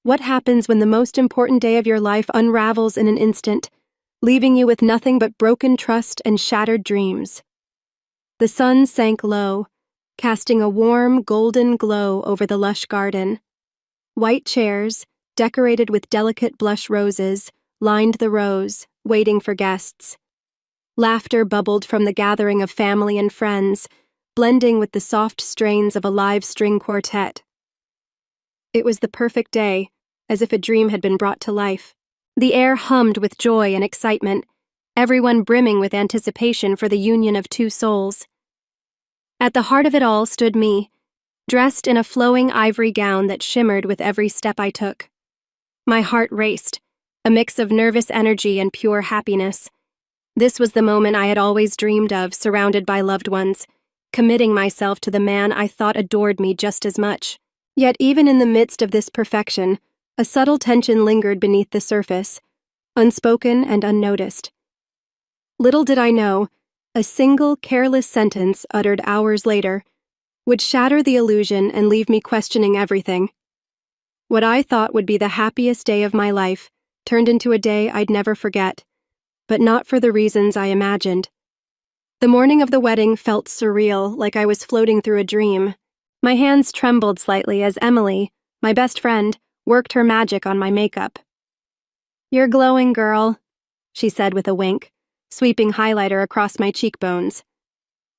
What happens when the most important day of your life unravels in an instant, leaving you with nothing but broken trust and shattered dreams? The sun sank low, casting a warm, golden glow over the lush garden. White chairs, decorated with delicate blush roses, lined the rows, waiting for guests. Laughter bubbled from the gathering of family and friends, blending with the soft strains of a live string quartet. It was the perfect day, as if a dream had been brought to life. The air hummed with joy and excitement, everyone brimming with anticipation for the union of two souls. At the heart of it all stood me, dressed in a flowing ivory gown that shimmered with every step I took. My heart raced, a mix of nervous energy and pure happiness. This was the moment I had always dreamed of, surrounded by loved ones, committing myself to the man I thought adored me just as much. Yet even in the midst of this perfection, a subtle tension lingered beneath the surface, unspoken and unnoticed. Little did I know, a single careless sentence uttered hours later would shatter the illusion and leave me questioning everything. What I thought would be the happiest day of my life turned into a day I'd never forget, but not for the reasons I imagined. The morning of the wedding felt surreal, like I was floating through a dream. My hands trembled slightly as Emily, my best friend, worked her magic on my makeup. "You're glowing, girl," she said with a wink, sweeping highlighter across my cheekbones.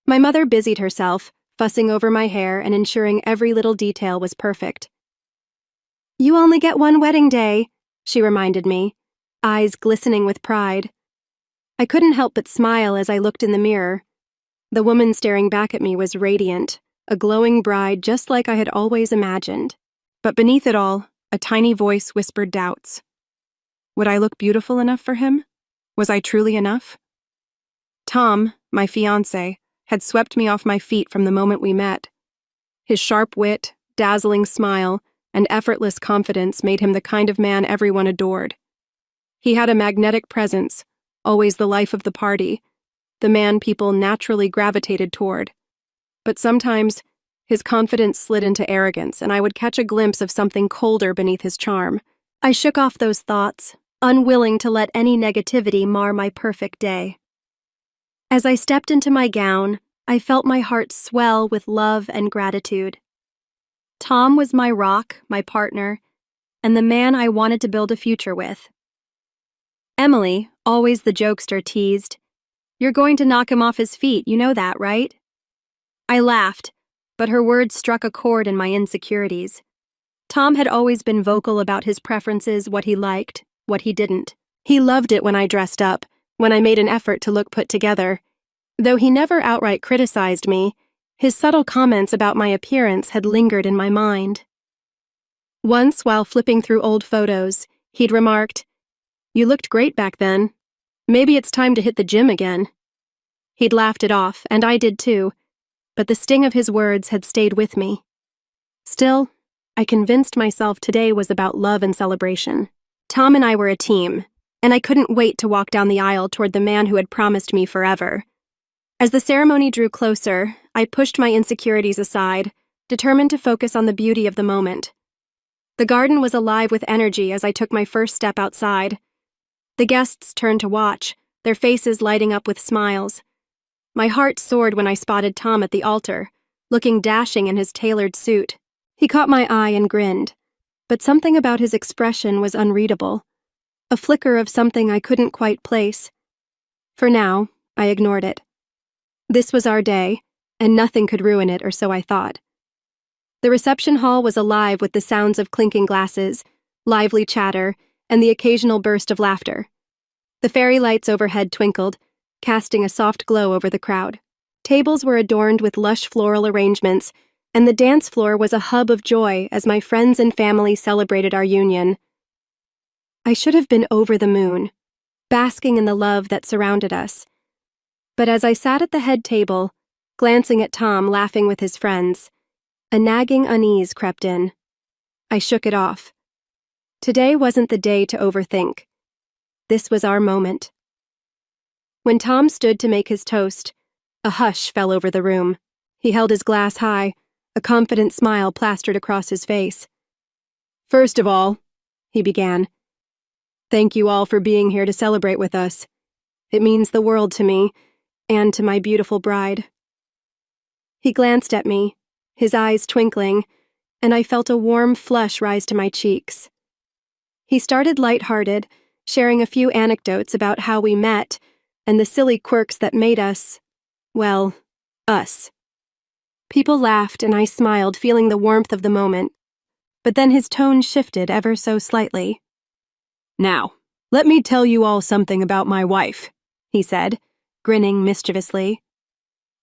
My mother busied herself, fussing over my hair and ensuring every little detail was perfect. "You only get one wedding day," she reminded me, eyes glistening with pride. I couldn't help but smile as I looked in the mirror. The woman staring back at me was radiant, a glowing bride just like I had always imagined. But beneath it all, a tiny voice whispered doubts. Would I look beautiful enough for him? Was I truly enough? Tom, my fiancé, had swept me off my feet from the moment we met. His sharp wit, dazzling smile, and effortless confidence made him the kind of man everyone adored. He had a magnetic presence, always the life of the party, the man people naturally gravitated toward. But sometimes, his confidence slid into arrogance, and I would catch a glimpse of something colder beneath his charm. I shook off those thoughts, unwilling to let any negativity mar my perfect day. As I stepped into my gown, I felt my heart swell with love and gratitude. Tom was my rock, my partner, and the man I wanted to build a future with. Emily, always the jokester, teased, "You're going to knock him off his feet, you know that, right?" I laughed, but her words struck a chord in my insecurities. Tom had always been vocal about his preferences, what he liked, what he didn't. He loved it when I dressed up, when I made an effort to look put together. Though he never outright criticized me, his subtle comments about my appearance had lingered in my mind. Once, while flipping through old photos, he'd remarked, "You looked great back then. Maybe it's time to hit the gym again." He'd laughed it off, and I did too, but the sting of his words had stayed with me. Still, I convinced myself today was about love and celebration. Tom and I were a team, and I couldn't wait to walk down the aisle toward the man who had promised me forever. As the ceremony drew closer, I pushed my insecurities aside, determined to focus on the beauty of the moment. The garden was alive with energy as I took my first step outside. The guests turned to watch, their faces lighting up with smiles. My heart soared when I spotted Tom at the altar, looking dashing in his tailored suit. He caught my eye and grinned, but something about his expression was unreadable, a flicker of something I couldn't quite place. For now, I ignored it. This was our day, and nothing could ruin it, or so I thought. The reception hall was alive with the sounds of clinking glasses, lively chatter, and the occasional burst of laughter. The fairy lights overhead twinkled, casting a soft glow over the crowd. Tables were adorned with lush floral arrangements, and the dance floor was a hub of joy as my friends and family celebrated our union. I should have been over the moon, basking in the love that surrounded us. But as I sat at the head table, glancing at Tom laughing with his friends, a nagging unease crept in. I shook it off. Today wasn't the day to overthink. This was our moment. When Tom stood to make his toast, a hush fell over the room. He held his glass high, a confident smile plastered across his face. "First of all, he began. "Thank you all for being here to celebrate with us. It means the world to me, and to my beautiful bride." He glanced at me, his eyes twinkling, and I felt a warm flush rise to my cheeks. He started light-hearted, sharing a few anecdotes about how we met and the silly quirks that made us, well, us. People laughed and I smiled, feeling the warmth of the moment, but then his tone shifted ever so slightly. "Now, let me tell you all something about my wife," he said, grinning mischievously.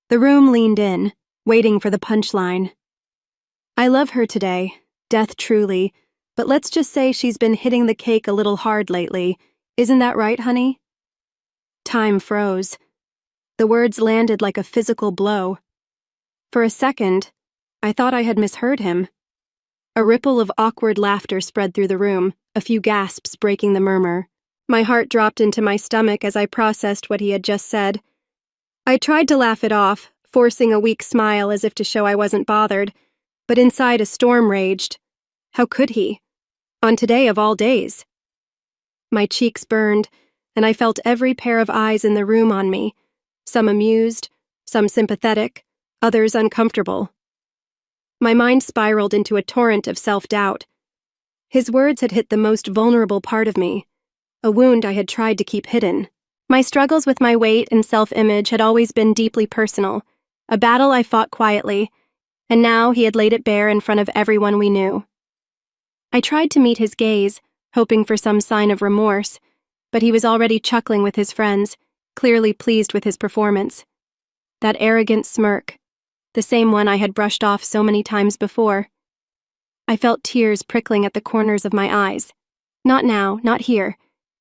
The room leaned in, waiting for the punchline. "I love her today, death truly, but let's just say she's been hitting the cake a little hard lately. Isn't that right, honey?" Time froze. The words landed like a physical blow. For a second, I thought I had misheard him. A ripple of awkward laughter spread through the room, a few gasps breaking the murmur. My heart dropped into my stomach as I processed what he had just said. I tried to laugh it off, forcing a weak smile as if to show I wasn't bothered, but inside a storm raged. How could he? On today of all days. My cheeks burned, and I felt every pair of eyes in the room on me, some amused, some sympathetic, others uncomfortable. My mind spiraled into a torrent of self-doubt. His words had hit the most vulnerable part of me, a wound I had tried to keep hidden. My struggles with my weight and self-image had always been deeply personal, a battle I fought quietly, and now he had laid it bare in front of everyone we knew. I tried to meet his gaze, hoping for some sign of remorse, but he was already chuckling with his friends, clearly pleased with his performance. That arrogant smirk, the same one I had brushed off so many times before. I felt tears prickling at the corners of my eyes. Not now, not here.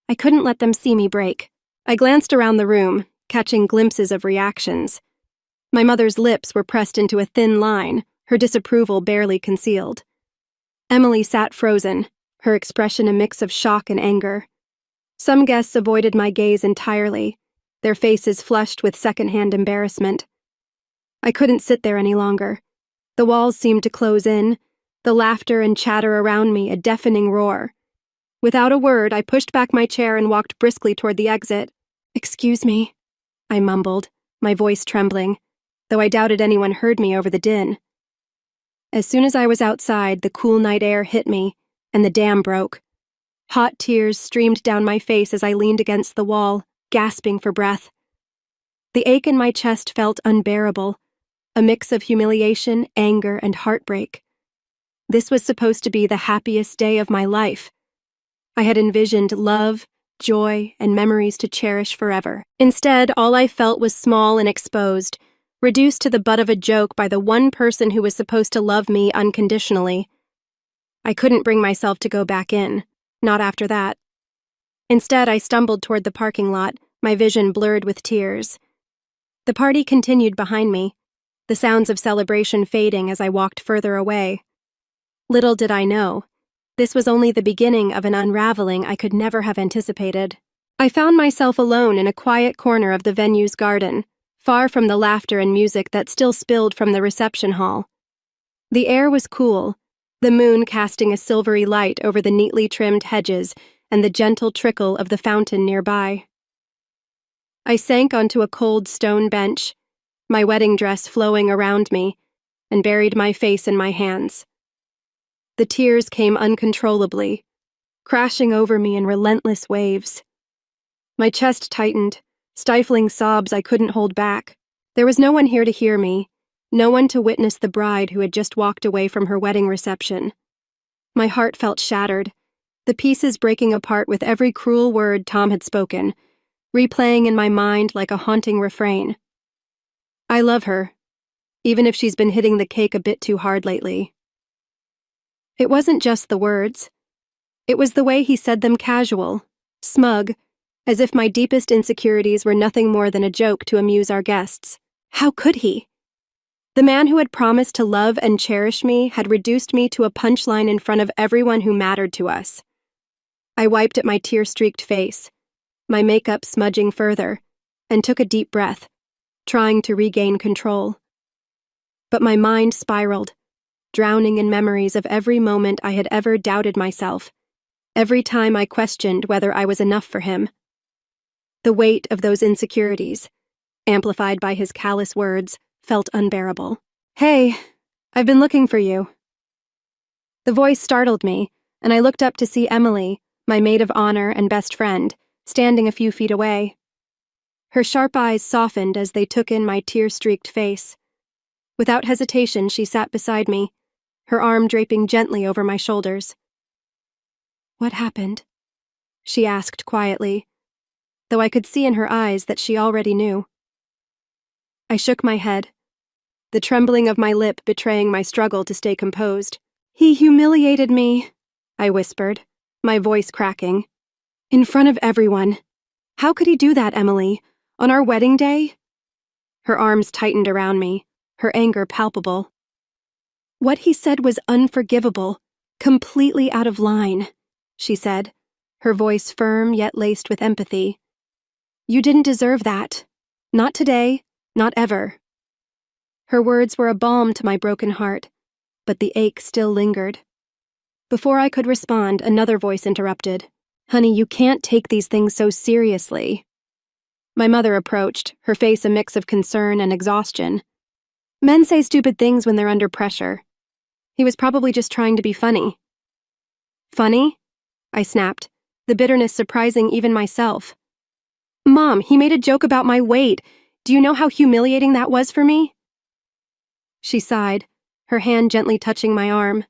I couldn't let them see me break. I glanced around the room, catching glimpses of reactions. My mother's lips were pressed into a thin line, her disapproval barely concealed. Emily sat frozen, her expression a mix of shock and anger. Some guests avoided my gaze entirely, their faces flushed with secondhand embarrassment. I couldn't sit there any longer. The walls seemed to close in, the laughter and chatter around me a deafening roar. Without a word, I pushed back my chair and walked briskly toward the exit. "Excuse me," I mumbled, my voice trembling, though I doubted anyone heard me over the din. As soon as I was outside, the cool night air hit me, and the dam broke. Hot tears streamed down my face as I leaned against the wall, gasping for breath. The ache in my chest felt unbearable, a mix of humiliation, anger, and heartbreak. This was supposed to be the happiest day of my life. I had envisioned love, joy, and memories to cherish forever. Instead, all I felt was small and exposed, reduced to the butt of a joke by the one person who was supposed to love me unconditionally. I couldn't bring myself to go back in, not after that. Instead, I stumbled toward the parking lot, my vision blurred with tears. The party continued behind me, the sounds of celebration fading as I walked further away. Little did I know, this was only the beginning of an unraveling I could never have anticipated. I found myself alone in a quiet corner of the venue's garden, far from the laughter and music that still spilled from the reception hall. The air was cool, the moon casting a silvery light over the neatly trimmed hedges and the gentle trickle of the fountain nearby. I sank onto a cold stone bench, my wedding dress flowing around me, and buried my face in my hands. The tears came uncontrollably, crashing over me in relentless waves. My chest tightened, stifling sobs I couldn't hold back. There was no one here to hear me, no one to witness the bride who had just walked away from her wedding reception. My heart felt shattered, the pieces breaking apart with every cruel word Tom had spoken, replaying in my mind like a haunting refrain. I love her, even if she's been hitting the cake a bit too hard lately. It wasn't just the words. It was the way he said them, casual, smug, as if my deepest insecurities were nothing more than a joke to amuse our guests. How could he? The man who had promised to love and cherish me had reduced me to a punchline in front of everyone who mattered to us. I wiped at my tear-streaked face, my makeup smudging further, and took a deep breath, trying to regain control. But my mind spiraled, drowning in memories of every moment I had ever doubted myself, every time I questioned whether I was enough for him. The weight of those insecurities, amplified by his callous words, felt unbearable. "Hey, I've been looking for you." The voice startled me, and I looked up to see Emily, my maid of honor and best friend, standing a few feet away. Her sharp eyes softened as they took in my tear-streaked face. Without hesitation, she sat beside me, her arm draping gently over my shoulders. "What happened?" she asked quietly, though I could see in her eyes that she already knew. I shook my head, the trembling of my lip betraying my struggle to stay composed. "He humiliated me," I whispered, my voice cracking. "In front of everyone. How could he do that, Emily? On our wedding day?" Her arms tightened around me, her anger palpable. "What he said was unforgivable, completely out of line," she said, her voice firm yet laced with empathy. "You didn't deserve that. Not today, not ever." Her words were a balm to my broken heart, but the ache still lingered. Before I could respond, another voice interrupted. "Honey, you can't take these things so seriously." My mother approached, her face a mix of concern and exhaustion. "Men say stupid things when they're under pressure. He was probably just trying to be funny." "Funny?" I snapped, the bitterness surprising even myself. "Mom, he made a joke about my weight. Do you know how humiliating that was for me?" She sighed, her hand gently touching my arm.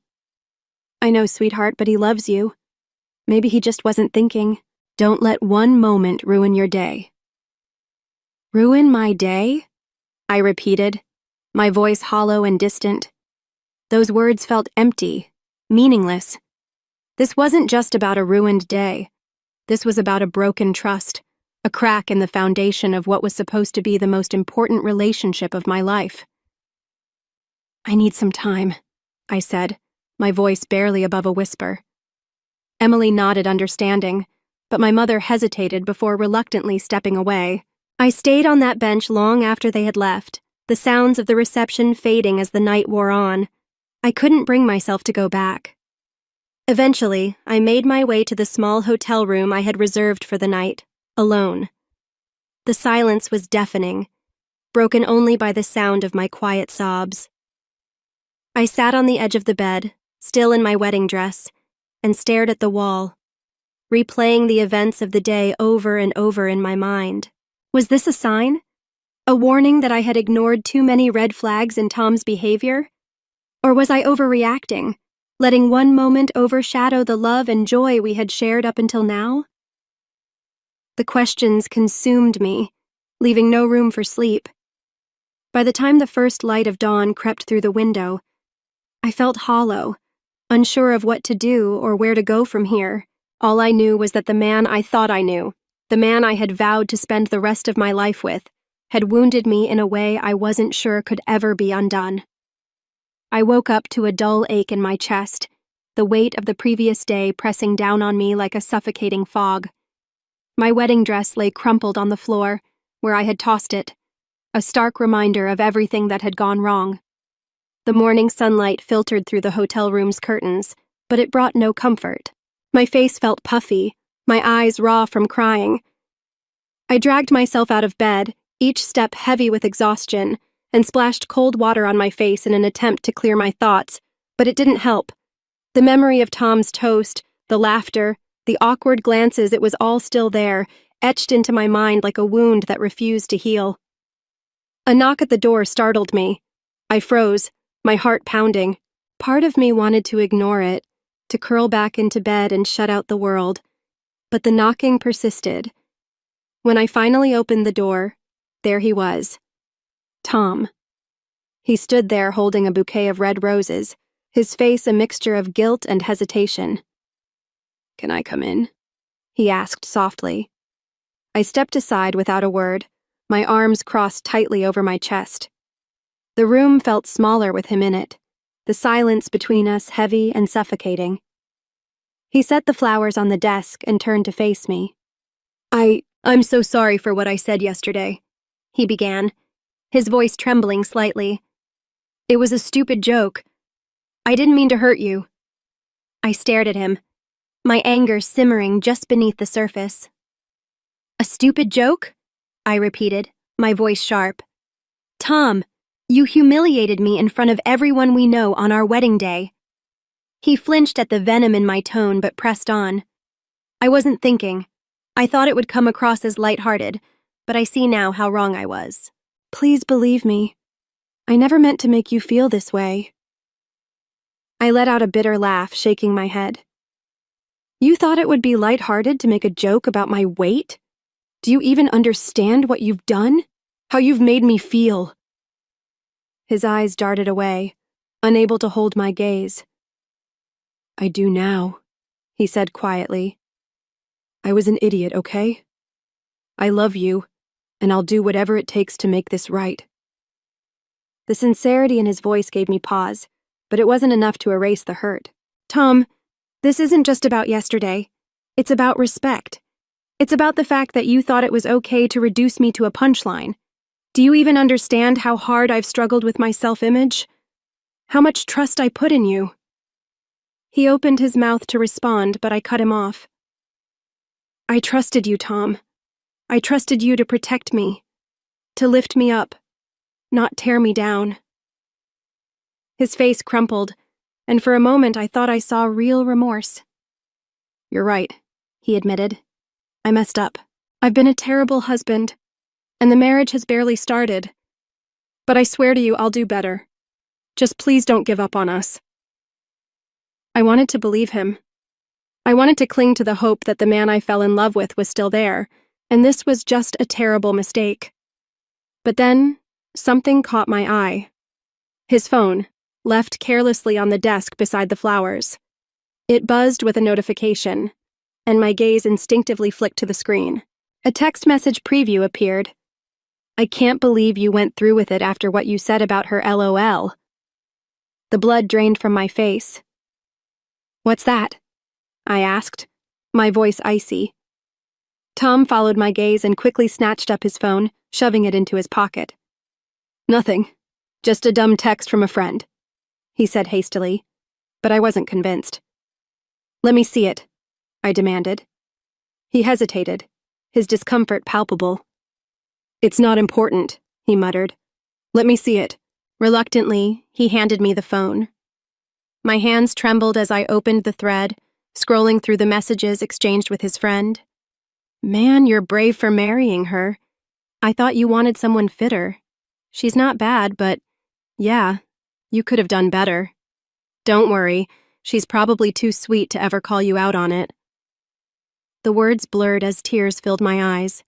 "I know, sweetheart, but he loves you. Maybe he just wasn't thinking." "Don't let one moment ruin your day." "Ruin my day?" I repeated, my voice hollow and distant. Those words felt empty, meaningless. This wasn't just about a ruined day. This was about a broken trust, a crack in the foundation of what was supposed to be the most important relationship of my life. "I need some time," I said, my voice barely above a whisper. Emily nodded understanding, but my mother hesitated before reluctantly stepping away. I stayed on that bench long after they had left, the sounds of the reception fading as the night wore on. I couldn't bring myself to go back. Eventually, I made my way to the small hotel room I had reserved for the night, alone. The silence was deafening, broken only by the sound of my quiet sobs. I sat on the edge of the bed, still in my wedding dress, and stared at the wall, replaying the events of the day over and over in my mind. Was this a sign? A warning that I had ignored too many red flags in Tom's behavior? Or was I overreacting, letting one moment overshadow the love and joy we had shared up until now? The questions consumed me, leaving no room for sleep. By the time the first light of dawn crept through the window, I felt hollow, unsure of what to do or where to go from here. All I knew was that the man I thought I knew, the man I had vowed to spend the rest of my life with, had wounded me in a way I wasn't sure could ever be undone. I woke up to a dull ache in my chest, the weight of the previous day pressing down on me like a suffocating fog. My wedding dress lay crumpled on the floor, where I had tossed it, a stark reminder of everything that had gone wrong. The morning sunlight filtered through the hotel room's curtains, but it brought no comfort. My face felt puffy, my eyes raw from crying. I dragged myself out of bed, each step heavy with exhaustion, and splashed cold water on my face in an attempt to clear my thoughts, but it didn't help. The memory of Tom's toast, the laughter, the awkward glances, it was all still there, etched into my mind like a wound that refused to heal. A knock at the door startled me. I froze, my heart pounding. Part of me wanted to ignore it, to curl back into bed and shut out the world, but the knocking persisted. When I finally opened the door, there he was. Tom. He stood there holding a bouquet of red roses, his face a mixture of guilt and hesitation. "Can I come in?" he asked softly. I stepped aside without a word, my arms crossed tightly over my chest. The room felt smaller with him in it, the silence between us heavy and suffocating. He set the flowers on the desk and turned to face me. I'm so sorry for what I said yesterday," he began, his voice trembling slightly. "It was a stupid joke. I didn't mean to hurt you." I stared at him, my anger simmering just beneath the surface. "A stupid joke?" I repeated, my voice sharp. "Tom, you humiliated me in front of everyone we know on our wedding day." He flinched at the venom in my tone but pressed on. "I wasn't thinking. I thought it would come across as lighthearted, but I see now how wrong I was." "Please believe me. I never meant to make you feel this way." I let out a bitter laugh, shaking my head. "You thought it would be lighthearted to make a joke about my weight? Do you even understand what you've done? How you've made me feel?" His eyes darted away, unable to hold my gaze. "I do now," he said quietly. "I was an idiot, okay? I love you, and I'll do whatever it takes to make this right." The sincerity in his voice gave me pause, but it wasn't enough to erase the hurt. "Tom, this isn't just about yesterday. It's about respect. It's about the fact that you thought it was okay to reduce me to a punchline. Do you even understand how hard I've struggled with my self-image? How much trust I put in you?" He opened his mouth to respond, but I cut him off. "I trusted you, Tom. I trusted you to protect me, to lift me up, not tear me down." His face crumpled, and for a moment I thought I saw real remorse. "You're right," he admitted. "I messed up. I've been a terrible husband, and the marriage has barely started. But I swear to you I'll do better. Just please don't give up on us." I wanted to believe him. I wanted to cling to the hope that the man I fell in love with was still there, and this was just a terrible mistake. But then, something caught my eye. His phone, left carelessly on the desk beside the flowers. It buzzed with a notification, and my gaze instinctively flicked to the screen. A text message preview appeared. "I can't believe you went through with it after what you said about her, LOL." The blood drained from my face. "What's that?" I asked, my voice icy. Tom followed my gaze and quickly snatched up his phone, shoving it into his pocket. "Nothing. Just a dumb text from a friend," he said hastily, but I wasn't convinced. "Let me see it," I demanded. He hesitated, his discomfort palpable. "It's not important," he muttered. "Let me see it." Reluctantly, he handed me the phone. My hands trembled as I opened the thread, scrolling through the messages exchanged with his friend. "Man, you're brave for marrying her. I thought you wanted someone fitter. She's not bad, but yeah, you could have done better. Don't worry, she's probably too sweet to ever call you out on it." The words blurred as tears filled my eyes.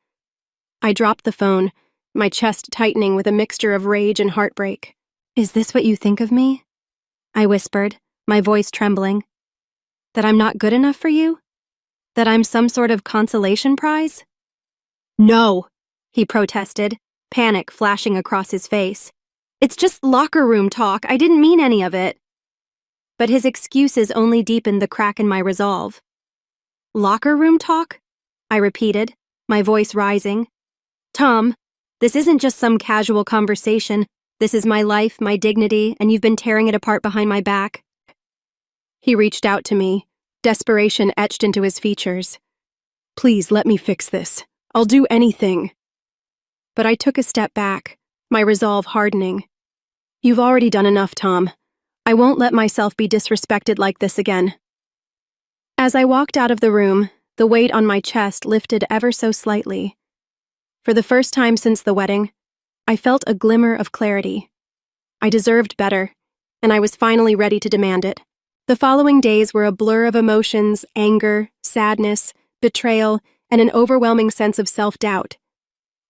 I dropped the phone, my chest tightening with a mixture of rage and heartbreak. "Is this what you think of me?" I whispered, my voice trembling. "That I'm not good enough for you? That I'm some sort of consolation prize?" "No," he protested, panic flashing across his face. "It's just locker room talk. I didn't mean any of it." But his excuses only deepened the crack in my resolve. "Locker room talk?" I repeated, my voice rising. "Tom, this isn't just some casual conversation. This is my life, my dignity, and you've been tearing it apart behind my back." He reached out to me, desperation etched into his features. "Please let me fix this. I'll do anything." But I took a step back, my resolve hardening. "You've already done enough, Tom. I won't let myself be disrespected like this again." As I walked out of the room, the weight on my chest lifted ever so slightly. For the first time since the wedding, I felt a glimmer of clarity. I deserved better, and I was finally ready to demand it. The following days were a blur of emotions, anger, sadness, betrayal, and an overwhelming sense of self-doubt.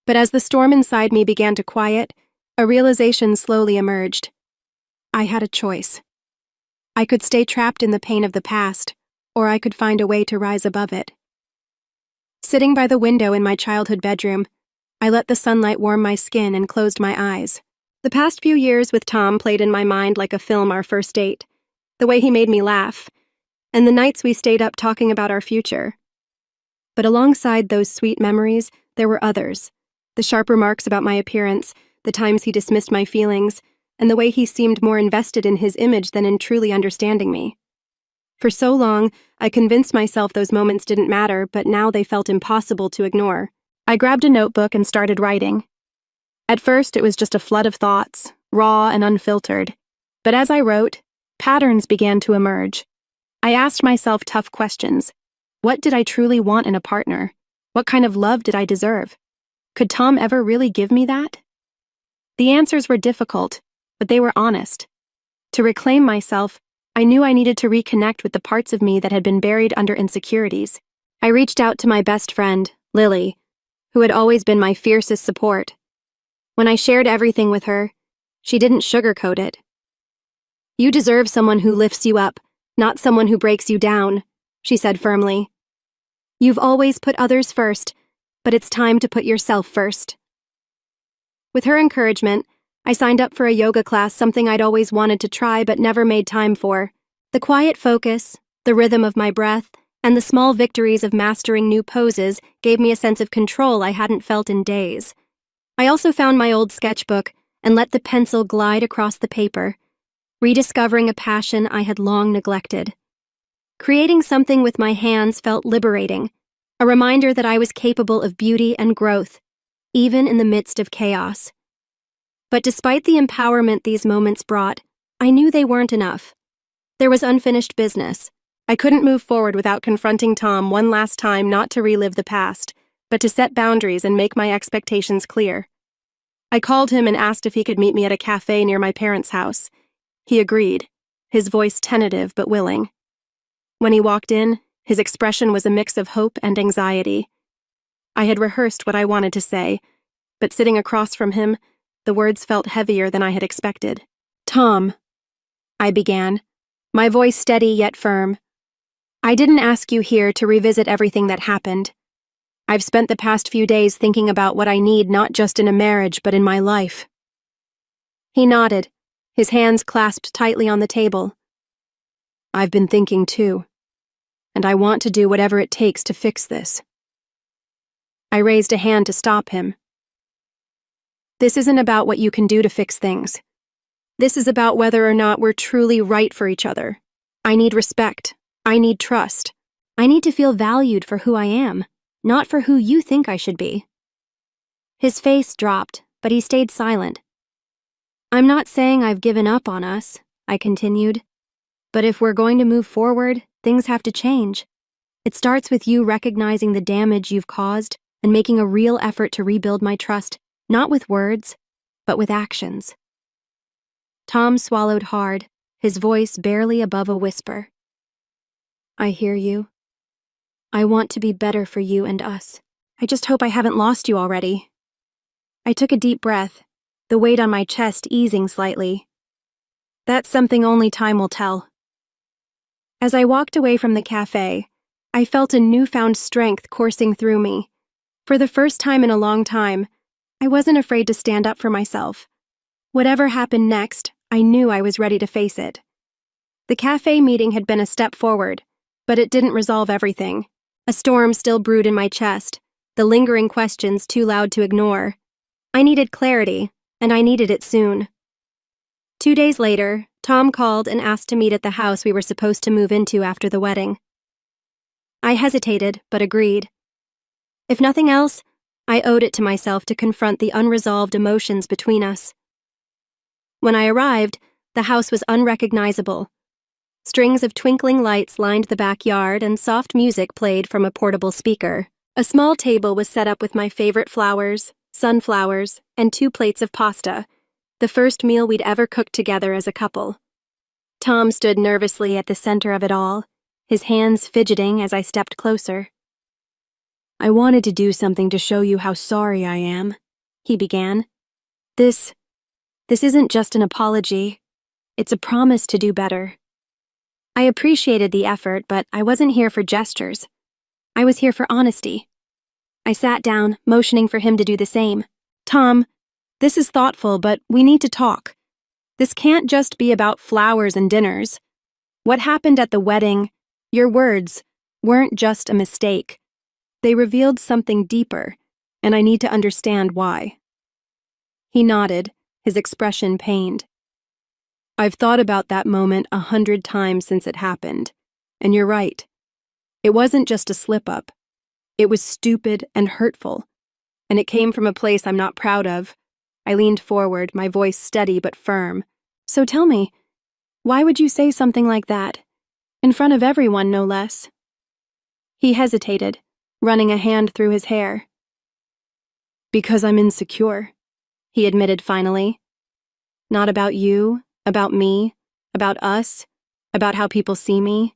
But as the storm inside me began to quiet, a realization slowly emerged. I had a choice. I could stay trapped in the pain of the past, or I could find a way to rise above it. Sitting by the window in my childhood bedroom, I let the sunlight warm my skin and closed my eyes. The past few years with Tom played in my mind like a film our first date, the way he made me laugh, and the nights we stayed up talking about our future. But alongside those sweet memories, there were others. The sharp remarks about my appearance, the times he dismissed my feelings, and the way he seemed more invested in his image than in truly understanding me. For so long, I convinced myself those moments didn't matter, but now they felt impossible to ignore. I grabbed a notebook and started writing. At first, it was just a flood of thoughts, raw and unfiltered. But as I wrote, patterns began to emerge. I asked myself tough questions. What did I truly want in a partner? What kind of love did I deserve? Could Tom ever really give me that? The answers were difficult, but they were honest. To reclaim myself, I knew I needed to reconnect with the parts of me that had been buried under insecurities. I reached out to my best friend, Lily, who had always been my fiercest support. When I shared everything with her, she didn't sugarcoat it. "You deserve someone who lifts you up, not someone who breaks you down," she said firmly. "You've always put others first, but it's time to put yourself first." With her encouragement, I signed up for a yoga class, something I'd always wanted to try but never made time for. The quiet focus, the rhythm of my breath, and the small victories of mastering new poses gave me a sense of control I hadn't felt in days. I also found my old sketchbook and let the pencil glide across the paper, rediscovering a passion I had long neglected. Creating something with my hands felt liberating, a reminder that I was capable of beauty and growth, even in the midst of chaos. But despite the empowerment these moments brought, I knew they weren't enough. There was unfinished business. I couldn't move forward without confronting Tom one last time, not to relive the past, but to set boundaries and make my expectations clear. I called him and asked if he could meet me at a cafe near my parents' house. He agreed, his voice tentative but willing. When he walked in, his expression was a mix of hope and anxiety. I had rehearsed what I wanted to say, but sitting across from him, the words felt heavier than I had expected. "Tom," I began, my voice steady yet firm. "I didn't ask you here to revisit everything that happened. I've spent the past few days thinking about what I need not just in a marriage but in my life." He nodded, his hands clasped tightly on the table. "I've been thinking too, and I want to do whatever it takes to fix this." I raised a hand to stop him. "This isn't about what you can do to fix things. This is about whether or not we're truly right for each other. I need respect. I need trust. I need to feel valued for who I am, not for who you think I should be." His face dropped, but he stayed silent. "I'm not saying I've given up on us," I continued. "But if we're going to move forward, things have to change. It starts with you recognizing the damage you've caused and making a real effort to rebuild my trust, not with words, but with actions." Tom swallowed hard, his voice barely above a whisper. "I hear you. I want to be better for you and us. I just hope I haven't lost you already." I took a deep breath, the weight on my chest easing slightly. "That's something only time will tell." As I walked away from the cafe, I felt a newfound strength coursing through me. For the first time in a long time, I wasn't afraid to stand up for myself. Whatever happened next, I knew I was ready to face it. The cafe meeting had been a step forward, but it didn't resolve everything. A storm still brewed in my chest, the lingering questions too loud to ignore. I needed clarity, and I needed it soon. 2 days later, Tom called and asked to meet at the house we were supposed to move into after the wedding. I hesitated, but agreed. If nothing else, I owed it to myself to confront the unresolved emotions between us. When I arrived, the house was unrecognizable. Strings of twinkling lights lined the backyard and soft music played from a portable speaker. A small table was set up with my favorite flowers, sunflowers, and 2 plates of pasta, the first meal we'd ever cooked together as a couple. Tom stood nervously at the center of it all, his hands fidgeting as I stepped closer. "I wanted to do something to show you how sorry I am," he began. This isn't just an apology. It's a promise to do better." I appreciated the effort, but I wasn't here for gestures. I was here for honesty. I sat down, motioning for him to do the same. "Tom, this is thoughtful, but we need to talk. This can't just be about flowers and dinners. What happened at the wedding, your words, weren't just a mistake. They revealed something deeper, and I need to understand why." He nodded, his expression pained. "I've thought about that moment 100 times since it happened. And you're right. It wasn't just a slip-up. It was stupid and hurtful. And it came from a place I'm not proud of. I leaned forward, my voice steady but firm. So tell me, why would you say something like that? In front of everyone, no less. He hesitated, running a hand through his hair. Because I'm insecure, he admitted finally. Not about you, about me, about us, about how people see me.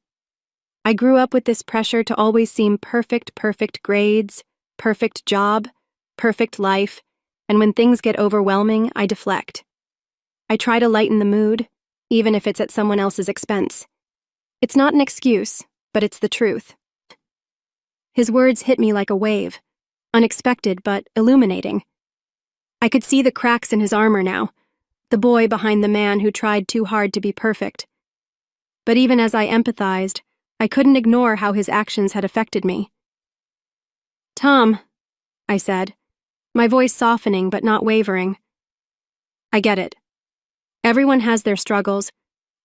I grew up with this pressure to always seem perfect grades, perfect job, perfect life, and when things get overwhelming, I deflect. I try to lighten the mood, even if it's at someone else's expense. It's not an excuse, but it's the truth. His words hit me like a wave, unexpected but illuminating. I could see the cracks in his armor now, the boy behind the man who tried too hard to be perfect. But even as I empathized, I couldn't ignore how his actions had affected me. Tom, I said, my voice softening but not wavering. I get it. Everyone has their struggles,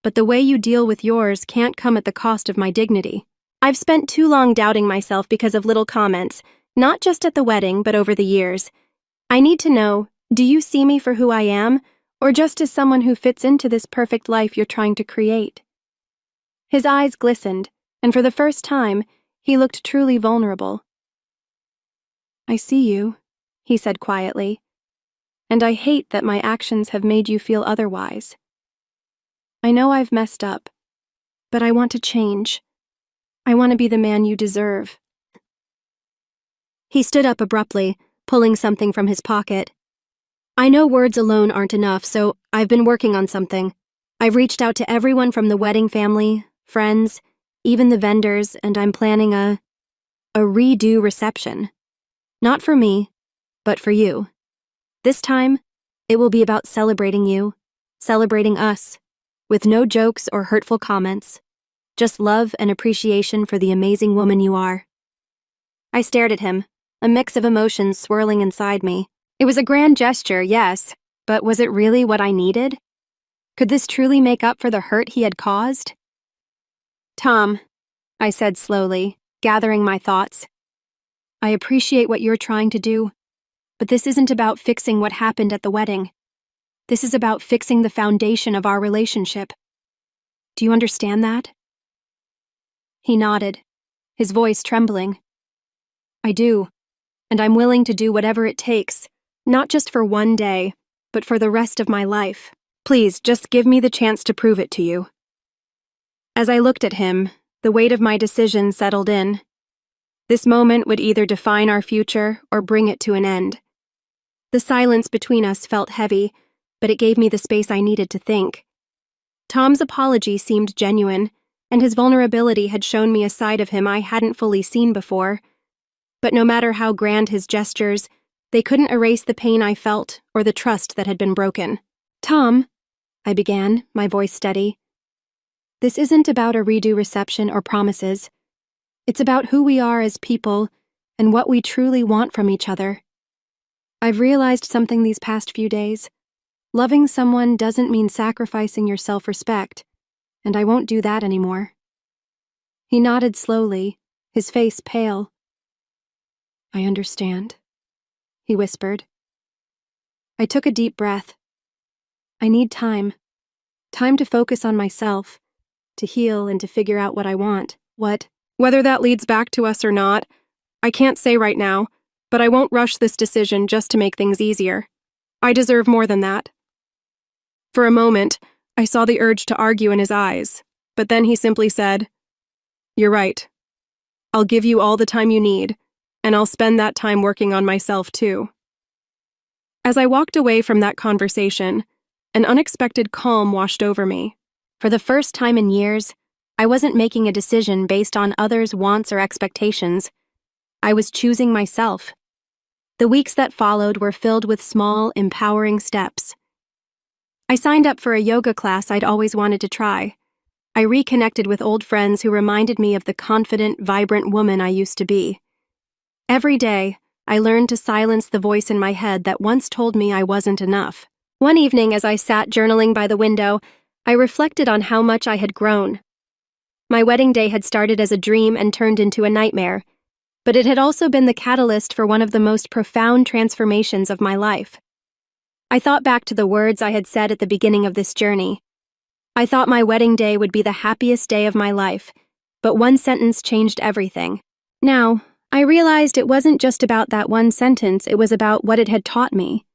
but the way you deal with yours can't come at the cost of my dignity. I've spent too long doubting myself because of little comments, not just at the wedding, but over the years. I need to know, do you see me for who I am, or just as someone who fits into this perfect life you're trying to create? His eyes glistened, and for the first time, he looked truly vulnerable. I see you, he said quietly, and I hate that my actions have made you feel otherwise. I know I've messed up, but I want to change. I want to be the man you deserve. He stood up abruptly, pulling something from his pocket. I know words alone aren't enough, so I've been working on something. I've reached out to everyone from the wedding family, friends, even the vendors, and I'm planning a redo reception. Not for me, but for you. This time, it will be about celebrating you, celebrating us, with no jokes or hurtful comments, just love and appreciation for the amazing woman you are. I stared at him, a mix of emotions swirling inside me. It was a grand gesture, yes, but was it really what I needed? Could this truly make up for the hurt he had caused? Tom, I said slowly, gathering my thoughts. I appreciate what you're trying to do, but this isn't about fixing what happened at the wedding. This is about fixing the foundation of our relationship. Do you understand that? He nodded, his voice trembling. I do, and I'm willing to do whatever it takes, not just for one day, but for the rest of my life. Please, just give me the chance to prove it to you. As I looked at him, the weight of my decision settled in. This moment would either define our future or bring it to an end. The silence between us felt heavy, but it gave me the space I needed to think. Tom's apology seemed genuine, and his vulnerability had shown me a side of him I hadn't fully seen before. But no matter how grand his gestures, they couldn't erase the pain I felt or the trust that had been broken. Tom, I began, my voice steady. This isn't about a redo reception or promises. It's about who we are as people and what we truly want from each other. I've realized something these past few days. Loving someone doesn't mean sacrificing your self-respect, and I won't do that anymore. He nodded slowly, his face pale. I understand, he whispered. I took a deep breath. I need time. Time to focus on myself, to heal and to figure out what I want. Whether that leads back to us or not, I can't say right now, but I won't rush this decision just to make things easier. I deserve more than that. For a moment, I saw the urge to argue in his eyes, but then he simply said, You're right. I'll give you all the time you need, and I'll spend that time working on myself too. As I walked away from that conversation, an unexpected calm washed over me. For the first time in years, I wasn't making a decision based on others' wants or expectations. I was choosing myself. The weeks that followed were filled with small, empowering steps. I signed up for a yoga class I'd always wanted to try. I reconnected with old friends who reminded me of the confident, vibrant woman I used to be. Every day, I learned to silence the voice in my head that once told me I wasn't enough. One evening, as I sat journaling by the window, I reflected on how much I had grown. My wedding day had started as a dream and turned into a nightmare, but it had also been the catalyst for one of the most profound transformations of my life. I thought back to the words I had said at the beginning of this journey. I thought my wedding day would be the happiest day of my life, but one sentence changed everything. Now, I realized it wasn't just about that one sentence, it was about what it had taught me.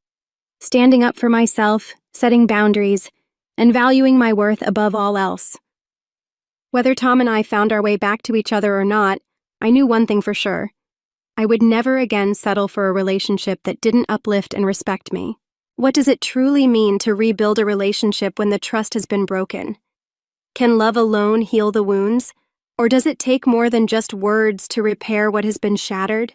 Standing up for myself, setting boundaries, and valuing my worth above all else. Whether Tom and I found our way back to each other or not, I knew one thing for sure. I would never again settle for a relationship that didn't uplift and respect me. What does it truly mean to rebuild a relationship when the trust has been broken? Can love alone heal the wounds, or does it take more than just words to repair what has been shattered?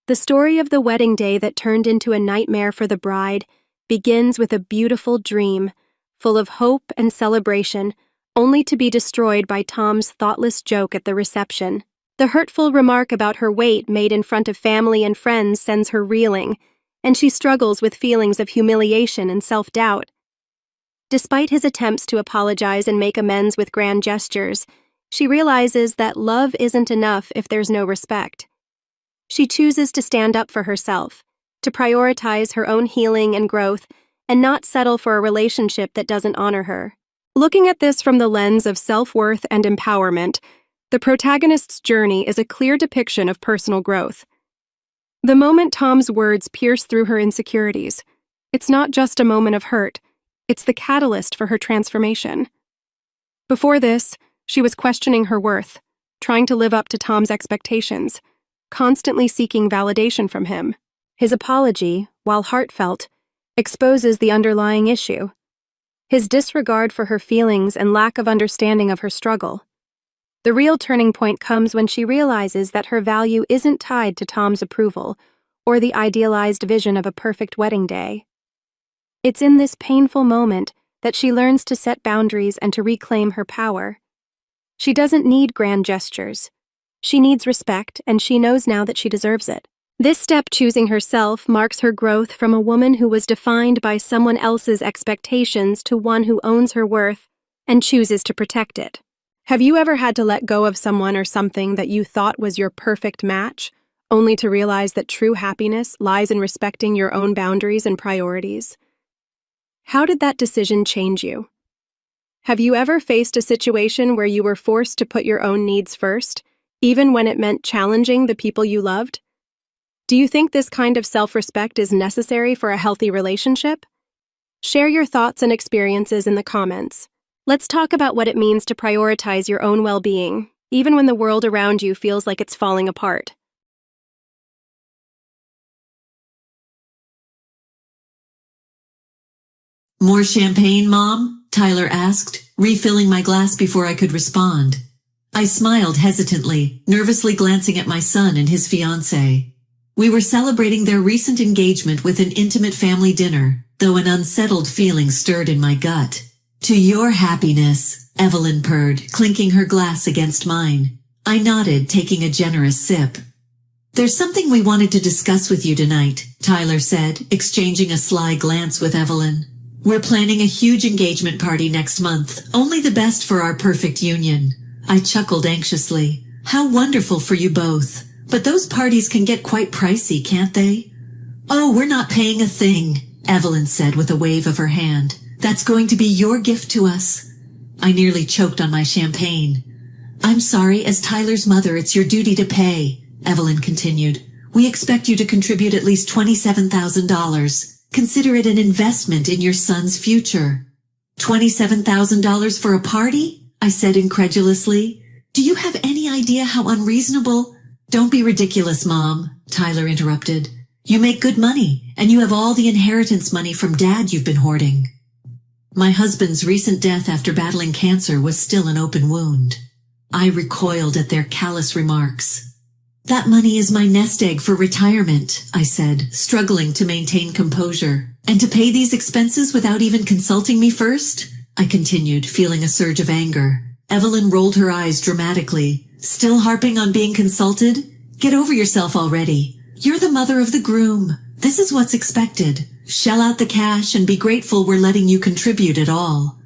The story of the wedding day that turned into a nightmare for the bride begins with a beautiful dream, full of hope and celebration, only to be destroyed by Tom's thoughtless joke at the reception. The hurtful remark about her weight made in front of family and friends sends her reeling, and she struggles with feelings of humiliation and self-doubt. Despite his attempts to apologize and make amends with grand gestures, she realizes that love isn't enough if there's no respect. She chooses to stand up for herself, to prioritize her own healing and growth, and not settle for a relationship that doesn't honor her. Looking at this from the lens of self-worth and empowerment, the protagonist's journey is a clear depiction of personal growth. The moment Tom's words pierce through her insecurities, it's not just a moment of hurt, it's the catalyst for her transformation. Before this, she was questioning her worth, trying to live up to Tom's expectations, constantly seeking validation from him. His apology, while heartfelt, exposes the underlying issue: his disregard for her feelings and lack of understanding of her struggle. The real turning point comes when she realizes that her value isn't tied to Tom's approval or the idealized vision of a perfect wedding day. It's in this painful moment that she learns to set boundaries and to reclaim her power. She doesn't need grand gestures. She needs respect, and she knows now that she deserves it. This step, choosing herself, marks her growth from a woman who was defined by someone else's expectations to one who owns her worth and chooses to protect it. Have you ever had to let go of someone or something that you thought was your perfect match, only to realize that true happiness lies in respecting your own boundaries and priorities? How did that decision change you? Have you ever faced a situation where you were forced to put your own needs first, even when it meant challenging the people you loved? Do you think this kind of self-respect is necessary for a healthy relationship? Share your thoughts and experiences in the comments. Let's talk about what it means to prioritize your own well-being, even when the world around you feels like it's falling apart. More champagne, Mom? Tyler asked, refilling my glass before I could respond. I smiled hesitantly, nervously glancing at my son and his fiancée. We were celebrating their recent engagement with an intimate family dinner, though an unsettled feeling stirred in my gut. To your happiness, Evelyn purred, clinking her glass against mine. I nodded, taking a generous sip. There's something we wanted to discuss with you tonight, Tyler said, exchanging a sly glance with Evelyn. We're planning a huge engagement party next month, only the best for our perfect union. I chuckled anxiously. How wonderful for you both. But those parties can get quite pricey, can't they? Oh, we're not paying a thing, Evelyn said with a wave of her hand. That's going to be your gift to us. I nearly choked on my champagne. I'm sorry, as Tyler's mother, it's your duty to pay, Evelyn continued. We expect you to contribute at least $27,000. Consider it an investment in your son's future. $27,000 for a party? I said incredulously. Do you have any idea how unreasonable? Don't be ridiculous, Mom, Tyler interrupted. You make good money, and you have all the inheritance money from Dad you've been hoarding. My husband's recent death after battling cancer was still an open wound. I recoiled at their callous remarks. That money is my nest egg for retirement, I said, struggling to maintain composure. And to pay these expenses without even consulting me first? I continued, feeling a surge of anger. Evelyn rolled her eyes dramatically. Still harping on being consulted? Get over yourself already. You're the mother of the groom. This is what's expected. Shell out the cash and be grateful we're letting you contribute at all.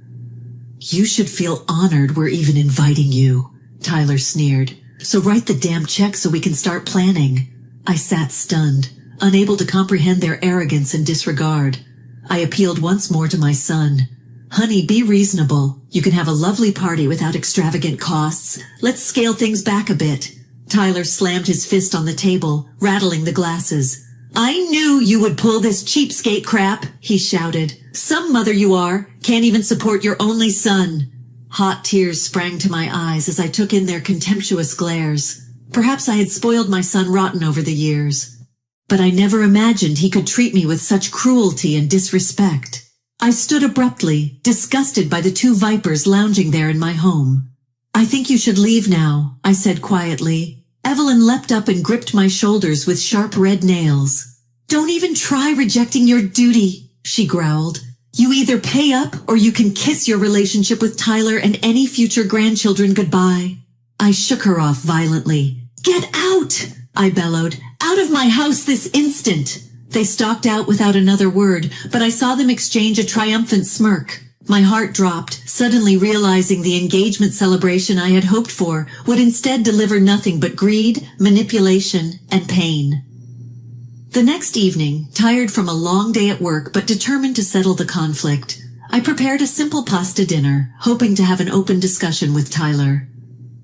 You should feel honored we're even inviting you, Tyler sneered. So write the damn check so we can start planning. I sat stunned, unable to comprehend their arrogance and disregard. I appealed once more to my son. Honey, be reasonable. You can have a lovely party without extravagant costs. Let's scale things back a bit. Tyler slammed his fist on the table, rattling the glasses. I knew you would pull this cheapskate crap, he shouted. Some mother you are, can't even support your only son. Hot tears sprang to my eyes as I took in their contemptuous glares. Perhaps I had spoiled my son rotten over the years. But I never imagined he could treat me with such cruelty and disrespect. I stood abruptly, disgusted by the two vipers lounging there in my home. I think you should leave now, I said quietly. Evelyn leapt up and gripped my shoulders with sharp red nails. Don't even try rejecting your duty, she growled. You either pay up or you can kiss your relationship with Tyler and any future grandchildren goodbye. I shook her off violently. Get out, I bellowed. Out of my house this instant. They stalked out without another word, but I saw them exchange a triumphant smirk. My heart dropped, suddenly realizing the engagement celebration I had hoped for would instead deliver nothing but greed, manipulation, and pain. The next evening, tired from a long day at work but determined to settle the conflict, I prepared a simple pasta dinner, hoping to have an open discussion with Tyler.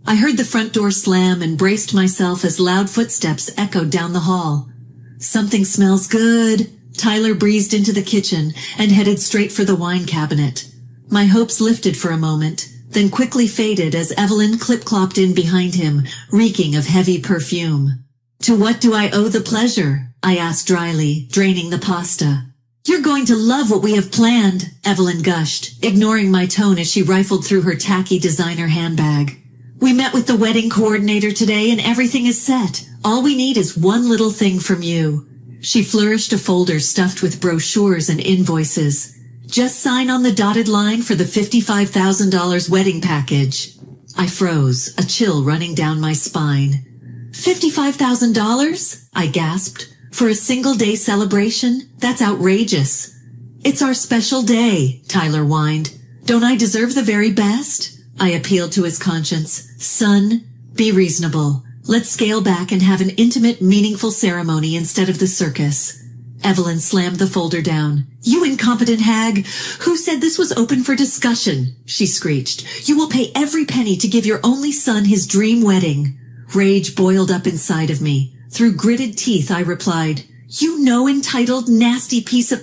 I heard the front door slam and braced myself as loud footsteps echoed down the hall. Something smells good. Tyler breezed into the kitchen and headed straight for the wine cabinet. My hopes lifted for a moment, then quickly faded as Evelyn clip-clopped in behind him, reeking of heavy perfume. To what do I owe the pleasure? I asked dryly, draining the pasta. You're going to love what we have planned, Evelyn gushed, ignoring my tone as she rifled through her tacky designer handbag. We met with the wedding coordinator today and everything is set. All we need is one little thing from you. She flourished a folder stuffed with brochures and invoices. Just sign on the dotted line for the $55,000 wedding package. I froze, a chill running down my spine. $55,000? I gasped. For a single-day celebration? That's outrageous. It's our special day, Tyler whined. Don't I deserve the very best? I appealed to his conscience. Son, be reasonable. Let's scale back and have an intimate, meaningful ceremony instead of the circus. Evelyn slammed the folder down. You incompetent hag! Who said this was open for discussion? She screeched. You will pay every penny to give your only son his dream wedding. Rage boiled up inside of me. Through gritted teeth, I replied, You entitled, nasty piece of—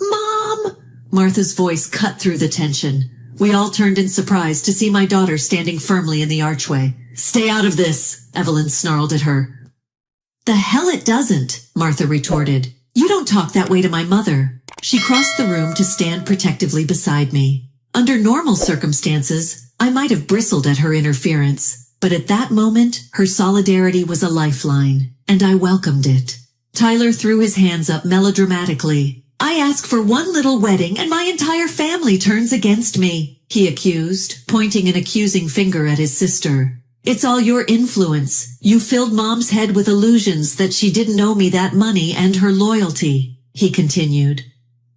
Mom! Martha's voice cut through the tension. We all turned in surprise to see my daughter standing firmly in the archway. Stay out of this, Evelyn snarled at her. The hell it doesn't, Martha retorted. You don't talk that way to my mother. She crossed the room to stand protectively beside me. Under normal circumstances, I might have bristled at her interference, but at that moment, her solidarity was a lifeline, and I welcomed it. Tyler threw his hands up melodramatically. I ask for one little wedding and my entire family turns against me, he accused, pointing an accusing finger at his sister. It's all your influence. You filled Mom's head with illusions that she didn't owe me that money and her loyalty, he continued.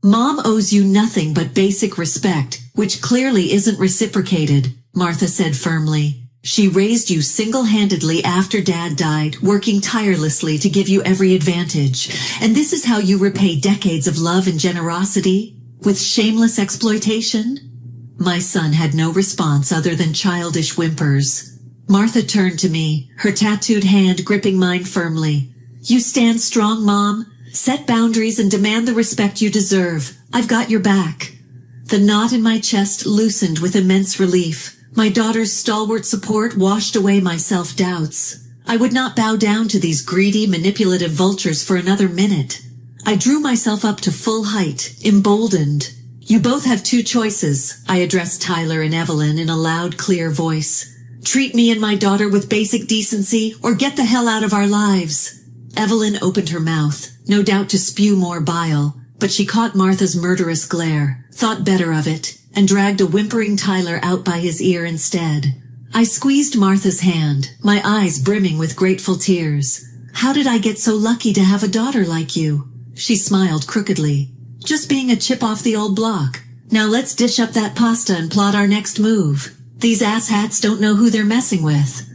Mom owes you nothing but basic respect, which clearly isn't reciprocated, Martha said firmly. She raised you single-handedly after Dad died, working tirelessly to give you every advantage. And this is how you repay decades of love and generosity? With shameless exploitation? My son had no response other than childish whimpers. Martha turned to me, her tattooed hand gripping mine firmly. You stand strong, Mom. Set boundaries and demand the respect you deserve. I've got your back. The knot in my chest loosened with immense relief. My daughter's stalwart support washed away my self-doubts. I would not bow down to these greedy, manipulative vultures for another minute. I drew myself up to full height, emboldened. You both have two choices, I addressed Tyler and Evelyn in a loud, clear voice. Treat me and my daughter with basic decency, or get the hell out of our lives. Evelyn opened her mouth, no doubt to spew more bile, but she caught Martha's murderous glare, thought better of it, and dragged a whimpering Tyler out by his ear instead. I squeezed Martha's hand, my eyes brimming with grateful tears. How did I get so lucky to have a daughter like you? She smiled crookedly. Just being a chip off the old block. Now let's dish up that pasta and plot our next move. These asshats don't know who they're messing with.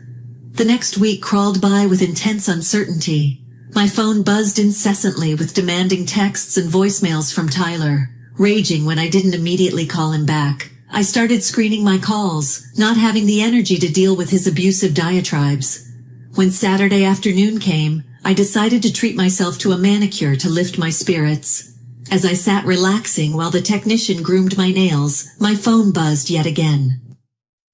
The next week crawled by with intense uncertainty. My phone buzzed incessantly with demanding texts and voicemails from Tyler, raging when I didn't immediately call him back. I started screening my calls, not having the energy to deal with his abusive diatribes. When Saturday afternoon came, I decided to treat myself to a manicure to lift my spirits. As I sat relaxing while the technician groomed my nails, my phone buzzed yet again.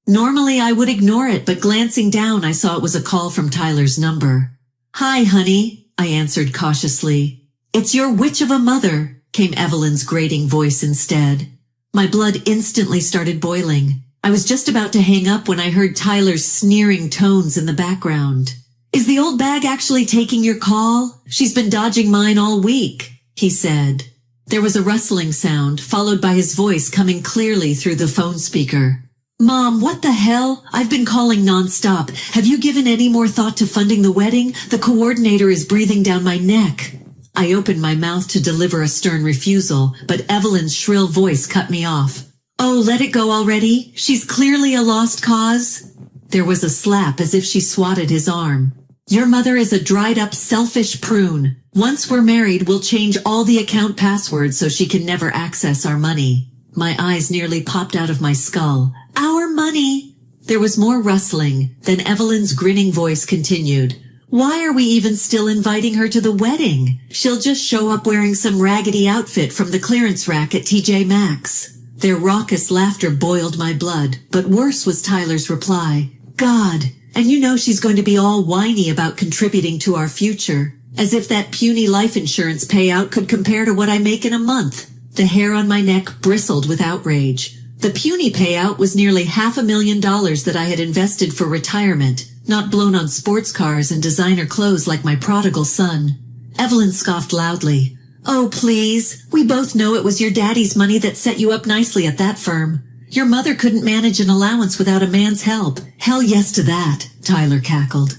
Normally I would ignore it, but glancing down I saw it was a call from Tyler's number. "Hi, honey," I answered cautiously. "It's your witch of a mother," came Evelyn's grating voice instead. My blood instantly started boiling. I was just about to hang up when I heard Tyler's sneering tones in the background. "Is the old bag actually taking your call? She's been dodging mine all week," he said. There was a rustling sound, followed by his voice coming clearly through the phone speaker. "Mom, what the hell? I've been calling nonstop. Have you given any more thought to funding the wedding? The coordinator is breathing down my neck." I opened my mouth to deliver a stern refusal, but Evelyn's shrill voice cut me off. "Oh, let it go already. She's clearly a lost cause." There was a slap as if she swatted his arm. "Your mother is a dried-up, selfish prune. Once we're married, we'll change all the account passwords so she can never access our money." My eyes nearly popped out of my skull. "Our money!" There was more rustling, then Evelyn's grinning voice continued. "Why are we even still inviting her to the wedding? She'll just show up wearing some raggedy outfit from the clearance rack at TJ Maxx." Their raucous laughter boiled my blood, but worse was Tyler's reply. "God, and you know she's going to be all whiny about contributing to our future, as if that puny life insurance payout could compare to what I make in a month." The hair on my neck bristled with outrage. The puny payout was nearly $500,000 that I had invested for retirement, not blown on sports cars and designer clothes like my prodigal son. Evelyn scoffed loudly. "Oh, please. We both know it was your daddy's money that set you up nicely at that firm. Your mother couldn't manage an allowance without a man's help." "Hell yes to that," Tyler cackled.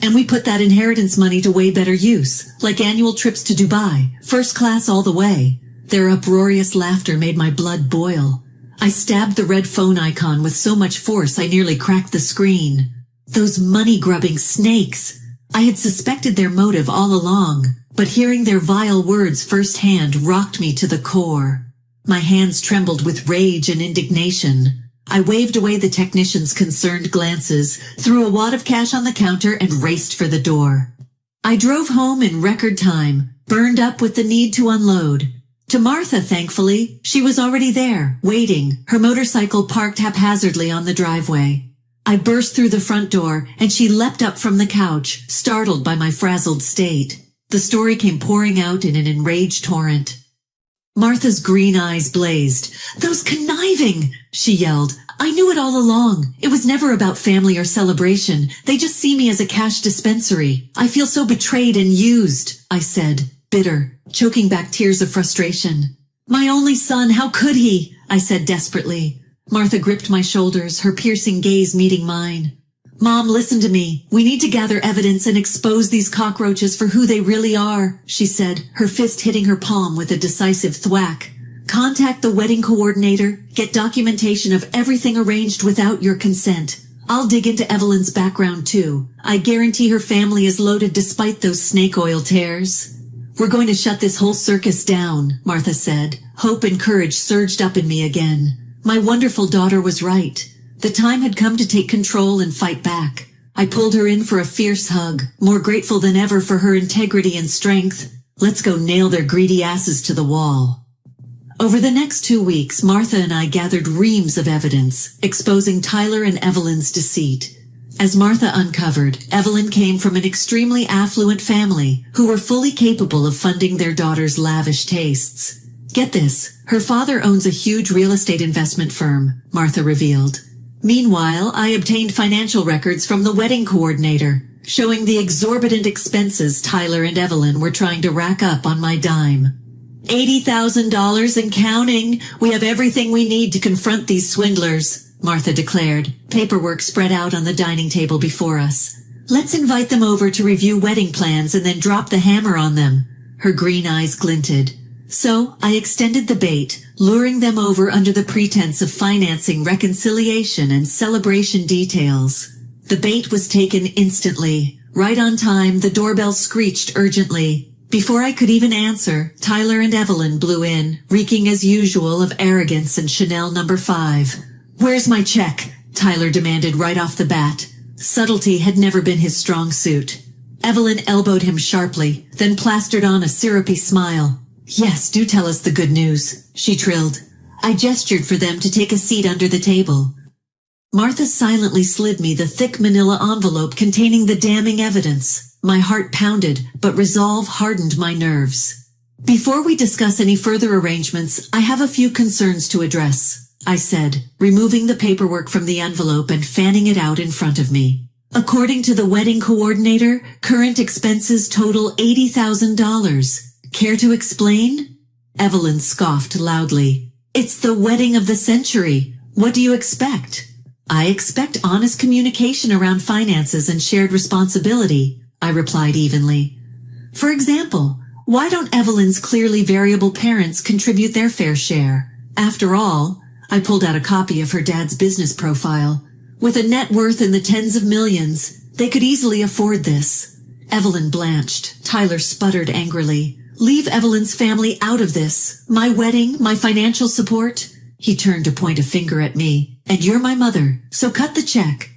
"And we put that inheritance money to way better use, like annual trips to Dubai, first class all the way." Their uproarious laughter made my blood boil. I stabbed the red phone icon with so much force I nearly cracked the screen. Those money-grubbing snakes! I had suspected their motive all along, but hearing their vile words firsthand rocked me to the core. My hands trembled with rage and indignation. I waved away the technician's concerned glances, threw a wad of cash on the counter, and raced for the door. I drove home in record time, burned up with the need to unload. To Martha, thankfully, she was already there, waiting, her motorcycle parked haphazardly on the driveway. I burst through the front door, and she leapt up from the couch, startled by my frazzled state. The story came pouring out in an enraged torrent. Martha's green eyes blazed. "Those conniving!" she yelled. "I knew it all along. It was never about family or celebration. They just see me as a cash dispensary. I feel so betrayed and used," I said, bitter, choking back tears of frustration. "My only son, how could he?" I said desperately. Martha gripped my shoulders, her piercing gaze meeting mine. "Mom, listen to me. We need to gather evidence and expose these cockroaches for who they really are," she said, her fist hitting her palm with a decisive thwack. "Contact the wedding coordinator, get documentation of everything arranged without your consent. I'll dig into Evelyn's background too. I guarantee her family is loaded despite those snake oil tears." "We're going to shut this whole circus down," Martha said. Hope and courage surged up in me again. My wonderful daughter was right. The time had come to take control and fight back. I pulled her in for a fierce hug, more grateful than ever for her integrity and strength. Let's go nail their greedy asses to the wall. Over the next 2 weeks, Martha and I gathered reams of evidence, exposing Tyler and Evelyn's deceit. As Martha uncovered, Evelyn came from an extremely affluent family who were fully capable of funding their daughter's lavish tastes. Get this, her father owns a huge real estate investment firm, Martha revealed. Meanwhile, I obtained financial records from the wedding coordinator, showing the exorbitant expenses Tyler and Evelyn were trying to rack up on my dime. $80,000 and counting. We have everything we need to confront these swindlers, Martha declared, paperwork spread out on the dining table before us. "Let's invite them over to review wedding plans and then drop the hammer on them." Her green eyes glinted. So I extended the bait, luring them over under the pretense of financing reconciliation and celebration details. The bait was taken instantly. Right on time, the doorbell screeched urgently. Before I could even answer, Tyler and Evelyn blew in, reeking as usual of arrogance and Chanel No. 5. "Where's my check?" Tyler demanded right off the bat. Subtlety had never been his strong suit. Evelyn elbowed him sharply, then plastered on a syrupy smile. "Yes, do tell us the good news," she trilled. I gestured for them to take a seat under the table. Martha silently slid me the thick manila envelope containing the damning evidence. My heart pounded, but resolve hardened my nerves. "Before we discuss any further arrangements, I have a few concerns to address," I said, removing the paperwork from the envelope and fanning it out in front of me. "According to the wedding coordinator, current expenses total $80,000. Care to explain?" Evelyn scoffed loudly. "It's the wedding of the century. What do you expect?" "I expect honest communication around finances and shared responsibility," I replied evenly. "For example, why don't Evelyn's clearly variable parents contribute their fair share? After all," I pulled out a copy of her dad's business profile. "With a net worth in the tens of millions, they could easily afford this." Evelyn blanched. Tyler sputtered angrily. "Leave Evelyn's family out of this. My wedding, my financial support." He turned to point a finger at me. "And you're my mother, so cut the check."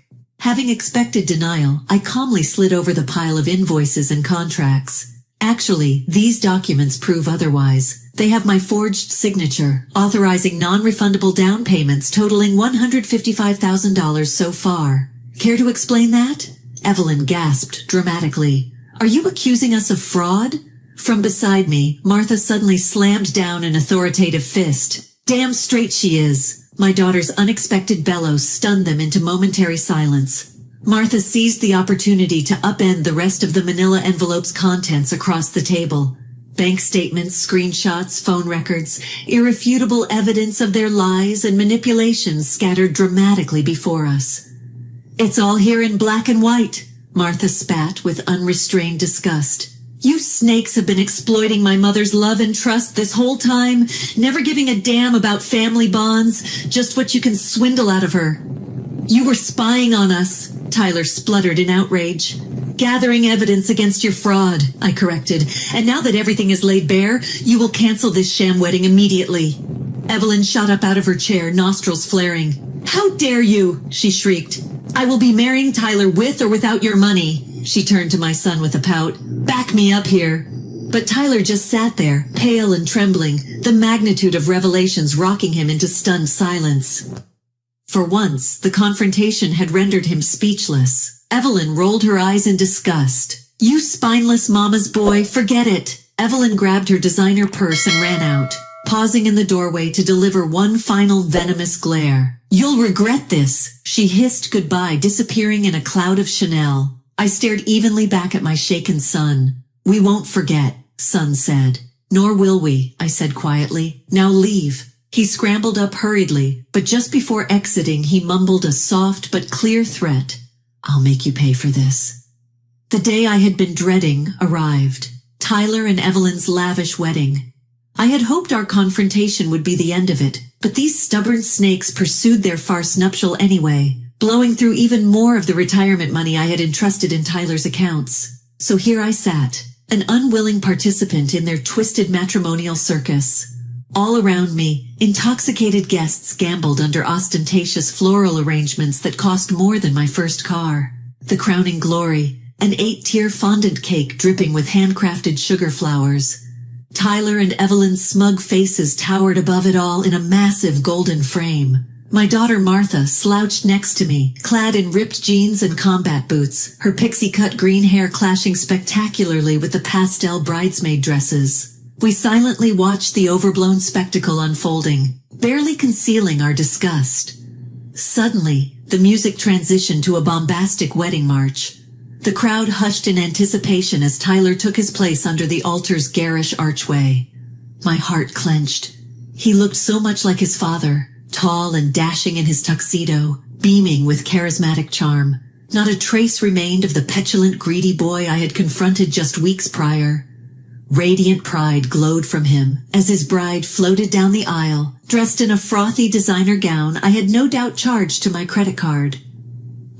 Having expected denial, I calmly slid over the pile of invoices and contracts. "Actually, these documents prove otherwise. They have my forged signature, authorizing non-refundable down payments totaling $155,000 so far. Care to explain that?" Evelyn gasped dramatically. "Are you accusing us of fraud?" From beside me, Martha suddenly slammed down an authoritative fist. "Damn straight she is." My daughter's unexpected bellows stunned them into momentary silence. Martha seized the opportunity to upend the rest of the manila envelope's contents across the table. Bank statements, screenshots, phone records, irrefutable evidence of their lies and manipulations scattered dramatically before us. "It's all here in black and white," Martha spat with unrestrained disgust. "You snakes have been exploiting my mother's love and trust this whole time, never giving a damn about family bonds, just what you can swindle out of her." "You were spying on us," Tyler spluttered in outrage. "Gathering evidence against your fraud," I corrected. "And now that everything is laid bare, you will cancel this sham wedding immediately." Evelyn shot up out of her chair, nostrils flaring. "How dare you!" she shrieked. "I will be marrying Tyler with or without your money." She turned to my son with a pout. "Back me up here." But Tyler just sat there, pale and trembling, the magnitude of revelations rocking him into stunned silence. For once, the confrontation had rendered him speechless. Evelyn rolled her eyes in disgust. "You spineless mama's boy, forget it." Evelyn grabbed her designer purse and ran out, pausing in the doorway to deliver one final venomous glare. "You'll regret this," she hissed goodbye, disappearing in a cloud of Chanel. I stared evenly back at my shaken son. "We won't forget," son said. "Nor will we," I said quietly. "Now leave." He scrambled up hurriedly, but just before exiting he mumbled a soft but clear threat. "I'll make you pay for this." The day I had been dreading arrived. Tyler and Evelyn's lavish wedding. I had hoped our confrontation would be the end of it, but these stubborn snakes pursued their farce nuptial anyway, blowing through even more of the retirement money I had entrusted in Tyler's accounts. So here I sat, an unwilling participant in their twisted matrimonial circus. All around me, intoxicated guests gambled under ostentatious floral arrangements that cost more than my first car. The crowning glory, an 8-tier fondant cake dripping with handcrafted sugar flowers. Tyler and Evelyn's smug faces towered above it all in a massive golden frame. My daughter Martha slouched next to me, clad in ripped jeans and combat boots, her pixie-cut green hair clashing spectacularly with the pastel bridesmaid dresses. We silently watched the overblown spectacle unfolding, barely concealing our disgust. Suddenly, the music transitioned to a bombastic wedding march. The crowd hushed in anticipation as Tyler took his place under the altar's garish archway. My heart clenched. He looked so much like his father, tall and dashing in his tuxedo, beaming with charismatic charm. Not a trace remained of the petulant, greedy boy I had confronted just weeks prior. Radiant pride glowed from him as his bride floated down the aisle, dressed in a frothy designer gown I had no doubt charged to my credit card.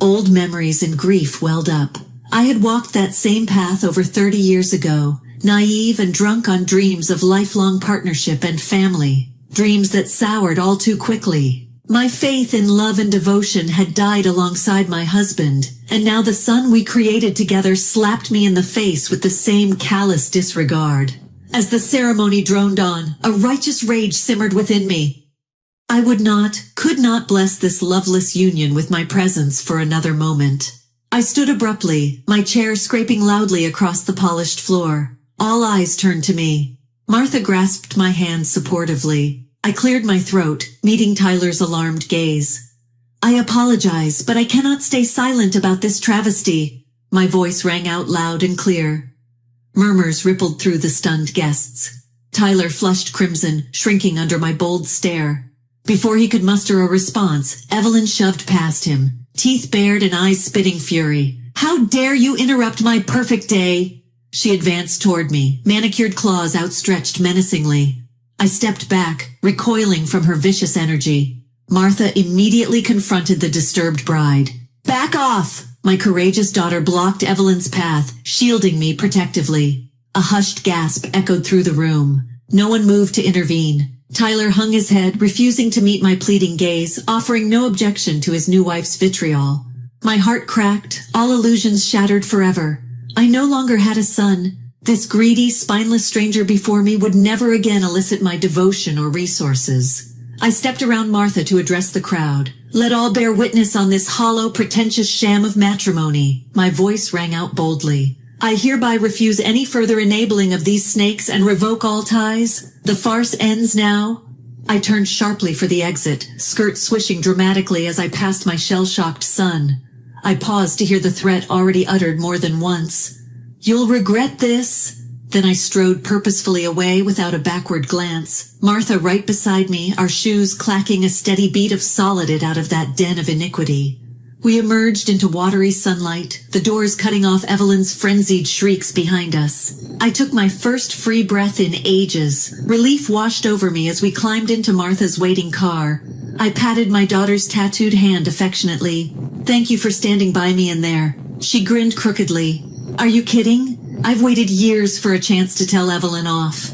Old memories and grief welled up. I had walked that same path over 30 years ago, naive and drunk on dreams of lifelong partnership and family, dreams that soured all too quickly. My faith in love and devotion had died alongside my husband, and now the son we created together slapped me in the face with the same callous disregard. As the ceremony droned on, a righteous rage simmered within me. I could not bless this loveless union with my presence for another moment. I stood abruptly, my chair scraping loudly across the polished floor. All eyes turned to me. Martha grasped my hand supportively. I cleared my throat, meeting Tyler's alarmed gaze. I apologize, but I cannot stay silent about this travesty. My voice rang out loud and clear. Murmurs rippled through the stunned guests. Tyler flushed crimson, shrinking under my bold stare. Before he could muster a response, Evelyn shoved past him, teeth bared and eyes spitting fury. How dare you interrupt my perfect day? She advanced toward me, manicured claws outstretched menacingly. I stepped back, recoiling from her vicious energy. Martha immediately confronted the disturbed bride. Back off! My courageous daughter blocked Evelyn's path, shielding me protectively. A hushed gasp echoed through the room. No one moved to intervene. Tyler hung his head, refusing to meet my pleading gaze, offering no objection to his new wife's vitriol. My heart cracked, all illusions shattered forever. I no longer had a son. This greedy, spineless stranger before me would never again elicit my devotion or resources. I stepped around Martha to address the crowd. Let all bear witness on this hollow, pretentious sham of matrimony. My voice rang out boldly. I hereby refuse any further enabling of these snakes and revoke all ties. The farce ends now. I turned sharply for the exit, skirt swishing dramatically as I passed my shell-shocked son. I paused to hear the threat already uttered more than once. You'll regret this. Then I strode purposefully away without a backward glance. Martha right beside me, our shoes clacking a steady beat of solitude out of that den of iniquity. We emerged into watery sunlight, the doors cutting off Evelyn's frenzied shrieks behind us. I took my first free breath in ages. Relief washed over me as we climbed into Martha's waiting car. I patted my daughter's tattooed hand affectionately. Thank you for standing by me in there. She grinned crookedly. Are you kidding? I've waited years for a chance to tell Evelyn off.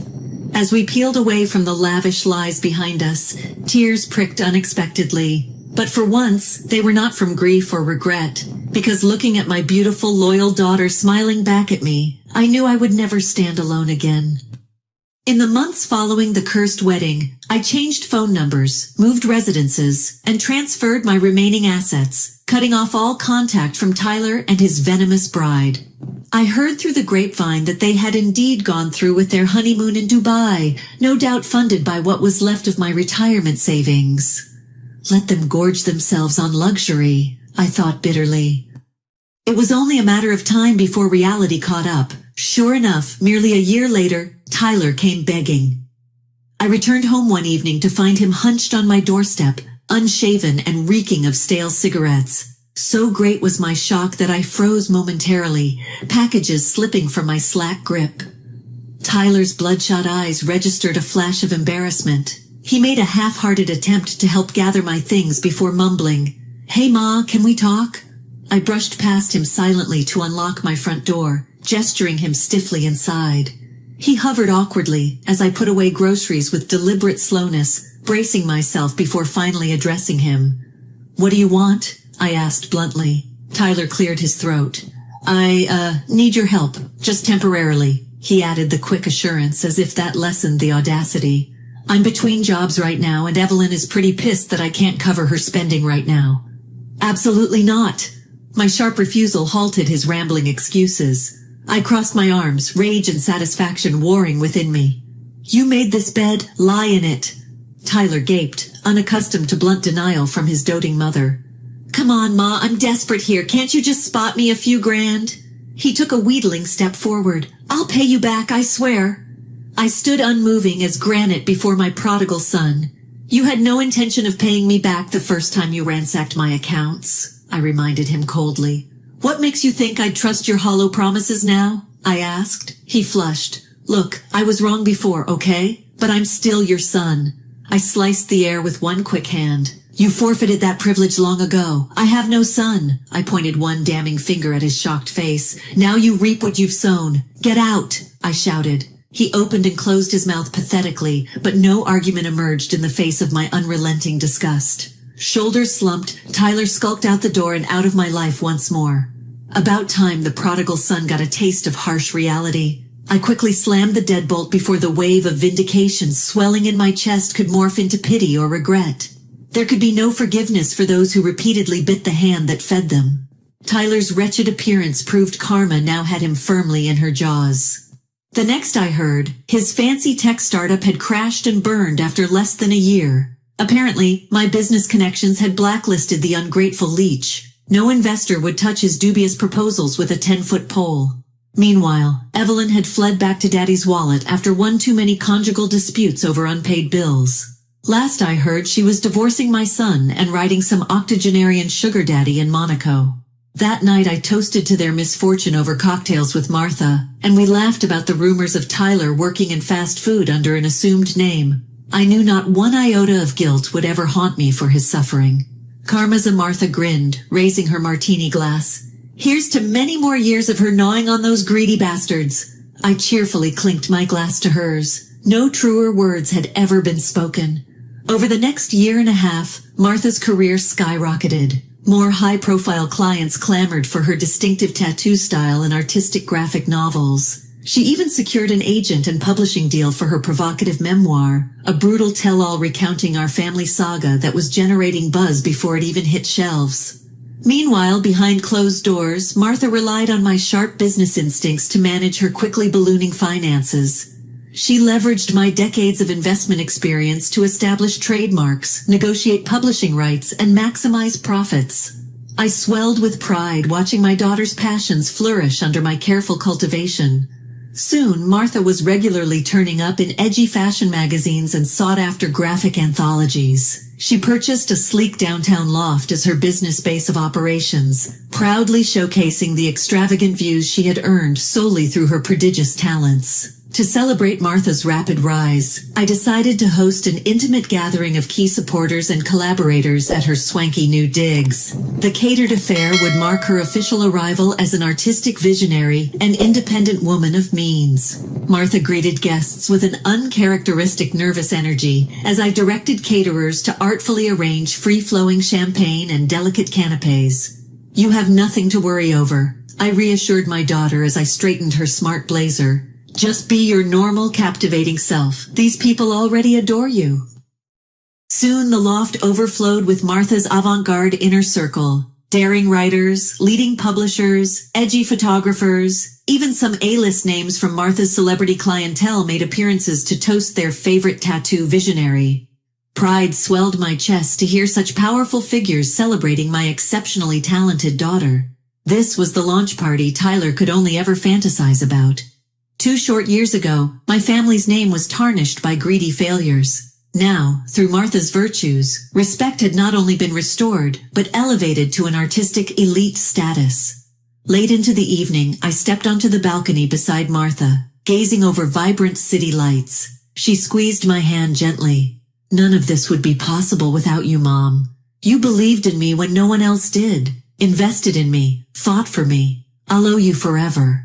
As we peeled away from the lavish lies behind us, tears pricked unexpectedly. But for once, they were not from grief or regret, because looking at my beautiful, loyal daughter smiling back at me, I knew I would never stand alone again. In the months following the cursed wedding, I changed phone numbers, moved residences, and transferred my remaining assets, cutting off all contact from Tyler and his venomous bride. I heard through the grapevine that they had indeed gone through with their honeymoon in Dubai, no doubt funded by what was left of my retirement savings. Let them gorge themselves on luxury, I thought bitterly. It was only a matter of time before reality caught up. Sure enough, merely a year later, Tyler came begging. I returned home one evening to find him hunched on my doorstep, unshaven and reeking of stale cigarettes. So great was my shock that I froze momentarily, packages slipping from my slack grip. Tyler's bloodshot eyes registered a flash of embarrassment. He made a half-hearted attempt to help gather my things before mumbling, "Hey Ma, can we talk?" I brushed past him silently to unlock my front door, gesturing him stiffly inside. He hovered awkwardly as I put away groceries with deliberate slowness, bracing myself before finally addressing him. "What do you want?" I asked bluntly. Tyler cleared his throat. I need your help, just temporarily," he added the quick assurance as if that lessened the audacity. "I'm between jobs right now and Evelyn is pretty pissed that I can't cover her spending right now." "Absolutely not." My sharp refusal halted his rambling excuses. I crossed my arms, rage and satisfaction warring within me. "You made this bed, lie in it." Tyler gaped, unaccustomed to blunt denial from his doting mother. "Come on, Ma, I'm desperate here. Can't you just spot me a few grand?" He took a wheedling step forward. "I'll pay you back, I swear." I stood unmoving as granite before my prodigal son. "You had no intention of paying me back the first time you ransacked my accounts," I reminded him coldly. "What makes you think I'd trust your hollow promises now?" I asked. He flushed. Look, I was wrong before, okay? But I'm still your son. I sliced the air with one quick hand. You forfeited that privilege long ago. I have no son. I pointed one damning finger at his shocked face. Now you reap what you've sown. Get out, I shouted. He opened and closed his mouth pathetically, but no argument emerged in the face of my unrelenting disgust. Shoulders slumped, Tyler skulked out the door and out of my life once more. About time the prodigal son got a taste of harsh reality. I quickly slammed the deadbolt before the wave of vindication swelling in my chest could morph into pity or regret. There could be no forgiveness for those who repeatedly bit the hand that fed them. Tyler's wretched appearance proved karma now had him firmly in her jaws. The next I heard, his fancy tech startup had crashed and burned after less than a year. Apparently, my business connections had blacklisted the ungrateful leech. No investor would touch his dubious proposals with a 10-foot pole. Meanwhile, Evelyn had fled back to Daddy's wallet after one too many conjugal disputes over unpaid bills. Last I heard, she was divorcing my son and riding some octogenarian sugar daddy in Monaco. That night I toasted to their misfortune over cocktails with Martha, and we laughed about the rumors of Tyler working in fast food under an assumed name. I knew not one iota of guilt would ever haunt me for his suffering. Karma's Martha grinned, raising her martini glass. Here's to many more years of her gnawing on those greedy bastards. I cheerfully clinked my glass to hers. No truer words had ever been spoken. Over the next year and a half, Martha's career skyrocketed. More high-profile clients clamored for her distinctive tattoo style and artistic graphic novels. She even secured an agent and publishing deal for her provocative memoir, a brutal tell-all recounting our family saga that was generating buzz before it even hit shelves. Meanwhile, behind closed doors, Martha relied on my sharp business instincts to manage her quickly ballooning finances. She leveraged my decades of investment experience to establish trademarks, negotiate publishing rights, and maximize profits. I swelled with pride watching my daughter's passions flourish under my careful cultivation. Soon, Martha was regularly turning up in edgy fashion magazines and sought-after graphic anthologies. She purchased a sleek downtown loft as her business base of operations, proudly showcasing the extravagant views she had earned solely through her prodigious talents. To celebrate Martha's rapid rise, I decided to host an intimate gathering of key supporters and collaborators at her swanky new digs. The catered affair would mark her official arrival as an artistic visionary and independent woman of means. Martha greeted guests with an uncharacteristic nervous energy as I directed caterers to artfully arrange free-flowing champagne and delicate canapes. You have nothing to worry over, I reassured my daughter as I straightened her smart blazer. Just be your normal, captivating self. These people already adore you. Soon the loft overflowed with Martha's avant-garde inner circle. Daring writers, leading publishers, edgy photographers, even some A-list names from Martha's celebrity clientele made appearances to toast their favorite tattoo visionary. Pride swelled my chest to hear such powerful figures celebrating my exceptionally talented daughter. This was the launch party Tyler could only ever fantasize about. 2 short years ago, my family's name was tarnished by greedy failures. Now, through Martha's virtues, respect had not only been restored, but elevated to an artistic elite status. Late into the evening, I stepped onto the balcony beside Martha, gazing over vibrant city lights. She squeezed my hand gently. None of this would be possible without you, Mom. You believed in me when no one else did, invested in me, fought for me. I'll owe you forever.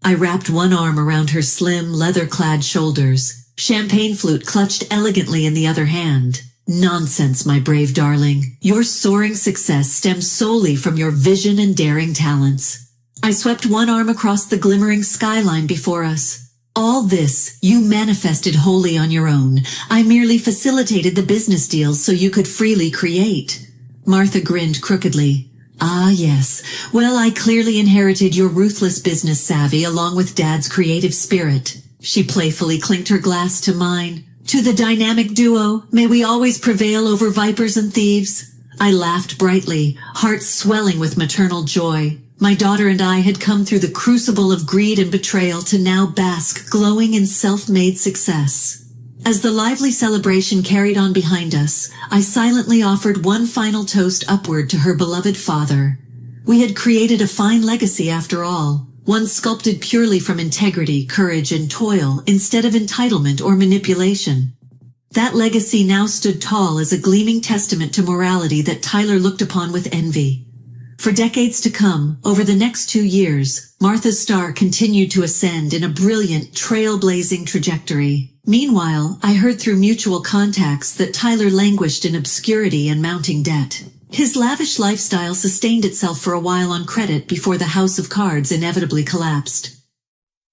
I wrapped one arm around her slim, leather-clad shoulders, champagne flute clutched elegantly in the other hand. Nonsense, my brave darling. Your soaring success stems solely from your vision and daring talents. I swept one arm across the glimmering skyline before us. All this, you manifested wholly on your own. I merely facilitated the business deals so you could freely create. Martha grinned crookedly. Ah, yes. Well, I clearly inherited your ruthless business savvy along with Dad's creative spirit. She playfully clinked her glass to mine. To the dynamic duo, may we always prevail over vipers and thieves. I laughed brightly, heart swelling with maternal joy. My daughter and I had come through the crucible of greed and betrayal to now bask glowing in self-made success. As the lively celebration carried on behind us, I silently offered one final toast upward to her beloved father. We had created a fine legacy after all, one sculpted purely from integrity, courage, and toil instead of entitlement or manipulation. That legacy now stood tall as a gleaming testament to morality that Tyler looked upon with envy. For decades to come, over the next 2 years, Martha's star continued to ascend in a brilliant, trailblazing trajectory. Meanwhile, I heard through mutual contacts that Tyler languished in obscurity and mounting debt. His lavish lifestyle sustained itself for a while on credit before the house of cards inevitably collapsed.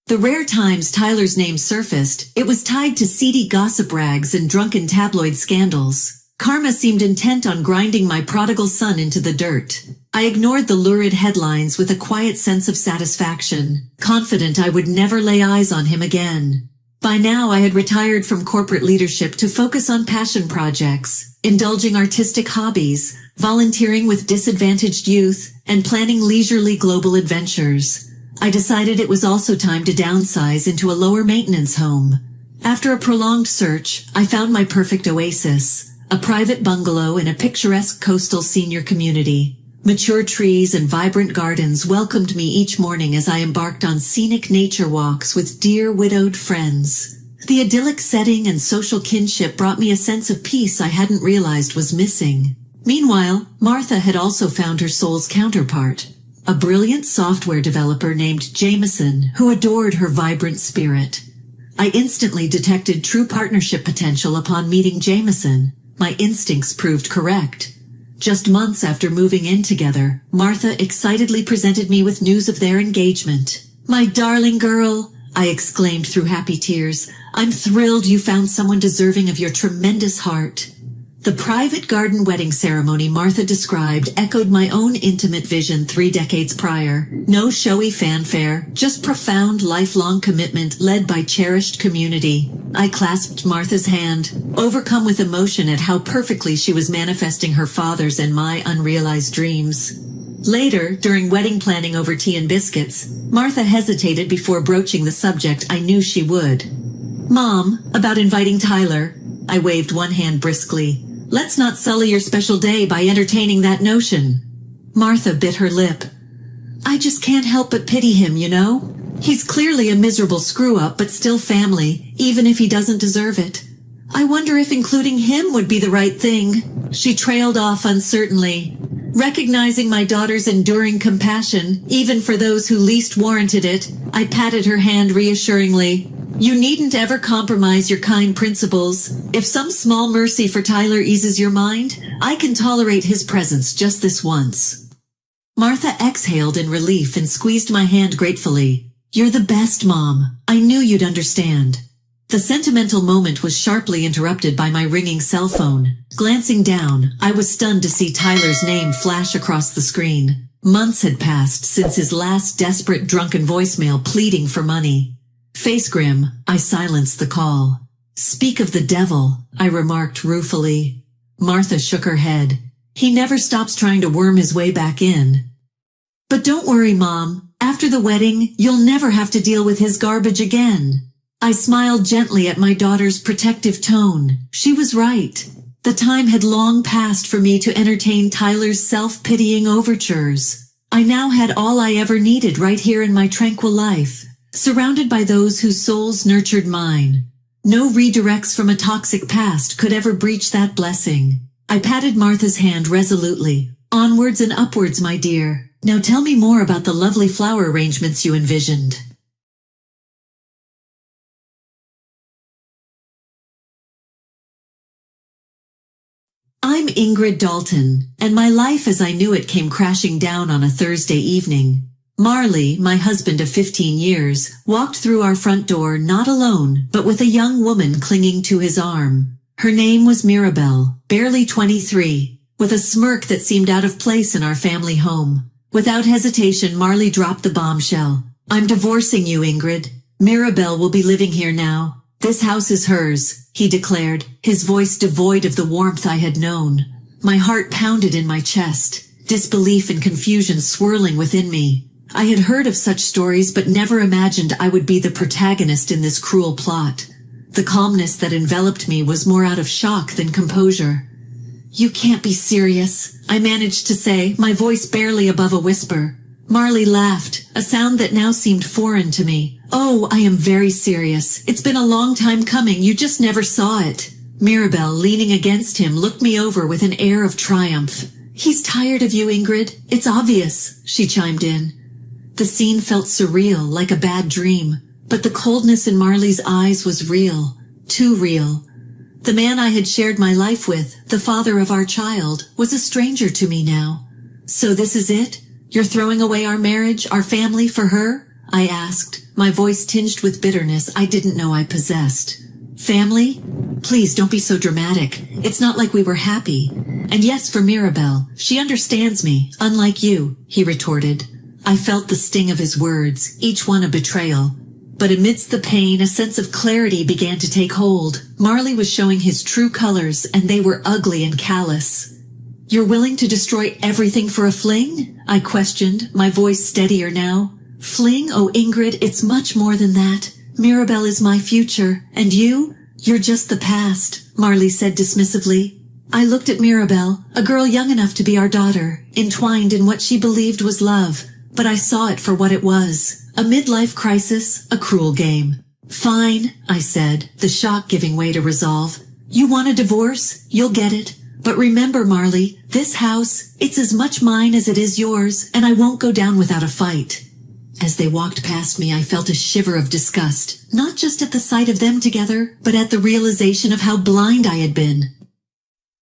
The rare times Tyler's name surfaced, it was tied to seedy gossip rags and drunken tabloid scandals. Karma seemed intent on grinding my prodigal son into the dirt. I ignored the lurid headlines with a quiet sense of satisfaction, confident I would never lay eyes on him again. By now I had retired from corporate leadership to focus on passion projects, indulging artistic hobbies, volunteering with disadvantaged youth, and planning leisurely global adventures. I decided it was also time to downsize into a lower-maintenance home. After a prolonged search, I found my perfect oasis, a private bungalow in a picturesque coastal senior community. Mature trees and vibrant gardens welcomed me each morning as I embarked on scenic nature walks with dear widowed friends. The idyllic setting and social kinship brought me a sense of peace I hadn't realized was missing. Meanwhile, Martha had also found her soul's counterpart, a brilliant software developer named Jameson who adored her vibrant spirit. I instantly detected true partnership potential upon meeting Jameson. My instincts proved correct. Just months after moving in together, Martha excitedly presented me with news of their engagement. "My darling girl," I exclaimed through happy tears, "I'm thrilled you found someone deserving of your tremendous heart." The private garden wedding ceremony Martha described echoed my own intimate vision 3 decades prior. No showy fanfare, just profound lifelong commitment led by cherished community. I clasped Martha's hand, overcome with emotion at how perfectly she was manifesting her father's and my unrealized dreams. Later, during wedding planning over tea and biscuits, Martha hesitated before broaching the subject I knew she would. "Mom, about inviting Tyler." I waved one hand briskly. "Let's not sully your special day by entertaining that notion." Martha bit her lip. "I just can't help but pity him, you know? He's clearly a miserable screw-up, but still family, even if he doesn't deserve it. I wonder if including him would be the right thing." She trailed off uncertainly. Recognizing my daughter's enduring compassion, even for those who least warranted it, I patted her hand reassuringly. "You needn't ever compromise your kind principles. If some small mercy for Tyler eases your mind, I can tolerate his presence just this once." Martha exhaled in relief and squeezed my hand gratefully. "You're the best, Mom. I knew you'd understand." The sentimental moment was sharply interrupted by my ringing cell phone. Glancing down, I was stunned to see Tyler's name flash across the screen. Months had passed since his last desperate drunken voicemail pleading for money. Face grim, I silenced the call. "Speak of the devil," I remarked ruefully. Martha shook her head. "He never stops trying to worm his way back in." "But don't worry, Mom. After the wedding, you'll never have to deal with his garbage again." I smiled gently at my daughter's protective tone. She was right. The time had long passed for me to entertain Tyler's self-pitying overtures. I now had all I ever needed right here in my tranquil life, surrounded by those whose souls nurtured mine. No redirects from a toxic past could ever breach that blessing. I patted Martha's hand resolutely. "Onwards and upwards, my dear. Now tell me more about the lovely flower arrangements you envisioned." I'm Ingrid Dalton, and my life as I knew it came crashing down on a Thursday evening. Marley, my husband of 15 years, walked through our front door not alone, but with a young woman clinging to his arm. Her name was Mirabelle, barely 23, with a smirk that seemed out of place in our family home. Without hesitation, Marley dropped the bombshell. "I'm divorcing you, Ingrid. Mirabelle will be living here now. This house is hers," he declared, his voice devoid of the warmth I had known. My heart pounded in my chest, disbelief and confusion swirling within me. I had heard of such stories but never imagined I would be the protagonist in this cruel plot. The calmness that enveloped me was more out of shock than composure. "You can't be serious," I managed to say, my voice barely above a whisper. Marley laughed, a sound that now seemed foreign to me. "Oh, I am very serious. It's been a long time coming, you just never saw it." Mirabelle, leaning against him, looked me over with an air of triumph. "He's tired of you, Ingrid. It's obvious," she chimed in. The scene felt surreal, like a bad dream, but the coldness in Marley's eyes was real, too real. The man I had shared my life with, the father of our child, was a stranger to me now. "So this is it? You're throwing away our marriage, our family, for her?" I asked, my voice tinged with bitterness I didn't know I possessed. "Family? Please don't be so dramatic. It's not like we were happy. And yes, for Mirabelle, she understands me, unlike you," he retorted. I felt the sting of his words, each one a betrayal. But amidst the pain, a sense of clarity began to take hold. Marley was showing his true colors, and they were ugly and callous. "You're willing to destroy everything for a fling?" I questioned, my voice steadier now. "Fling? Oh, Ingrid, it's much more than that. Mirabelle is my future, and you're just the past," Marley said dismissively. I looked at Mirabelle, a girl young enough to be our daughter, entwined in what she believed was love, but I saw it for what it was. A midlife crisis, a cruel game. "Fine," I said, the shock giving way to resolve. "You want a divorce? You'll get it. But remember, Marley, this house, it's as much mine as it is yours, and I won't go down without a fight." As they walked past me, I felt a shiver of disgust, not just at the sight of them together, but at the realization of how blind I had been.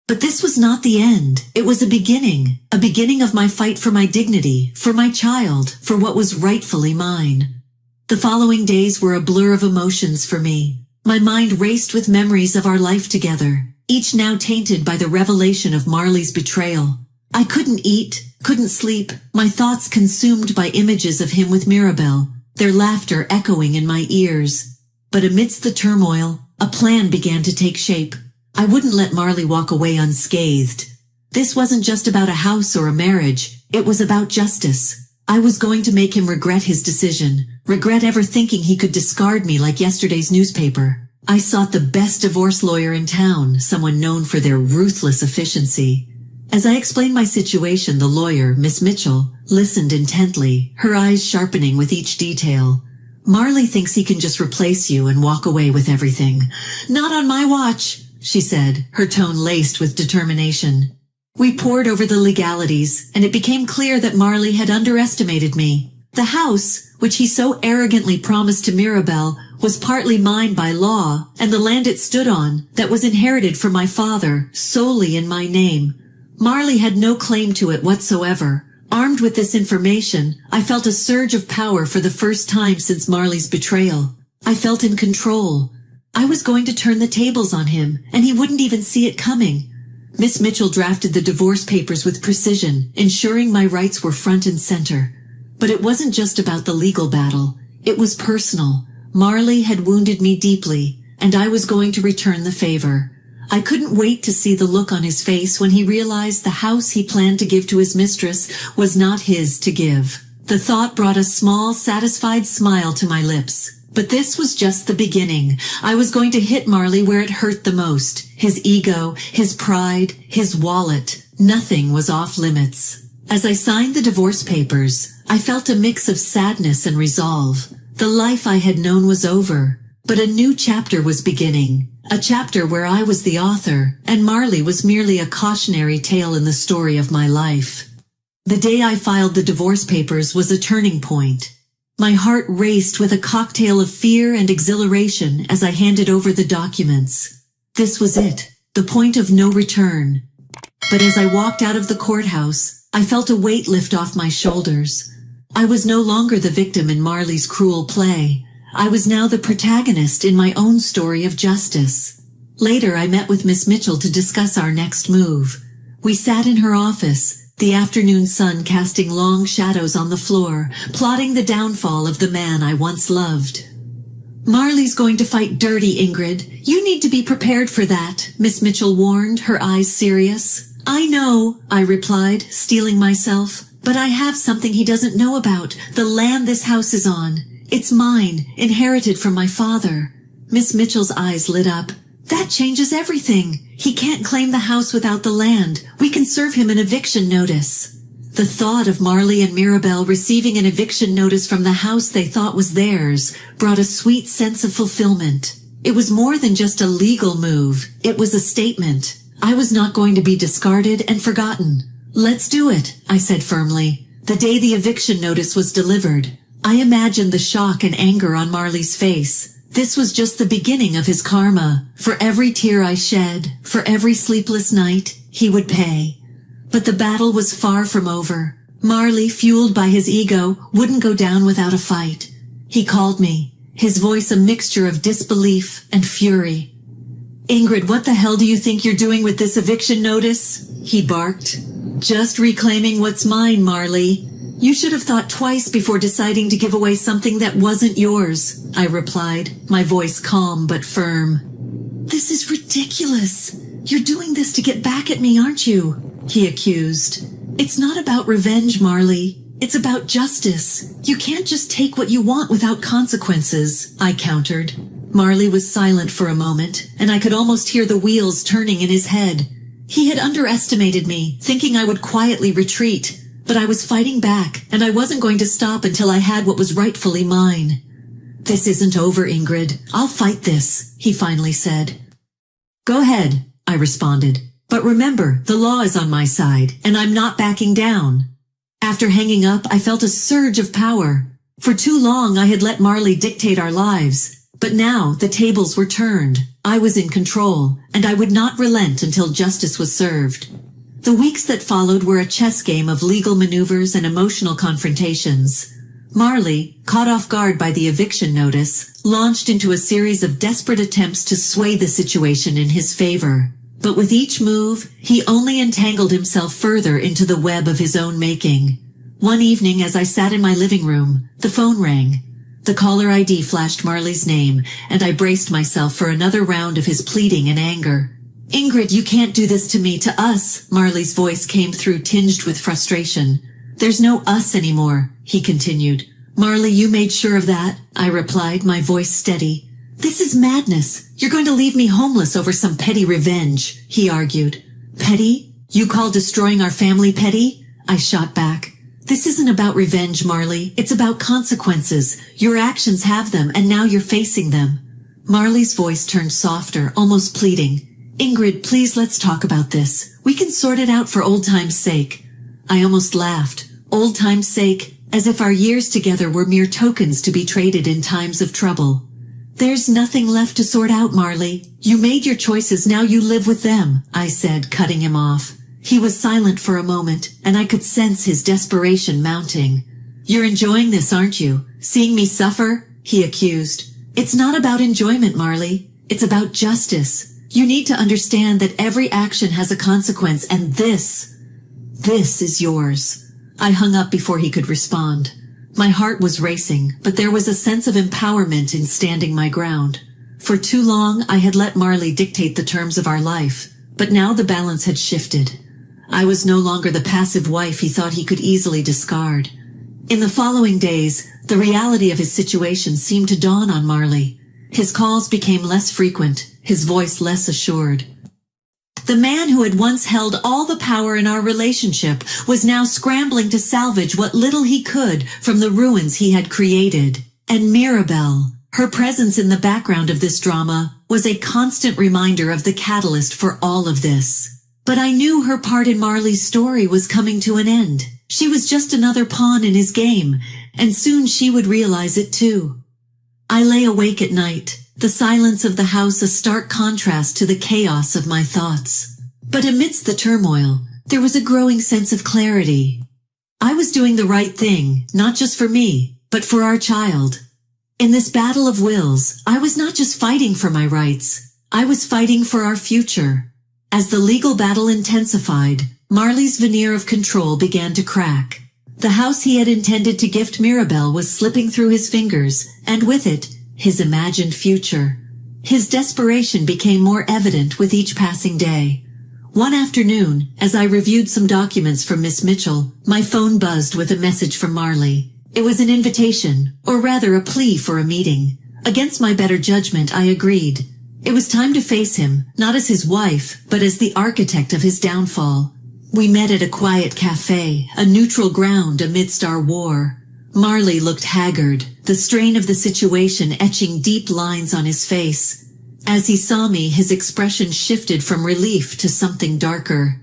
But this was not the end. It was a beginning of my fight for my dignity, for my child, for what was rightfully mine. The following days were a blur of emotions for me. My mind raced with memories of our life together, each now tainted by the revelation of Marley's betrayal. I couldn't eat, couldn't sleep, my thoughts consumed by images of him with Mirabelle, their laughter echoing in my ears. But amidst the turmoil, a plan began to take shape. I wouldn't let Marley walk away unscathed. This wasn't just about a house or a marriage, it was about justice. I was going to make him regret his decision, regret ever thinking he could discard me like yesterday's newspaper. I sought the best divorce lawyer in town, someone known for their ruthless efficiency. As I explained my situation, the lawyer, Miss Mitchell, listened intently, her eyes sharpening with each detail. "Marley thinks he can just replace you and walk away with everything." "Not on my watch," she said, her tone laced with determination. We pored over the legalities, and it became clear that Marley had underestimated me. The house, which he so arrogantly promised to Mirabelle, was partly mine by law, and the land it stood on, that was inherited from my father, solely in my name. Marley had no claim to it whatsoever. Armed with this information, I felt a surge of power for the first time since Marley's betrayal. I felt in control. I was going to turn the tables on him, and he wouldn't even see it coming. Miss Mitchell drafted the divorce papers with precision, ensuring my rights were front and center. But it wasn't just about the legal battle. It was personal. Marley had wounded me deeply, and I was going to return the favor. I couldn't wait to see the look on his face when he realized the house he planned to give to his mistress was not his to give. The thought brought a small, satisfied smile to my lips. But this was just the beginning. I was going to hit Marley where it hurt the most. His ego, his pride, his wallet. Nothing was off limits. As I signed the divorce papers, I felt a mix of sadness and resolve. The life I had known was over, but a new chapter was beginning. A chapter where I was the author, and Marley was merely a cautionary tale in the story of my life. The day I filed the divorce papers was a turning point. My heart raced with a cocktail of fear and exhilaration as I handed over the documents. This was it, the point of no return. But as I walked out of the courthouse, I felt a weight lift off my shoulders. I was no longer the victim in Marley's cruel play. I was now the protagonist in my own story of justice. Later, I met with Miss Mitchell to discuss our next move. We sat in her office, the afternoon sun casting long shadows on the floor, plotting the downfall of the man I once loved. "Marley's going to fight dirty, Ingrid. You need to be prepared for that," Miss Mitchell warned, her eyes serious. "I know," I replied, steeling myself, "but I have something he doesn't know about, the land this house is on. It's mine, inherited from my father." Miss Mitchell's eyes lit up. "That changes everything. He can't claim the house without the land. We can serve him an eviction notice." The thought of Marley and Mirabelle receiving an eviction notice from the house they thought was theirs brought a sweet sense of fulfillment. It was more than just a legal move. It was a statement. I was not going to be discarded and forgotten. "Let's do it," I said firmly. The day the eviction notice was delivered, I imagined the shock and anger on Marley's face. This was just the beginning of his karma. For every tear I shed, for every sleepless night, he would pay. But the battle was far from over. Marley, fueled by his ego, wouldn't go down without a fight. He called me, his voice a mixture of disbelief and fury. "Ingrid, what the hell do you think you're doing with this eviction notice?" he barked. "Just reclaiming what's mine, Marley. You should have thought twice before deciding to give away something that wasn't yours," I replied, my voice calm but firm. "This is ridiculous. You're doing this to get back at me, aren't you?" he accused. "It's not about revenge, Marley. It's about justice. You can't just take what you want without consequences," I countered. Marley was silent for a moment, and I could almost hear the wheels turning in his head. He had underestimated me, thinking I would quietly retreat. But I was fighting back, and I wasn't going to stop until I had what was rightfully mine. "This isn't over, Ingrid. I'll fight this," he finally said. "Go ahead," I responded. "But remember, the law is on my side, and I'm not backing down." After hanging up, I felt a surge of power. For too long, I had let Marley dictate our lives. But now, the tables were turned. I was in control, and I would not relent until justice was served. The weeks that followed were a chess game of legal maneuvers and emotional confrontations. Marley, caught off guard by the eviction notice, launched into a series of desperate attempts to sway the situation in his favor. But with each move, he only entangled himself further into the web of his own making. One evening, as I sat in my living room, the phone rang. The caller ID flashed Marley's name, and I braced myself for another round of his pleading and anger. "Ingrid, you can't do this to me, to us," Marley's voice came through tinged with frustration. "There's no us anymore," he continued. "Marley, you made sure of that," I replied, my voice steady. "This is madness. You're going to leave me homeless over some petty revenge," he argued. "Petty? You call destroying our family petty?" I shot back. "This isn't about revenge, Marley. It's about consequences. Your actions have them, and now you're facing them." Marley's voice turned softer, almost pleading. "Ingrid, please, let's talk about this. We can sort it out for old time's sake." I almost laughed. Old time's sake, as if our years together were mere tokens to be traded in times of trouble. "There's nothing left to sort out, Marley. You made your choices, now you live with them," I said, cutting him off. He was silent for a moment, and I could sense his desperation mounting. "You're enjoying this, aren't you? Seeing me suffer?" he accused. "It's not about enjoyment, Marley. It's about justice. You need to understand that every action has a consequence, and this is yours." I hung up before he could respond. My heart was racing, but there was a sense of empowerment in standing my ground. For too long, I had let Marley dictate the terms of our life, but now the balance had shifted. I was no longer the passive wife he thought he could easily discard. In the following days, the reality of his situation seemed to dawn on Marley. His calls became less frequent, his voice less assured. The man who had once held all the power in our relationship was now scrambling to salvage what little he could from the ruins he had created. And Mirabelle, her presence in the background of this drama, was a constant reminder of the catalyst for all of this. But I knew her part in Marley's story was coming to an end. She was just another pawn in his game, and soon she would realize it too. I lay awake at night, the silence of the house a stark contrast to the chaos of my thoughts. But amidst the turmoil, there was a growing sense of clarity. I was doing the right thing, not just for me, but for our child. In this battle of wills, I was not just fighting for my rights, I was fighting for our future. As the legal battle intensified, Marley's veneer of control began to crack. The house he had intended to gift Mirabelle was slipping through his fingers, and with it, his imagined future. His desperation became more evident with each passing day. One afternoon, as I reviewed some documents from Miss Mitchell, my phone buzzed with a message from Marley. It was an invitation, or rather a plea for a meeting. Against my better judgment, I agreed. It was time to face him, not as his wife, but as the architect of his downfall. We met at a quiet cafe, a neutral ground amidst our war. Marley looked haggard, the strain of the situation etching deep lines on his face. As he saw me, his expression shifted from relief to something darker.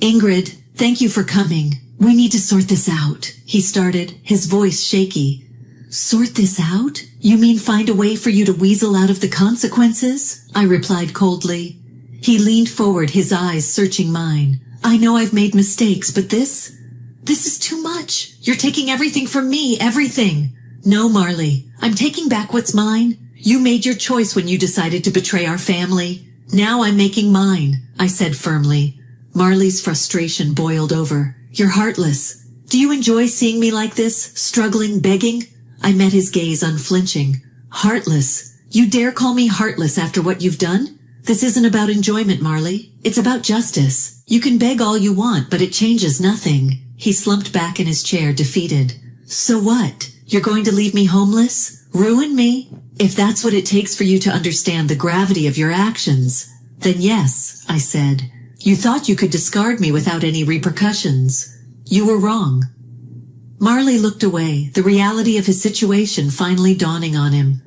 "Ingrid, thank you for coming. We need to sort this out," he started, his voice shaky. "Sort this out? You mean find a way for you to weasel out of the consequences?" I replied coldly. He leaned forward, his eyes searching mine. "I know I've made mistakes, but this is too much. You're taking everything from me, everything." "No, Marley, I'm taking back what's mine. You made your choice when you decided to betray our family. Now I'm making mine," I said firmly. Marley's frustration boiled over. "You're heartless. Do you enjoy seeing me like this, struggling, begging?" I met his gaze unflinching. "Heartless? You dare call me heartless after what you've done? This isn't about enjoyment, Marley. It's about justice. You can beg all you want, but it changes nothing." He slumped back in his chair, defeated. "So what? You're going to leave me homeless? Ruin me? If that's what it takes for you to understand the gravity of your actions, then yes," I said. "You thought you could discard me without any repercussions. You were wrong." Marley looked away, the reality of his situation finally dawning on him.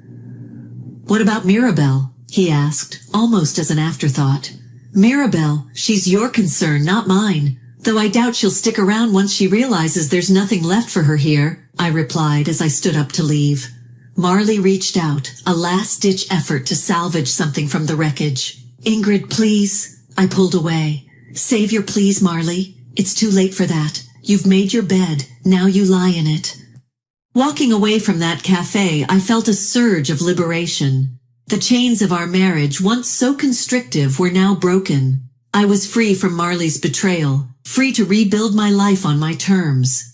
"What about Mirabelle?" he asked, almost as an afterthought. "Mirabelle, she's your concern, not mine. Though I doubt she'll stick around once she realizes there's nothing left for her here," I replied as I stood up to leave. Marley reached out, a last-ditch effort to salvage something from the wreckage. "Ingrid, please." I pulled away. "Save your please, Marley. It's too late for that. You've made your bed. Now you lie in it." Walking away from that cafe, I felt a surge of liberation. The chains of our marriage, once so constrictive, were now broken. I was free from Marley's betrayal, free to rebuild my life on my terms.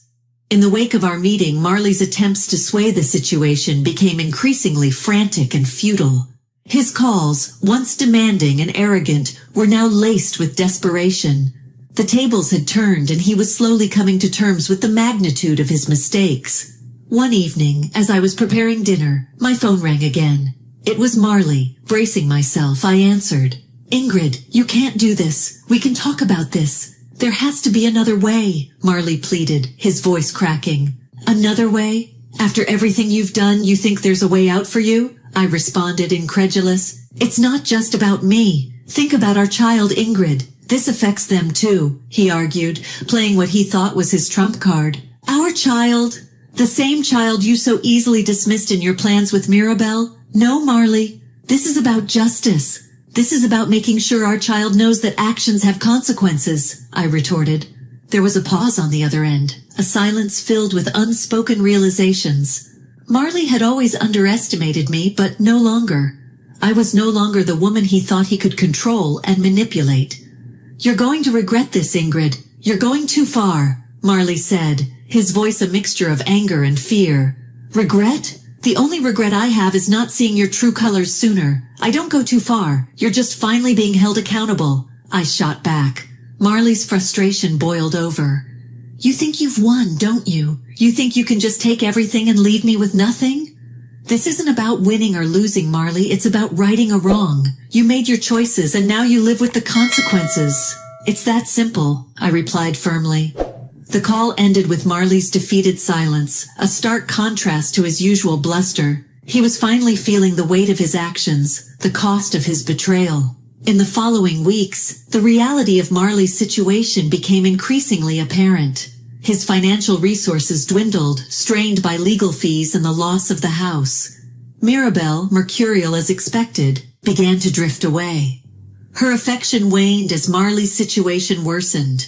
In the wake of our meeting, Marley's attempts to sway the situation became increasingly frantic and futile. His calls, once demanding and arrogant, were now laced with desperation. The tables had turned, and he was slowly coming to terms with the magnitude of his mistakes. One evening, as I was preparing dinner, my phone rang again. It was Marley. Bracing myself, I answered. "Ingrid, you can't do this. We can talk about this. There has to be another way," Marley pleaded, his voice cracking. "Another way? After everything you've done, you think there's a way out for you?" I responded, incredulous. "It's not just about me. Think about our child, Ingrid. This affects them too," he argued, playing what he thought was his trump card. "Our child? The same child you so easily dismissed in your plans with Mirabelle? No, Marley. This is about justice. This is about making sure our child knows that actions have consequences," I retorted. There was a pause on the other end, a silence filled with unspoken realizations. Marley had always underestimated me, but no longer. I was no longer the woman he thought he could control and manipulate. "You're going to regret this, Ingrid. You're going too far," Marley said, his voice a mixture of anger and fear. "Regret? The only regret I have is not seeing your true colors sooner. I don't go too far. You're just finally being held accountable," I shot back. Marley's frustration boiled over. "You think you've won, don't you? You think you can just take everything and leave me with nothing?" "This isn't about winning or losing, Marley. It's about righting a wrong. You made your choices and now you live with the consequences. It's that simple," I replied firmly. The call ended with Marley's defeated silence, a stark contrast to his usual bluster. He was finally feeling the weight of his actions, the cost of his betrayal. In the following weeks, the reality of Marley's situation became increasingly apparent. His financial resources dwindled, strained by legal fees and the loss of the house. Mirabelle, mercurial as expected, began to drift away. Her affection waned as Marley's situation worsened.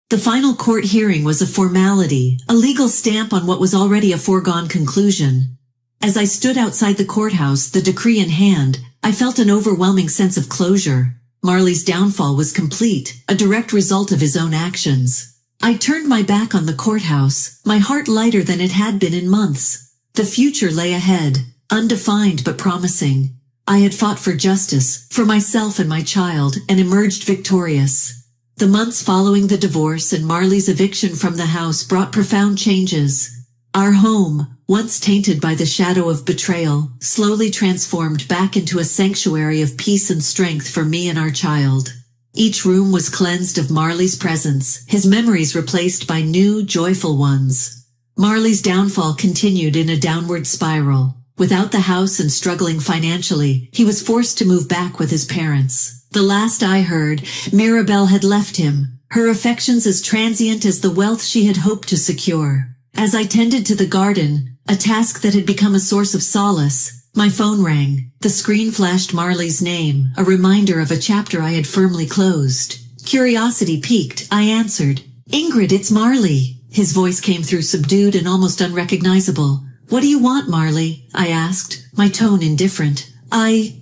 The final court hearing was a formality, a legal stamp on what was already a foregone conclusion. As I stood outside the courthouse, the decree in hand, I felt an overwhelming sense of closure. Marley's downfall was complete, a direct result of his own actions. I turned my back on the courthouse, my heart lighter than it had been in months. The future lay ahead, undefined but promising. I had fought for justice, for myself and my child, and emerged victorious. The months following the divorce and Marley's eviction from the house brought profound changes. Our home, once tainted by the shadow of betrayal, slowly transformed back into a sanctuary of peace and strength for me and our child. Each room was cleansed of Marley's presence, his memories replaced by new, joyful ones. Marley's downfall continued in a downward spiral. Without the house and struggling financially, he was forced to move back with his parents. The last I heard, Mirabelle had left him, her affections as transient as the wealth she had hoped to secure. As I tended to the garden, a task that had become a source of solace, my phone rang. The screen flashed Marley's name, a reminder of a chapter I had firmly closed. Curiosity piqued, I answered. "Ingrid, it's Marley." His voice came through subdued and almost unrecognizable. "What do you want, Marley?" I asked, my tone indifferent. I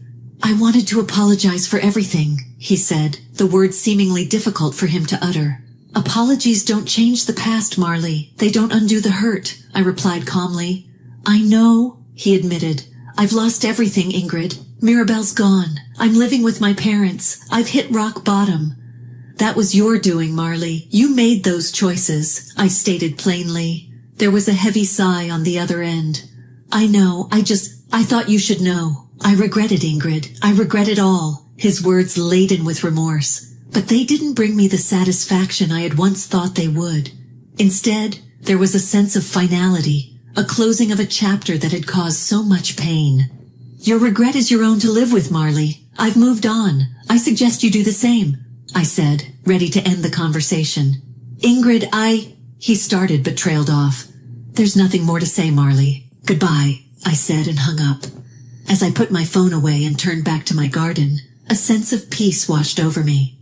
wanted to apologize for everything," he said, the words seemingly difficult for him to utter. "Apologies don't change the past, Marley. They don't undo the hurt," I replied calmly. "I know," he admitted. "I've lost everything, Ingrid. Mirabelle's gone. I'm living with my parents. I've hit rock bottom." "That was your doing, Marley. You made those choices," I stated plainly. There was a heavy sigh on the other end. "I know, I thought you should know. I regret it, Ingrid. I regret it all," his words laden with remorse. But they didn't bring me the satisfaction I had once thought they would. Instead, there was a sense of finality, a closing of a chapter that had caused so much pain. "Your regret is your own to live with, Marley. I've moved on. I suggest you do the same," I said, ready to end the conversation. "Ingrid, he started but trailed off. "There's nothing more to say, Marley. Goodbye," I said and hung up. As I put my phone away and turned back to my garden, a sense of peace washed over me.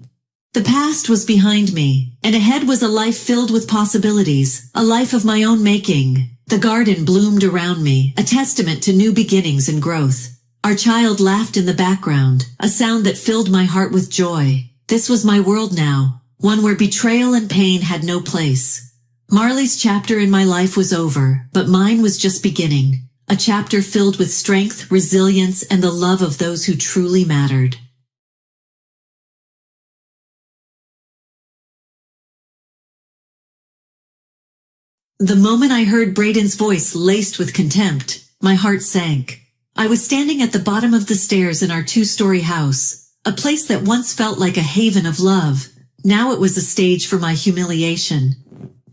The past was behind me, and ahead was a life filled with possibilities, a life of my own making. The garden bloomed around me, a testament to new beginnings and growth. Our child laughed in the background, a sound that filled my heart with joy. This was my world now, one where betrayal and pain had no place. Marley's chapter in my life was over, but mine was just beginning. A chapter filled with strength, resilience, and the love of those who truly mattered. The moment I heard Braden's voice laced with contempt, my heart sank. I was standing at the bottom of the stairs in our 2-story house, a place that once felt like a haven of love. Now it was a stage for my humiliation.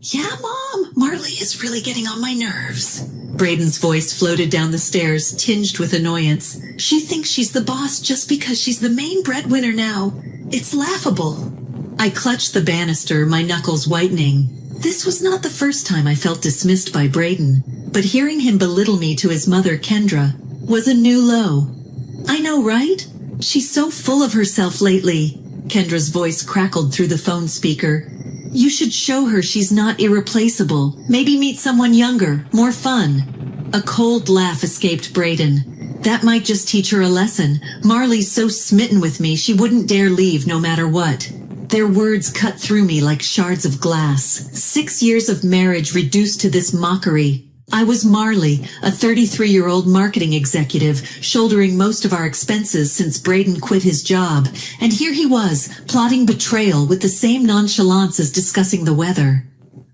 "Yeah, Mom, Marley is really getting on my nerves." Braden's voice floated down the stairs, tinged with annoyance. "She thinks she's the boss just because she's the main breadwinner now. It's laughable." I clutched the banister, my knuckles whitening. This was not the first time I felt dismissed by Braden, but hearing him belittle me to his mother, Kendra, was a new low. "I know, right? She's so full of herself lately." Kendra's voice crackled through the phone speaker. "You should show her she's not irreplaceable. Maybe meet someone younger, more fun." A cold laugh escaped Braden. "That might just teach her a lesson. Marley's so smitten with me she wouldn't dare leave no matter what." Their words cut through me like shards of glass. 6 years of marriage reduced to this mockery. I was Marley, a 33-year-old marketing executive, shouldering most of our expenses since Braden quit his job, and here he was, plotting betrayal with the same nonchalance as discussing the weather.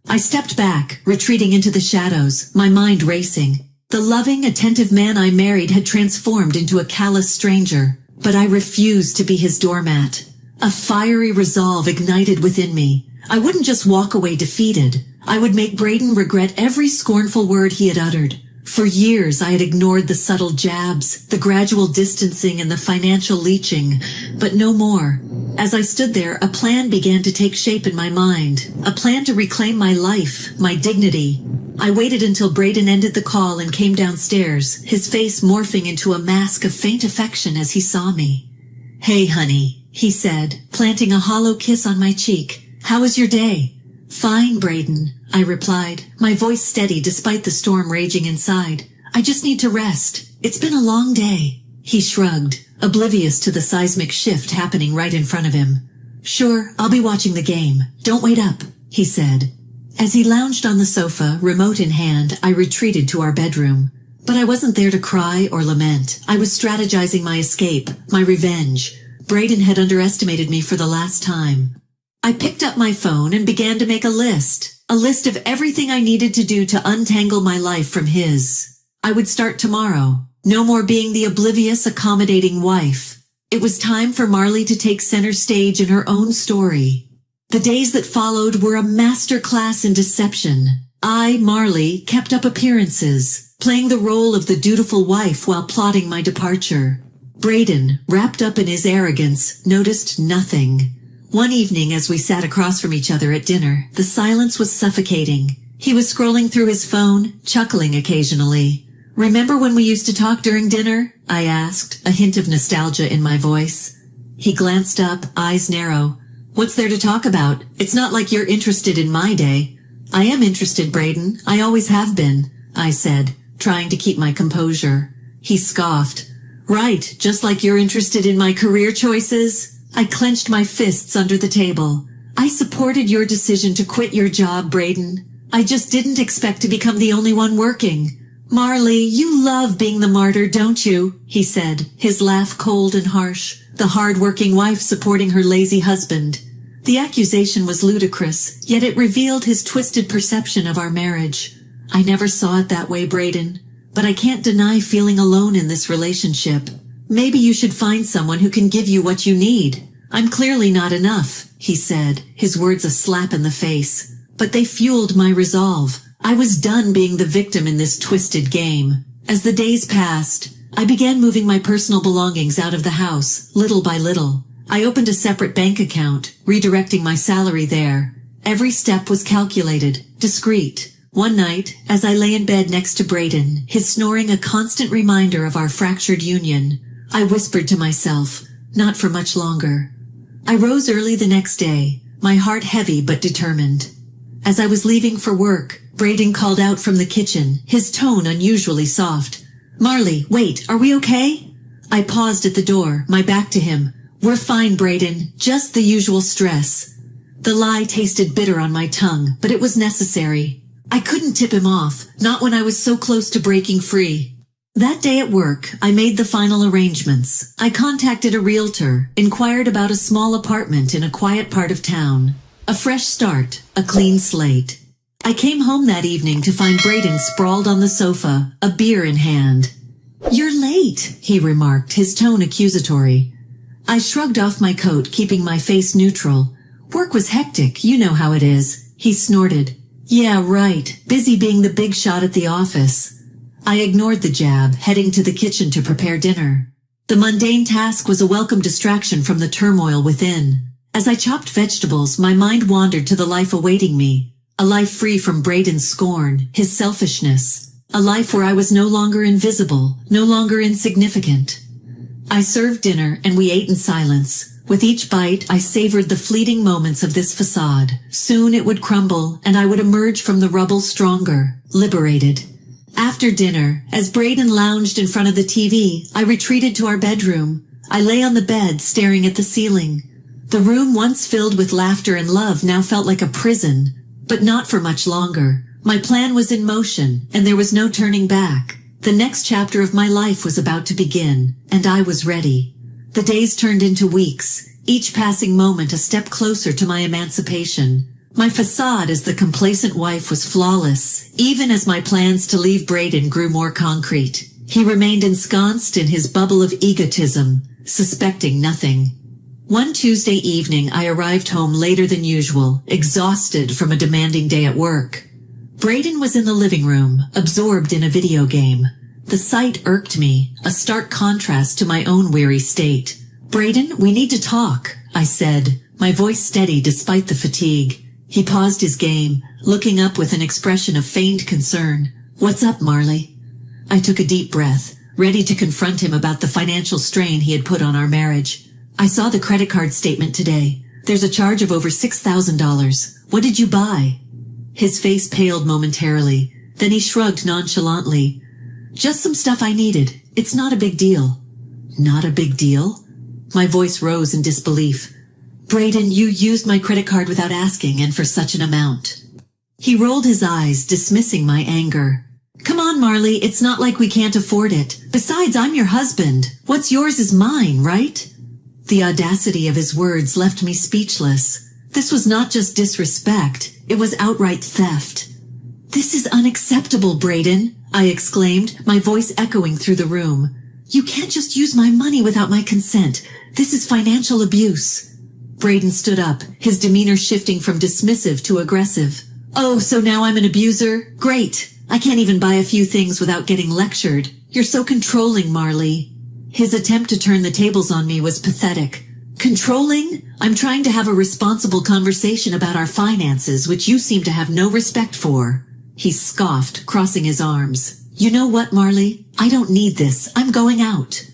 I stepped back, retreating into the shadows, my mind racing. The loving, attentive man I married had transformed into a callous stranger, but I refused to be his doormat. A fiery resolve ignited within me. I wouldn't just walk away defeated. I would make Braden regret every scornful word he had uttered. For years I had ignored the subtle jabs, the gradual distancing and the financial leeching, but no more. As I stood there, a plan began to take shape in my mind, a plan to reclaim my life, my dignity. I waited until Braden ended the call and came downstairs, his face morphing into a mask of faint affection as he saw me. "Hey, honey," he said, planting a hollow kiss on my cheek. "How was your day?" "Fine, Braden," I replied, my voice steady despite the storm raging inside. "I just need to rest. It's been a long day." He shrugged, oblivious to the seismic shift happening right in front of him. "Sure, I'll be watching the game. Don't wait up," he said. As he lounged on the sofa, remote in hand, I retreated to our bedroom. But I wasn't there to cry or lament. I was strategizing my escape, my revenge. Braden had underestimated me for the last time. I picked up my phone and began to make a list of everything I needed to do to untangle my life from his. I would start tomorrow. No more being the oblivious, accommodating wife. It was time for Marley to take center stage in her own story. The days that followed were a master class in deception. I, Marley, kept up appearances, playing the role of the dutiful wife while plotting my departure. Braden, wrapped up in his arrogance, noticed nothing. One evening as we sat across from each other at dinner, the silence was suffocating. He was scrolling through his phone, chuckling occasionally. "Remember when we used to talk during dinner?" I asked, a hint of nostalgia in my voice. He glanced up, eyes narrow. "What's there to talk about? It's not like you're interested in my day." "I am interested, Braden. I always have been," I said, trying to keep my composure. He scoffed. "Right, just like you're interested in my career choices?" I clenched my fists under the table. "I supported your decision to quit your job, Braden. I just didn't expect to become the only one working." "Marley, you love being the martyr, don't you?" he said, his laugh cold and harsh, the hard-working wife supporting her lazy husband. The accusation was ludicrous, yet it revealed his twisted perception of our marriage. "I never saw it that way, Braden, but I can't deny feeling alone in this relationship. Maybe you should find someone who can give you what you need. I'm clearly not enough," he said, his words a slap in the face. But they fueled my resolve. I was done being the victim in this twisted game. As the days passed, I began moving my personal belongings out of the house, little by little. I opened a separate bank account, redirecting my salary there. Every step was calculated, discreet. One night, as I lay in bed next to Braden, his snoring a constant reminder of our fractured union, I whispered to myself, "Not for much longer." I rose early the next day, my heart heavy but determined. As I was leaving for work, Braden called out from the kitchen, his tone unusually soft. "Marley, wait, are we okay?" I paused at the door, my back to him. "We're fine, Braden, just the usual stress." The lie tasted bitter on my tongue, but it was necessary. I couldn't tip him off, not when I was so close to breaking free. That day at work, I made the final arrangements. I contacted a realtor, inquired about a small apartment in a quiet part of town. A fresh start, a clean slate. I came home that evening to find Braden sprawled on the sofa, a beer in hand. "You're late," he remarked, his tone accusatory. I shrugged off my coat, keeping my face neutral. "Work was hectic, you know how it is," he snorted. "Yeah, right, busy being the big shot at the office." I ignored the jab, heading to the kitchen to prepare dinner. The mundane task was a welcome distraction from the turmoil within. As I chopped vegetables, my mind wandered to the life awaiting me. A life free from Braden's scorn, his selfishness. A life where I was no longer invisible, no longer insignificant. I served dinner and we ate in silence. With each bite, I savored the fleeting moments of this facade. Soon it would crumble, and I would emerge from the rubble stronger, liberated. After dinner, as Braden lounged in front of the TV, I retreated to our bedroom. I lay on the bed, staring at the ceiling. The room once filled with laughter and love now felt like a prison, but not for much longer. My plan was in motion, and there was no turning back. The next chapter of my life was about to begin, and I was ready. The days turned into weeks, each passing moment a step closer to my emancipation. My facade as the complacent wife was flawless, even as my plans to leave Braden grew more concrete. He remained ensconced in his bubble of egotism, suspecting nothing. One Tuesday evening, I arrived home later than usual, exhausted from a demanding day at work. Braden was in the living room, absorbed in a video game. The sight irked me, a stark contrast to my own weary state. "Braden, we need to talk," I said, my voice steady despite the fatigue. He paused his game, looking up with an expression of feigned concern. "What's up, Marley?" I took a deep breath, ready to confront him about the financial strain he had put on our marriage. "I saw the credit card statement today. There's a charge of over $6,000. What did you buy?" His face paled momentarily. Then he shrugged nonchalantly. "Just some stuff I needed. It's not a big deal." "Not a big deal?" My voice rose in disbelief. "Braden, you used my credit card without asking, and for such an amount." He rolled his eyes, dismissing my anger. "Come on, Marley, it's not like we can't afford it. Besides, I'm your husband. What's yours is mine, right?" The audacity of his words left me speechless. This was not just disrespect, it was outright theft. "This is unacceptable, Braden," I exclaimed, my voice echoing through the room. You can't just use my money without my consent. This is financial abuse. Braden stood up, his demeanor shifting from dismissive to aggressive. Oh, so now I'm an abuser? Great. I can't even buy a few things without getting lectured. You're so controlling, Marley. His attempt to turn the tables on me was pathetic. Controlling? I'm trying to have a responsible conversation about our finances, which you seem to have no respect for. He scoffed, crossing his arms. You know what, Marley? I don't need this. I'm going out.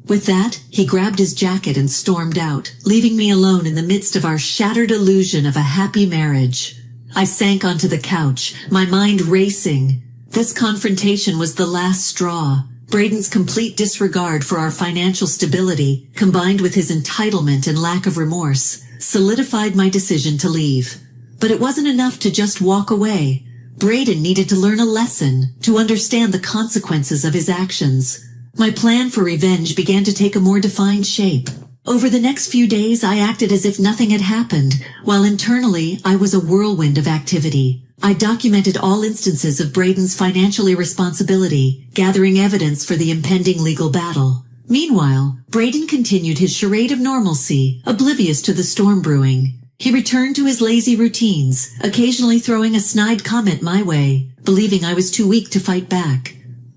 With that, he grabbed his jacket and stormed out, leaving me alone in the midst of our shattered illusion of a happy marriage. I sank onto the couch, my mind racing. This confrontation was the last straw. Braden's complete disregard for our financial stability, combined with his entitlement and lack of remorse, solidified my decision to leave. But it wasn't enough to just walk away. Braden needed to learn a lesson, to understand the consequences of his actions. My plan for revenge began to take a more defined shape. Over the next few days, I acted as if nothing had happened, while internally, I was a whirlwind of activity. I documented all instances of Braden's financial irresponsibility, gathering evidence for the impending legal battle. Meanwhile, Braden continued his charade of normalcy, oblivious to the storm brewing. He returned to his lazy routines, occasionally throwing a snide comment my way, believing I was too weak to fight back.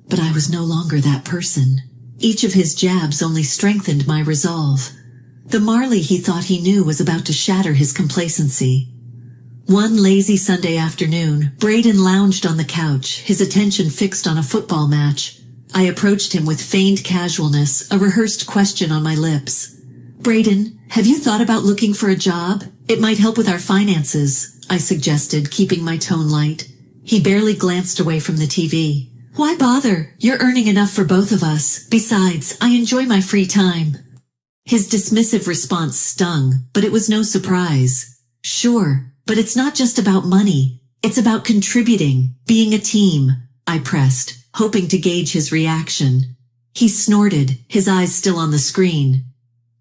But I was no longer that person. Each of his jabs only strengthened my resolve. The Marley he thought he knew was about to shatter his complacency. One lazy Sunday afternoon, Braden lounged on the couch, his attention fixed on a football match. I approached him with feigned casualness, a rehearsed question on my lips. Braden, have you thought about looking for a job? It might help with our finances, I suggested, keeping my tone light. He barely glanced away from the TV. Why bother? You're earning enough for both of us. Besides, I enjoy my free time. His dismissive response stung, but it was no surprise. Sure, but it's not just about money. It's about contributing, being a team, I pressed, hoping to gauge his reaction. He snorted, his eyes still on the screen.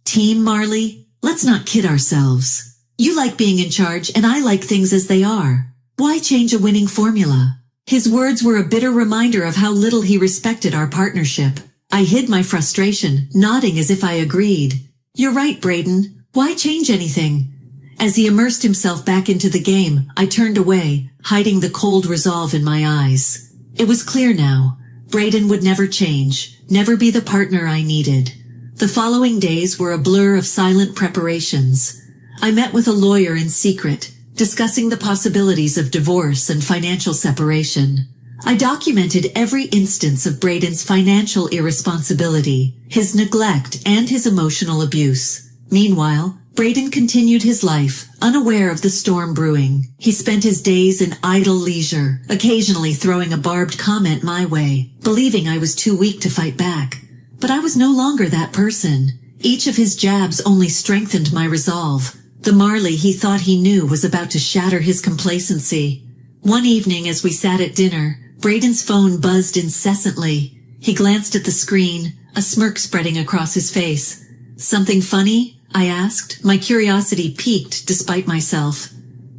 Team, Marley? Let's not kid ourselves. You like being in charge, and I like things as they are. Why change a winning formula? His words were a bitter reminder of how little he respected our partnership. I hid my frustration, nodding as if I agreed. You're right, Braden. Why change anything? As he immersed himself back into the game, I turned away, hiding the cold resolve in my eyes. It was clear now. Braden would never change, never be the partner I needed. The following days were a blur of silent preparations. I met with a lawyer in secret, discussing the possibilities of divorce and financial separation. I documented every instance of Braden's financial irresponsibility, his neglect, and his emotional abuse. Meanwhile, Braden continued his life, unaware of the storm brewing. He spent his days in idle leisure, occasionally throwing a barbed comment my way, believing I was too weak to fight back. But I was no longer that person. Each of his jabs only strengthened my resolve. The Marley he thought he knew was about to shatter his complacency. One evening as we sat at dinner, Braden's phone buzzed incessantly. He glanced at the screen, a smirk spreading across his face. Something funny? I asked, my curiosity piqued despite myself.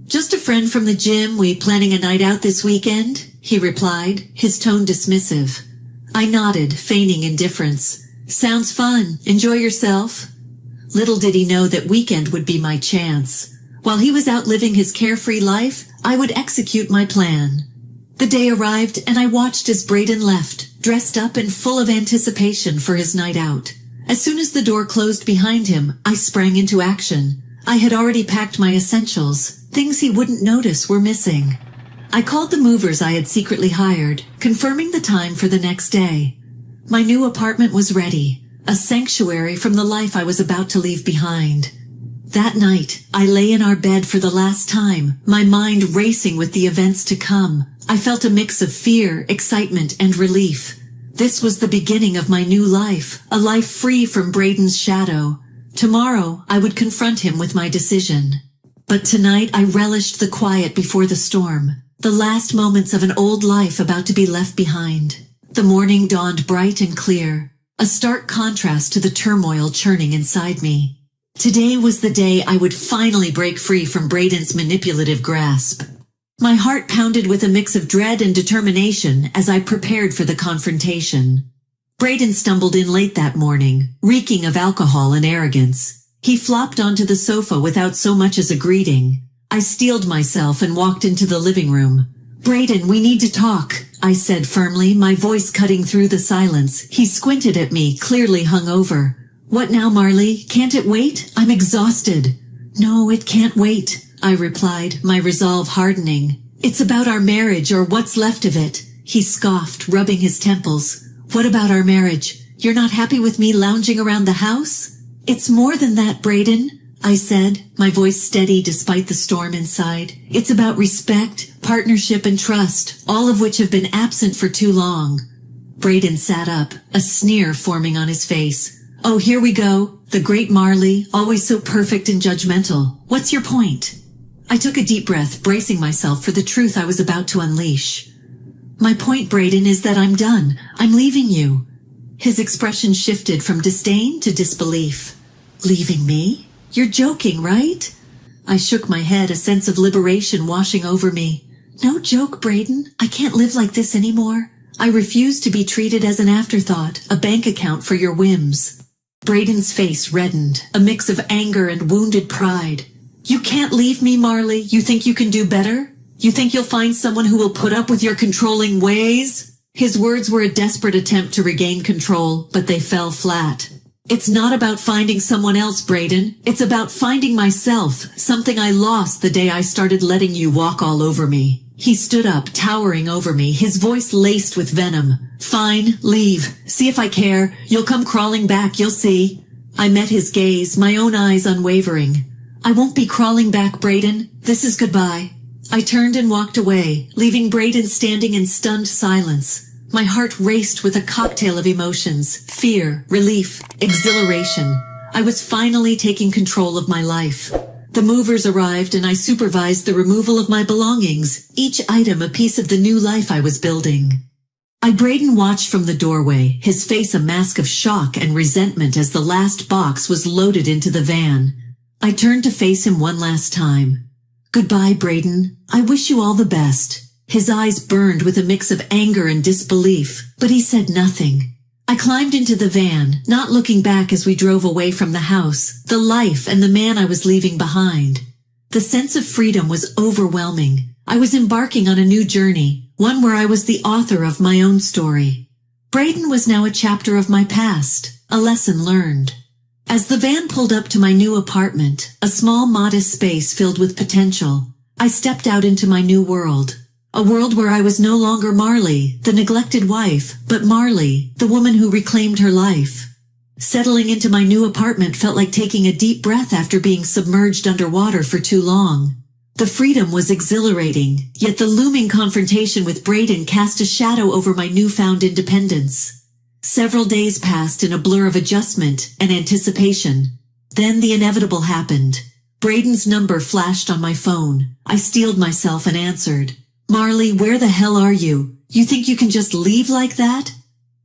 Just a friend from the gym. We planning a night out this weekend? He replied, his tone dismissive. I nodded, feigning indifference. Sounds fun. Enjoy yourself. Little did he know that weekend would be my chance. While he was out living his carefree life, I would execute my plan. The day arrived and I watched as Braden left, dressed up and full of anticipation for his night out. As soon as the door closed behind him, I sprang into action. I had already packed my essentials. Things he wouldn't notice were missing. I called the movers I had secretly hired, confirming the time for the next day. My new apartment was ready, a sanctuary from the life I was about to leave behind. That night, I lay in our bed for the last time, my mind racing with the events to come. I felt a mix of fear, excitement, and relief. This was the beginning of my new life, a life free from Braden's shadow. Tomorrow, I would confront him with my decision. But tonight, I relished the quiet before the storm, the last moments of an old life about to be left behind. The morning dawned bright and clear, a stark contrast to the turmoil churning inside me. Today was the day I would finally break free from Braden's manipulative grasp. My heart pounded with a mix of dread and determination as I prepared for the confrontation. Braden stumbled in late that morning, reeking of alcohol and arrogance. He flopped onto the sofa without so much as a greeting. I steeled myself and walked into the living room. "Braden, we need to talk," I said firmly, my voice cutting through the silence. He squinted at me, clearly hungover. "What now, Marley? Can't it wait? I'm exhausted." "No, it can't wait," I replied, my resolve hardening. "It's about our marriage, or what's left of it." He scoffed, rubbing his temples. "What about our marriage? You're not happy with me lounging around the house?" "It's more than that, Braden," I said, my voice steady despite the storm inside. "It's about respect, partnership, and trust, all of which have been absent for too long." Braden sat up, a sneer forming on his face. "Oh, here we go. The great Marley, always so perfect and judgmental. What's your point?" I took a deep breath, bracing myself for the truth I was about to unleash. "My point, Braden, is that I'm done. I'm leaving you." His expression shifted from disdain to disbelief. "Leaving me? You're joking, right?" I shook my head, a sense of liberation washing over me. "No joke, Braden. I can't live like this anymore. I refuse to be treated as an afterthought, a bank account for your whims." Braden's face reddened, a mix of anger and wounded pride. "You can't leave me, Marley. You think you can do better? You think you'll find someone who will put up with your controlling ways?" His words were a desperate attempt to regain control, but they fell flat. "It's not about finding someone else, Braden. It's about finding myself, something I lost the day I started letting you walk all over me." He stood up, towering over me, his voice laced with venom. "Fine, leave. See if I care. You'll come crawling back, you'll see." I met his gaze, my own eyes unwavering. "I won't be crawling back, Braden. This is goodbye." I turned and walked away, leaving Braden standing in stunned silence. My heart raced with a cocktail of emotions: fear, relief, exhilaration. I was finally taking control of my life. The movers arrived and I supervised the removal of my belongings, each item a piece of the new life I was building. Braden watched from the doorway, his face a mask of shock and resentment as the last box was loaded into the van. I turned to face him one last time. "Goodbye, Braden. I wish you all the best." His eyes burned with a mix of anger and disbelief, but he said nothing. I climbed into the van, not looking back as we drove away from the house, the life and the man I was leaving behind. The sense of freedom was overwhelming. I was embarking on a new journey, one where I was the author of my own story. Braden was now a chapter of my past, a lesson learned. As the van pulled up to my new apartment, a small modest space filled with potential, I stepped out into my new world. A world where I was no longer Marley, the neglected wife, but Marley, the woman who reclaimed her life. Settling into my new apartment felt like taking a deep breath after being submerged underwater for too long. The freedom was exhilarating, yet the looming confrontation with Braden cast a shadow over my newfound independence. Several days passed in a blur of adjustment and anticipation. Then the inevitable happened. Braden's number flashed on my phone. I steeled myself and answered. "Marley, where the hell are you? You think you can just leave like that?"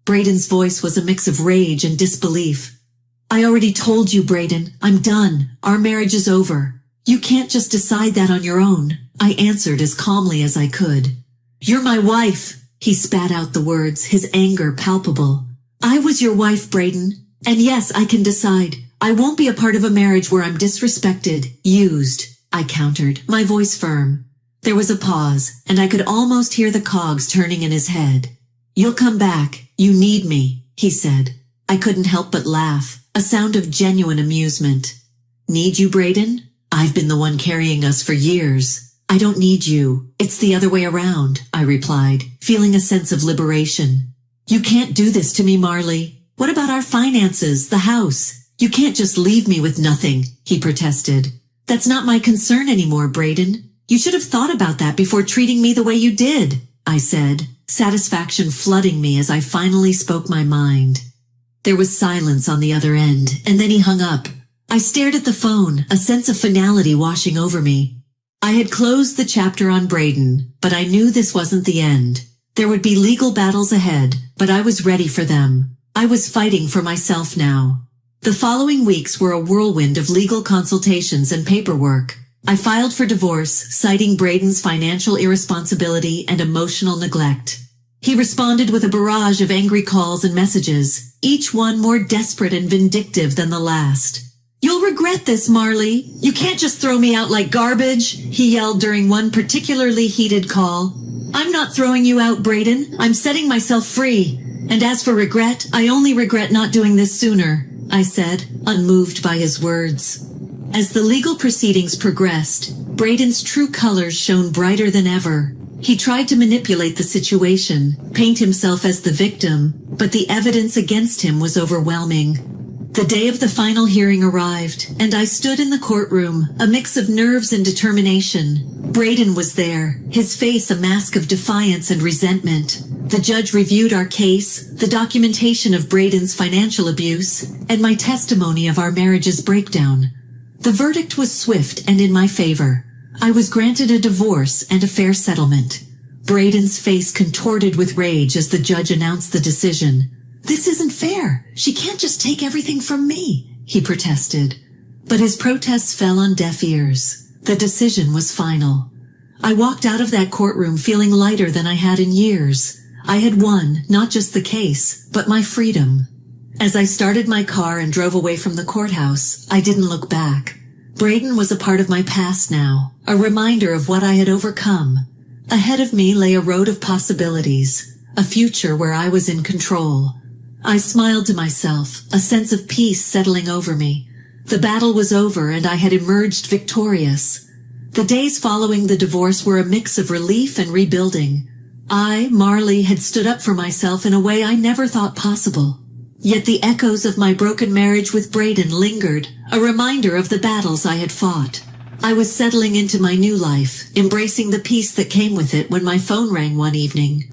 Braden's voice was a mix of rage and disbelief. "I already told you, Braden. I'm done. Our marriage is over. You can't just decide that on your own," I answered as calmly as I could. "You're my wife." He spat out the words, his anger palpable. "I was your wife, Braden. And yes, I can decide. I won't be a part of a marriage where I'm disrespected, used," I countered, my voice firm. There was a pause, and I could almost hear the cogs turning in his head. "You'll come back. You need me," he said. I couldn't help but laugh, a sound of genuine amusement. "Need you, Braden? I've been the one carrying us for years. I don't need you. It's the other way around," I replied, feeling a sense of liberation. "You can't do this to me, Marley. What about our finances, the house? You can't just leave me with nothing," he protested. "That's not my concern anymore, Braden. You should have thought about that before treating me the way you did," I said, satisfaction flooding me as I finally spoke my mind. There was silence on the other end, and then he hung up. I stared at the phone, a sense of finality washing over me. I had closed the chapter on Braden, but I knew this wasn't the end. There would be legal battles ahead, but I was ready for them. I was fighting for myself now. The following weeks were a whirlwind of legal consultations and paperwork. I filed for divorce, citing Braden's financial irresponsibility and emotional neglect. He responded with a barrage of angry calls and messages, each one more desperate and vindictive than the last. "You'll regret this, Marley. You can't just throw me out like garbage," he yelled during one particularly heated call. "I'm not throwing you out, Brayden. I'm setting myself free. And as for regret, I only regret not doing this sooner," I said, unmoved by his words. As the legal proceedings progressed, Brayden's true colors shone brighter than ever. He tried to manipulate the situation, paint himself as the victim, but the evidence against him was overwhelming. The day of the final hearing arrived, and I stood in the courtroom, a mix of nerves and determination. Brayden was there, his face a mask of defiance and resentment. The judge reviewed our case, the documentation of Brayden's financial abuse, and my testimony of our marriage's breakdown. The verdict was swift and in my favor. I was granted a divorce and a fair settlement. Brayden's face contorted with rage as the judge announced the decision. "This isn't fair. She can't just take everything from me," he protested. But his protests fell on deaf ears. The decision was final. I walked out of that courtroom feeling lighter than I had in years. I had won, not just the case, but my freedom. As I started my car and drove away from the courthouse, I didn't look back. Brayden was a part of my past now, a reminder of what I had overcome. Ahead of me lay a road of possibilities, a future where I was in control. I smiled to myself, a sense of peace settling over me. The battle was over and I had emerged victorious. The days following the divorce were a mix of relief and rebuilding. I, Marley, had stood up for myself in a way I never thought possible. Yet the echoes of my broken marriage with Brayden lingered, a reminder of the battles I had fought. I was settling into my new life, embracing the peace that came with it when my phone rang one evening.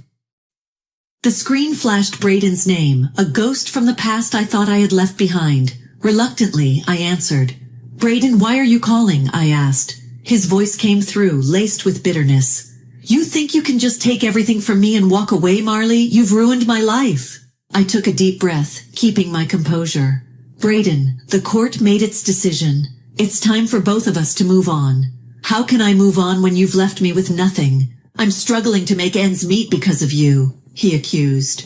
The screen flashed Brayden's name, a ghost from the past I thought I had left behind. Reluctantly, I answered. "Brayden, why are you calling?" I asked. His voice came through, laced with bitterness. "You think you can just take everything from me and walk away, Marley? You've ruined my life." I took a deep breath, keeping my composure. "Brayden, the court made its decision. It's time for both of us to move on." "How can I move on when you've left me with nothing? I'm struggling to make ends meet because of you," he accused.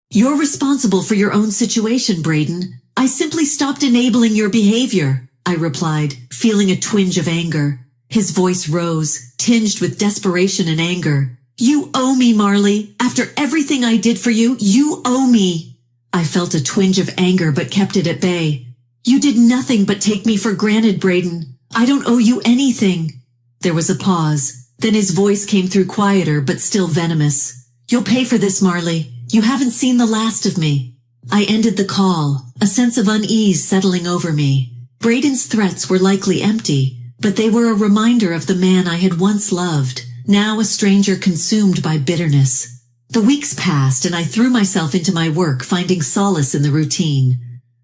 "You're responsible for your own situation, Brayden. I simply stopped enabling your behavior," I replied, feeling a twinge of anger. His voice rose, tinged with desperation and anger. "You owe me, Marley. After everything I did for you, you owe me." I felt a twinge of anger but kept it at bay. "You did nothing but take me for granted, Brayden. I don't owe you anything." There was a pause. Then his voice came through quieter but still venomous. "You'll pay for this, Marley. You haven't seen the last of me." I ended the call, a sense of unease settling over me. Brayden's threats were likely empty, but they were a reminder of the man I had once loved, now a stranger consumed by bitterness. The weeks passed and I threw myself into my work, finding solace in the routine.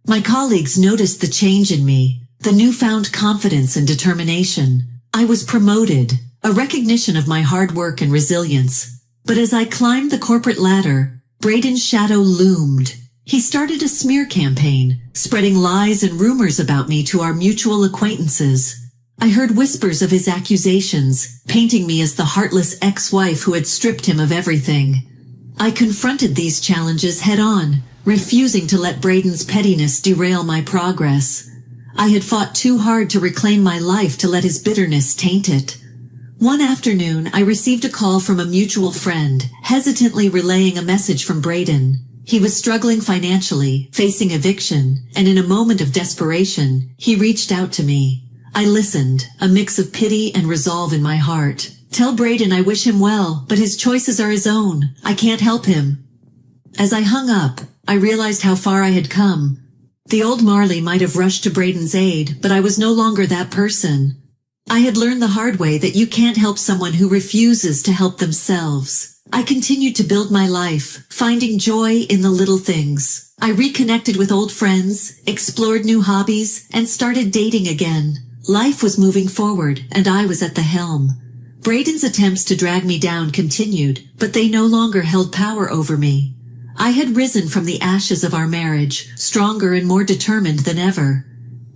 My colleagues noticed the change in me, the newfound confidence and determination. I was promoted, a recognition of my hard work and resilience. But as I climbed the corporate ladder, Brayden's shadow loomed. He started a smear campaign, spreading lies and rumors about me to our mutual acquaintances. I heard whispers of his accusations, painting me as the heartless ex-wife who had stripped him of everything. I confronted these challenges head-on, refusing to let Brayden's pettiness derail my progress. I had fought too hard to reclaim my life to let his bitterness taint it. One afternoon, I received a call from a mutual friend, hesitantly relaying a message from Brayden. He was struggling financially, facing eviction, and in a moment of desperation, he reached out to me. I listened, a mix of pity and resolve in my heart. "Tell Brayden I wish him well, but his choices are his own. I can't help him." As I hung up, I realized how far I had come. The old Marley might have rushed to Brayden's aid, but I was no longer that person. I had learned the hard way that you can't help someone who refuses to help themselves. I continued to build my life, finding joy in the little things. I reconnected with old friends, explored new hobbies, and started dating again. Life was moving forward, and I was at the helm. Brayden's attempts to drag me down continued, but they no longer held power over me. I had risen from the ashes of our marriage, stronger and more determined than ever.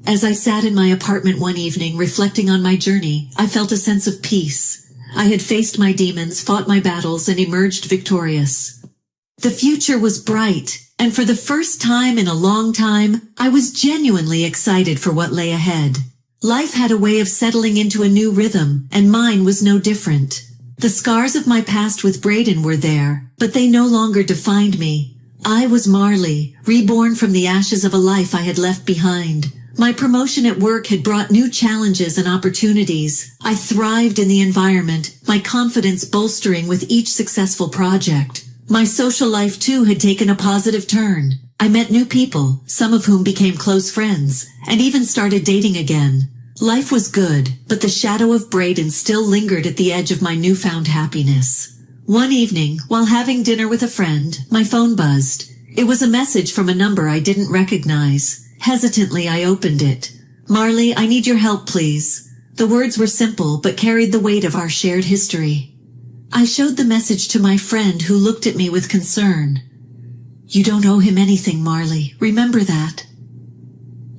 As I sat in my apartment one evening reflecting on my journey, I felt a sense of peace. I had faced my demons, fought my battles, and emerged victorious. The future was bright, and for the first time in a long time, I was genuinely excited for what lay ahead. Life had a way of settling into a new rhythm, and mine was no different. The scars of my past with Braden were there, but they no longer defined me. I was Marley, reborn from the ashes of a life I had left behind. My promotion at work had brought new challenges and opportunities. I thrived in the environment, my confidence bolstering with each successful project. My social life too had taken a positive turn. I met new people, some of whom became close friends, and even started dating again. Life was good, but the shadow of Braden still lingered at the edge of my newfound happiness. One evening, while having dinner with a friend, my phone buzzed. It was a message from a number I didn't recognize. Hesitantly, I opened it. "Marley, I need your help, please." The words were simple, but carried the weight of our shared history. I showed the message to my friend, who looked at me with concern. "You don't owe him anything, Marley. Remember that."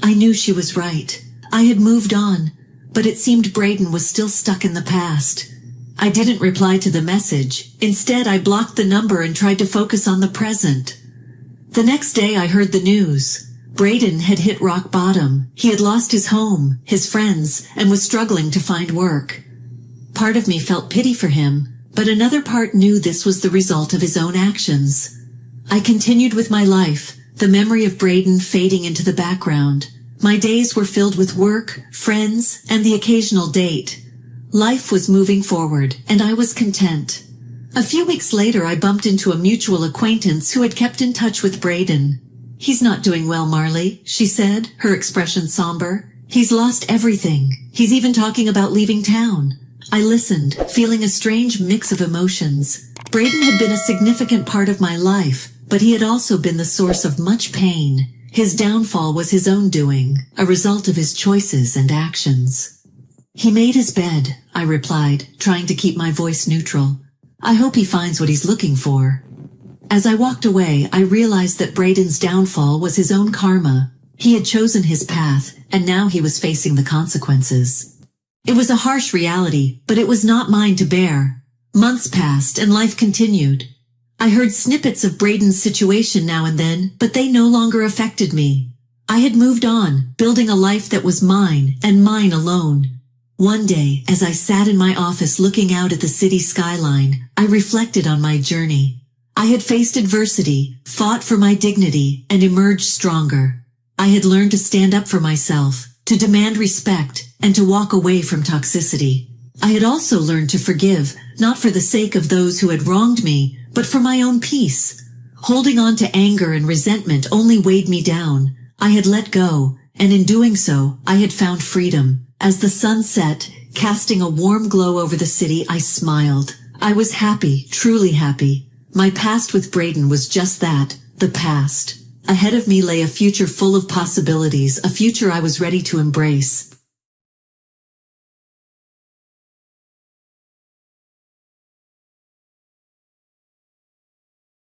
I knew she was right. I had moved on, but it seemed Braden was still stuck in the past. I didn't reply to the message. Instead, I blocked the number and tried to focus on the present. The next day, I heard the news. Braden had hit rock bottom. He had lost his home, his friends, and was struggling to find work. Part of me felt pity for him, but another part knew this was the result of his own actions. I continued with my life, the memory of Braden fading into the background. My days were filled with work, friends, and the occasional date. Life was moving forward, and I was content. A few weeks later, I bumped into a mutual acquaintance who had kept in touch with Braden. "He's not doing well, Marley," she said, her expression somber. "He's lost everything. He's even talking about leaving town." I listened, feeling a strange mix of emotions. Braden had been a significant part of my life, but he had also been the source of much pain. His downfall was his own doing, a result of his choices and actions. "He made his bed," I replied, trying to keep my voice neutral. "I hope he finds what he's looking for." As I walked away, I realized that Braden's downfall was his own karma. He had chosen his path, and now he was facing the consequences. It was a harsh reality, but it was not mine to bear. Months passed, and life continued. I heard snippets of Braden's situation now and then, but they no longer affected me. I had moved on, building a life that was mine, and mine alone. One day, as I sat in my office looking out at the city skyline, I reflected on my journey. I had faced adversity, fought for my dignity, and emerged stronger. I had learned to stand up for myself, to demand respect, and to walk away from toxicity. I had also learned to forgive, not for the sake of those who had wronged me, but for my own peace. Holding on to anger and resentment only weighed me down. I had let go, and in doing so, I had found freedom. As the sun set, casting a warm glow over the city, I smiled. I was happy, truly happy. My past with Braden was just that, the past. Ahead of me lay a future full of possibilities, a future I was ready to embrace.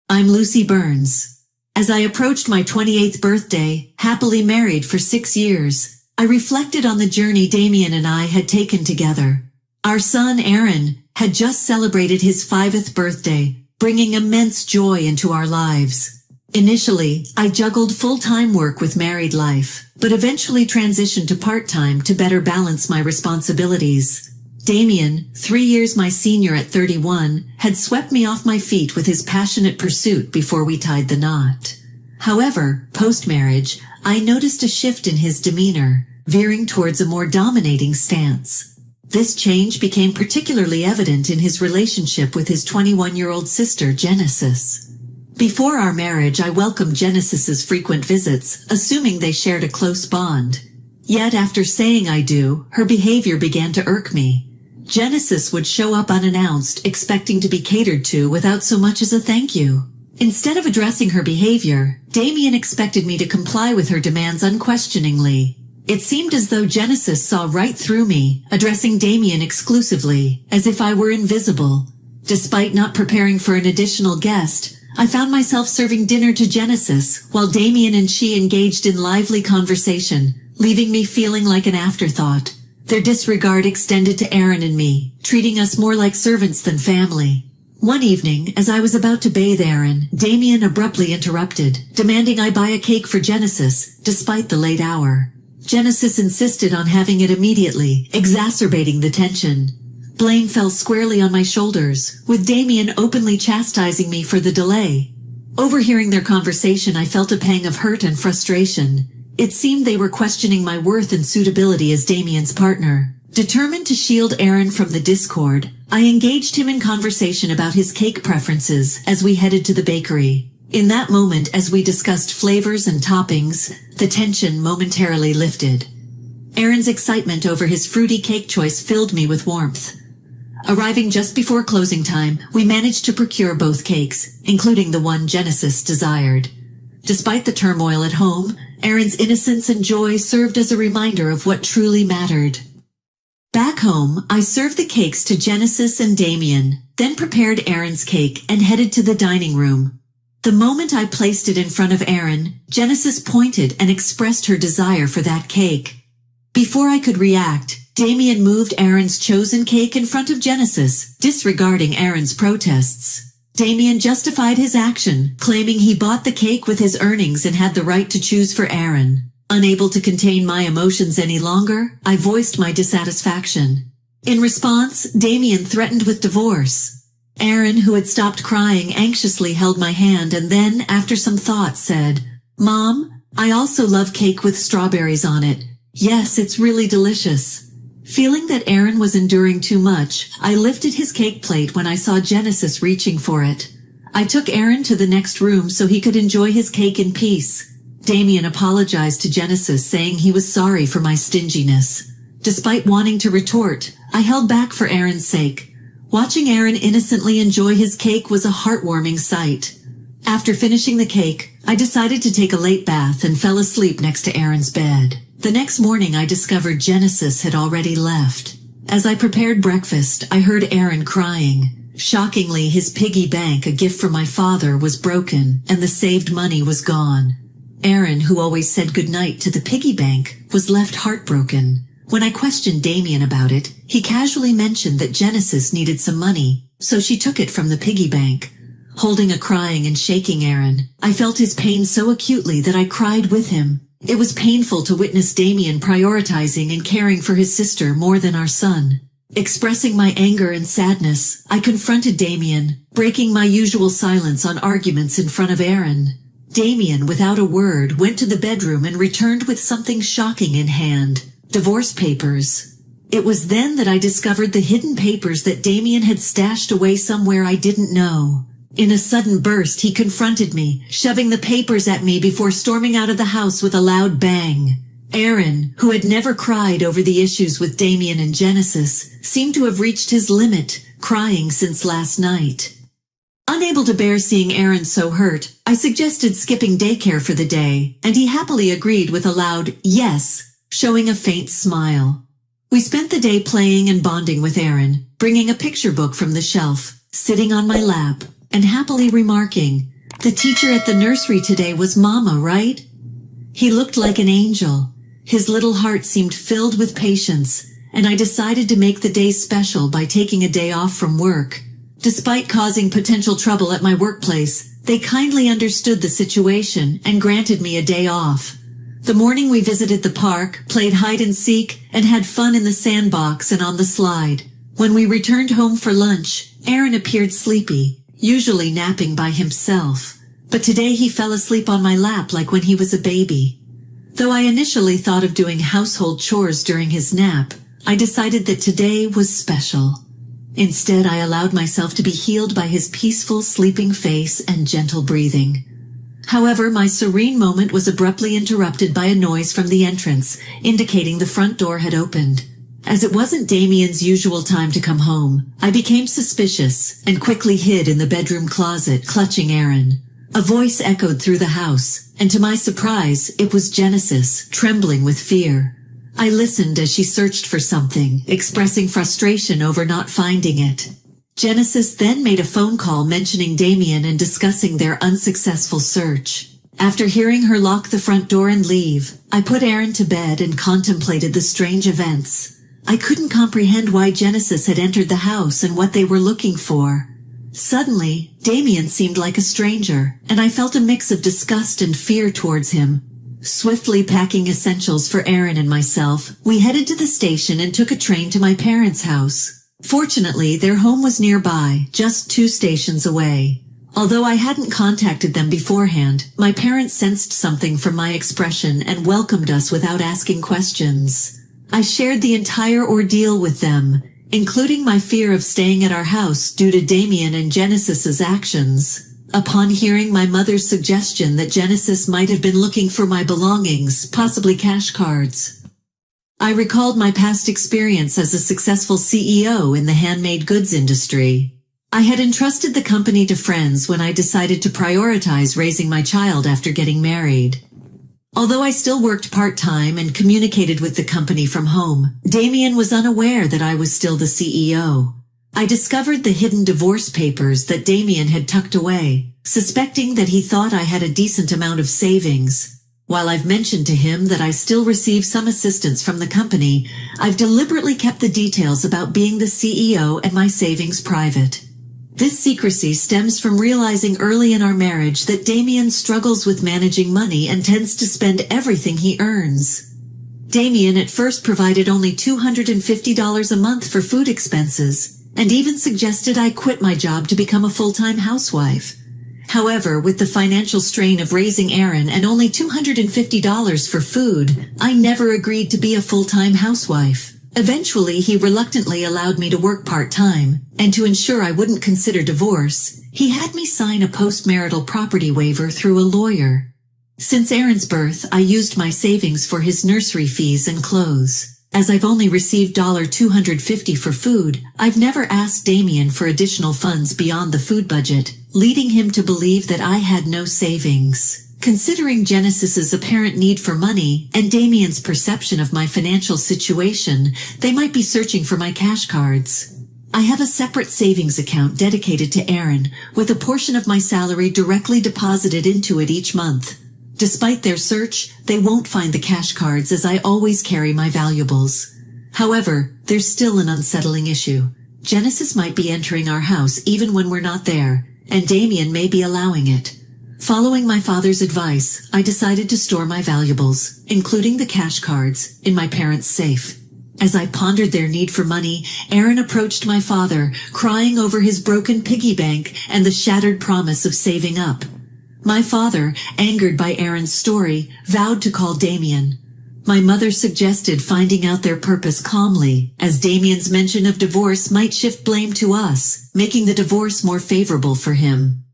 I'm Lucy Burns. As I approached my 28th birthday, happily married for 6 years, I reflected on the journey Damien and I had taken together. Our son, Aaron, had just celebrated his 5th birthday, bringing immense joy into our lives. Initially, I juggled full-time work with married life, but eventually transitioned to part-time to better balance my responsibilities. Damien, 3 years my senior at 31, had swept me off my feet with his passionate pursuit before we tied the knot. However, post-marriage, I noticed a shift in his demeanor, veering towards a more dominating stance. This change became particularly evident in his relationship with his 21-year-old sister, Genesis. Before our marriage, I welcomed Genesis's frequent visits, assuming they shared a close bond. Yet after saying I do, her behavior began to irk me. Genesis would show up unannounced, expecting to be catered to without so much as a thank you. Instead of addressing her behavior, Damien expected me to comply with her demands unquestioningly. It seemed as though Genesis saw right through me, addressing Damien exclusively, as if I were invisible. Despite not preparing for an additional guest, I found myself serving dinner to Genesis, while Damien and she engaged in lively conversation, leaving me feeling like an afterthought. Their disregard extended to Aaron and me, treating us more like servants than family. One evening, as I was about to bathe Aaron, Damien abruptly interrupted, demanding I buy a cake for Genesis, despite the late hour. Genesis insisted on having it immediately, exacerbating the tension. Blame fell squarely on my shoulders, with Damien openly chastising me for the delay. Overhearing their conversation, I felt a pang of hurt and frustration. It seemed they were questioning my worth and suitability as Damien's partner. Determined to shield Aaron from the discord, I engaged him in conversation about his cake preferences as we headed to the bakery. In that moment, as we discussed flavors and toppings, the tension momentarily lifted. Aaron's excitement over his fruity cake choice filled me with warmth. Arriving just before closing time, we managed to procure both cakes, including the one Genesis desired. Despite the turmoil at home, Aaron's innocence and joy served as a reminder of what truly mattered. Back home, I served the cakes to Genesis and Damien, then prepared Aaron's cake and headed to the dining room. The moment I placed it in front of Aaron, Genesis pointed and expressed her desire for that cake. Before I could react, Damien moved Aaron's chosen cake in front of Genesis, disregarding Aaron's protests. Damien justified his action, claiming he bought the cake with his earnings and had the right to choose for Aaron. Unable to contain my emotions any longer, I voiced my dissatisfaction. In response, Damien threatened with divorce. Aaron, who had stopped crying, anxiously held my hand and then, after some thought, said, "Mom, I also love cake with strawberries on it. Yes, it's really delicious." Feeling that Aaron was enduring too much, I lifted his cake plate when I saw Genesis reaching for it. I took Aaron to the next room so he could enjoy his cake in peace. Damien apologized to Genesis, saying he was sorry for my stinginess. Despite wanting to retort, I held back for Aaron's sake. Watching Aaron innocently enjoy his cake was a heartwarming sight. After finishing the cake, I decided to take a late bath and fell asleep next to Aaron's bed. The next morning I discovered Genesis had already left. As I prepared breakfast, I heard Aaron crying. Shockingly, his piggy bank, a gift from my father, was broken, and the saved money was gone. Aaron, who always said goodnight to the piggy bank, was left heartbroken. When I questioned Damien about it, he casually mentioned that Genesis needed some money, so she took it from the piggy bank. Holding a crying and shaking Aaron, I felt his pain so acutely that I cried with him. It was painful to witness Damien prioritizing and caring for his sister more than our son. Expressing my anger and sadness, I confronted Damien, breaking my usual silence on arguments in front of Aaron. Damien, without a word, went to the bedroom and returned with something shocking in hand: divorce papers. It was then that I discovered the hidden papers that Damien had stashed away somewhere I didn't know. In a sudden burst, he confronted me, shoving the papers at me before storming out of the house with a loud bang. Aaron, who had never cried over the issues with Damien and Genesis, seemed to have reached his limit, crying since last night. Unable to bear seeing Aaron so hurt, I suggested skipping daycare for the day, and he happily agreed with a loud yes, showing a faint smile. We spent the day playing and bonding with Aaron, bringing a picture book from the shelf, sitting on my lap, and happily remarking, "The teacher at the nursery today was Mama, right?" He looked like an angel. His little heart seemed filled with patience, and I decided to make the day special by taking a day off from work. Despite causing potential trouble at my workplace, they kindly understood the situation and granted me a day off. The morning we visited the park, played hide and seek, and had fun in the sandbox and on the slide. When we returned home for lunch, Aaron appeared sleepy, usually napping by himself. But today he fell asleep on my lap like when he was a baby. Though I initially thought of doing household chores during his nap, I decided that today was special. Instead, I allowed myself to be healed by his peaceful, sleeping face and gentle breathing. However, my serene moment was abruptly interrupted by a noise from the entrance, indicating the front door had opened. As it wasn't Damien's usual time to come home, I became suspicious and quickly hid in the bedroom closet, clutching Aaron. A voice echoed through the house, and to my surprise, it was Genesis, trembling with fear. I listened as she searched for something, expressing frustration over not finding it. Genesis then made a phone call mentioning Damien and discussing their unsuccessful search. After hearing her lock the front door and leave, I put Aaron to bed and contemplated the strange events. I couldn't comprehend why Genesis had entered the house and what they were looking for. Suddenly, Damien seemed like a stranger, and I felt a mix of disgust and fear towards him. Swiftly packing essentials for Aaron and myself, we headed to the station and took a train to my parents' house. Fortunately, their home was nearby, just 2 stations away. Although I hadn't contacted them beforehand, my parents sensed something from my expression and welcomed us without asking questions. I shared the entire ordeal with them, including my fear of staying at our house due to Damien and Genesis's actions. Upon hearing my mother's suggestion that Genesis might have been looking for my belongings, possibly cash cards, I recalled my past experience as a successful CEO in the handmade goods industry. I had entrusted the company to friends when I decided to prioritize raising my child after getting married. Although I still worked part-time and communicated with the company from home, Damien was unaware that I was still the CEO. I discovered the hidden divorce papers that Damien had tucked away, suspecting that he thought I had a decent amount of savings. While I've mentioned to him that I still receive some assistance from the company, I've deliberately kept the details about being the CEO and my savings private. This secrecy stems from realizing early in our marriage that Damien struggles with managing money and tends to spend everything he earns. Damien at first provided only $250 a month for food expenses, and even suggested I quit my job to become a full-time housewife. However, with the financial strain of raising Aaron and only $250 for food, I never agreed to be a full-time housewife. Eventually, he reluctantly allowed me to work part-time, and to ensure I wouldn't consider divorce, he had me sign a post-marital property waiver through a lawyer. Since Aaron's birth, I used my savings for his nursery fees and clothes. As I've only received $250 for food, I've never asked Damien for additional funds beyond the food budget, leading him to believe that I had no savings. Considering Genesis's apparent need for money and Damien's perception of my financial situation, they might be searching for my cash cards. I have a separate savings account dedicated to Aaron, with a portion of my salary directly deposited into it each month. Despite their search, they won't find the cash cards as I always carry my valuables. However, there's still an unsettling issue. Genesis might be entering our house even when we're not there, and Damien may be allowing it. Following my father's advice, I decided to store my valuables, including the cash cards, in my parents' safe. As I pondered their need for money, Aaron approached my father, crying over his broken piggy bank and the shattered promise of saving up. My father, angered by Aaron's story, vowed to call Damien. My mother suggested finding out their purpose calmly, as Damien's mention of divorce might shift blame to us, making the divorce more favorable for him.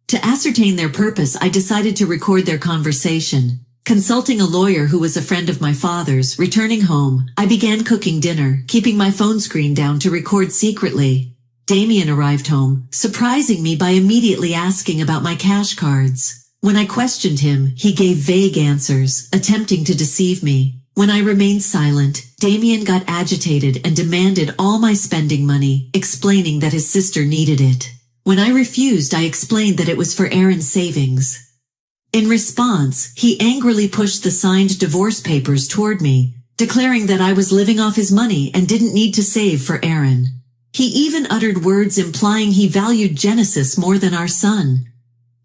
To ascertain their purpose, I decided to record their conversation. Consulting a lawyer who was a friend of my father's, returning home, I began cooking dinner, keeping my phone screen down to record secretly. Damien arrived home, surprising me by immediately asking about my cash cards. When I questioned him, he gave vague answers, attempting to deceive me. When I remained silent, Damien got agitated and demanded all my spending money, explaining that his sister needed it. When I refused, I explained that it was for Aaron's savings. In response, he angrily pushed the signed divorce papers toward me, declaring that I was living off his money and didn't need to save for Aaron. He even uttered words implying he valued Genesis more than our son.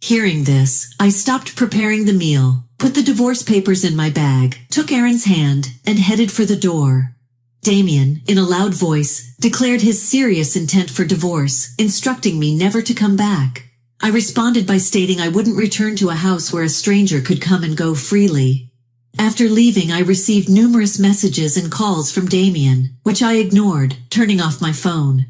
Hearing this, I stopped preparing the meal, put the divorce papers in my bag, took Aaron's hand, and headed for the door. Damien, in a loud voice, declared his serious intent for divorce, instructing me never to come back. I responded by stating I wouldn't return to a house where a stranger could come and go freely. After leaving, I received numerous messages and calls from Damien, which I ignored, turning off my phone.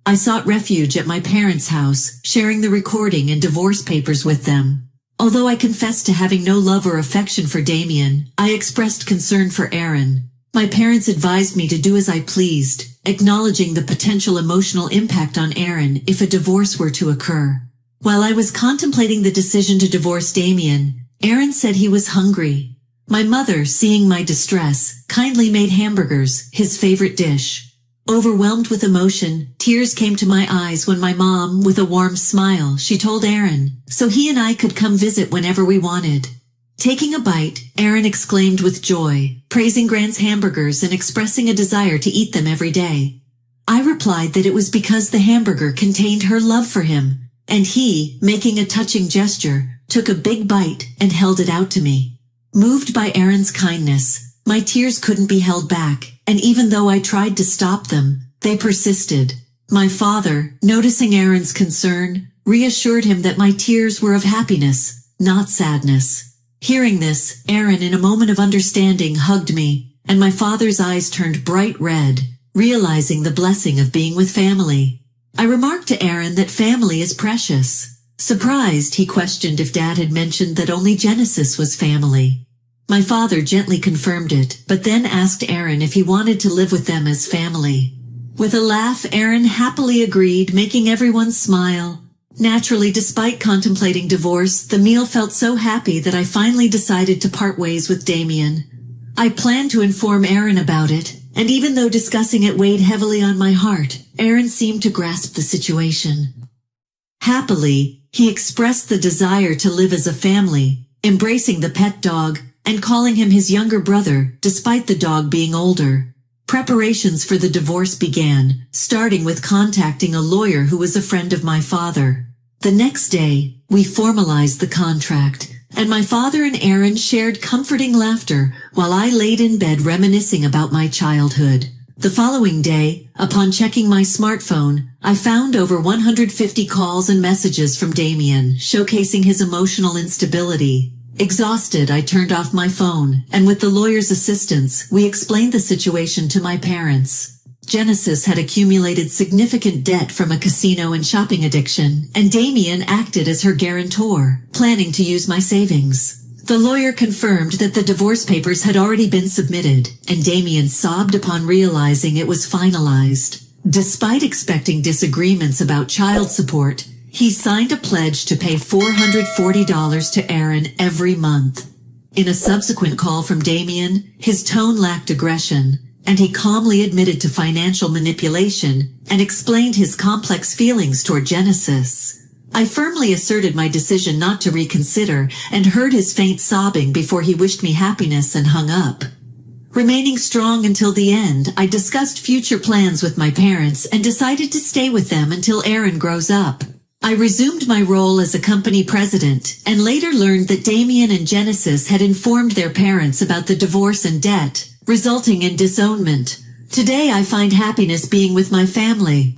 I sought refuge at my parents' house, sharing the recording and divorce papers with them. Although I confessed to having no love or affection for Damien, I expressed concern for Aaron. My parents advised me to do as I pleased, acknowledging the potential emotional impact on Aaron if a divorce were to occur. While I was contemplating the decision to divorce Damien, Aaron said he was hungry. My mother, seeing my distress, kindly made hamburgers, his favorite dish. Overwhelmed with emotion, tears came to my eyes when my mom, with a warm smile, she told Aaron, so he and I could come visit whenever we wanted. Taking a bite, Aaron exclaimed with joy, praising Grant's hamburgers and expressing a desire to eat them every day. I replied that it was because the hamburger contained her love for him, and he, making a touching gesture, took a big bite and held it out to me. Moved by Aaron's kindness, my tears couldn't be held back, and even though I tried to stop them, they persisted. My father, noticing Aaron's concern, reassured him that my tears were of happiness, not sadness. Hearing this, Aaron, in a moment of understanding, hugged me, and my father's eyes turned bright red, realizing the blessing of being with family. I remarked to Aaron that family is precious. Surprised, he questioned if Dad had mentioned that only Genesis was family. My father gently confirmed it, but then asked Aaron if he wanted to live with them as family. With a laugh, Aaron happily agreed, making everyone smile. Naturally, despite contemplating divorce, the meal felt so happy that I finally decided to part ways with Damien. I planned to inform Aaron about it, and even though discussing it weighed heavily on my heart, Aaron seemed to grasp the situation. Happily, he expressed the desire to live as a family, embracing the pet dog and calling him his younger brother, despite the dog being older. Preparations for the divorce began, starting with contacting a lawyer who was a friend of my father. The next day, we formalized the contract, and my father and Aaron shared comforting laughter while I laid in bed reminiscing about my childhood. The following day, upon checking my smartphone, I found over 150 calls and messages from Damien, showcasing his emotional instability. Exhausted, I turned off my phone, and with the lawyer's assistance, we explained the situation to my parents. Genesis had accumulated significant debt from a casino and shopping addiction, and Damien acted as her guarantor, planning to use my savings. The lawyer confirmed that the divorce papers had already been submitted, and Damien sobbed upon realizing it was finalized. Despite expecting disagreements about child support, he signed a pledge to pay $440 to Aaron every month. In a subsequent call from Damien, his tone lacked aggression, and he calmly admitted to financial manipulation and explained his complex feelings toward Genesis. I firmly asserted my decision not to reconsider and heard his faint sobbing before he wished me happiness and hung up. Remaining strong until the end, I discussed future plans with my parents and decided to stay with them until Aaron grows up. I resumed my role as a company president and later learned that Damien and Genesis had informed their parents about the divorce and debt, resulting in disownment. Today I find happiness being with my family.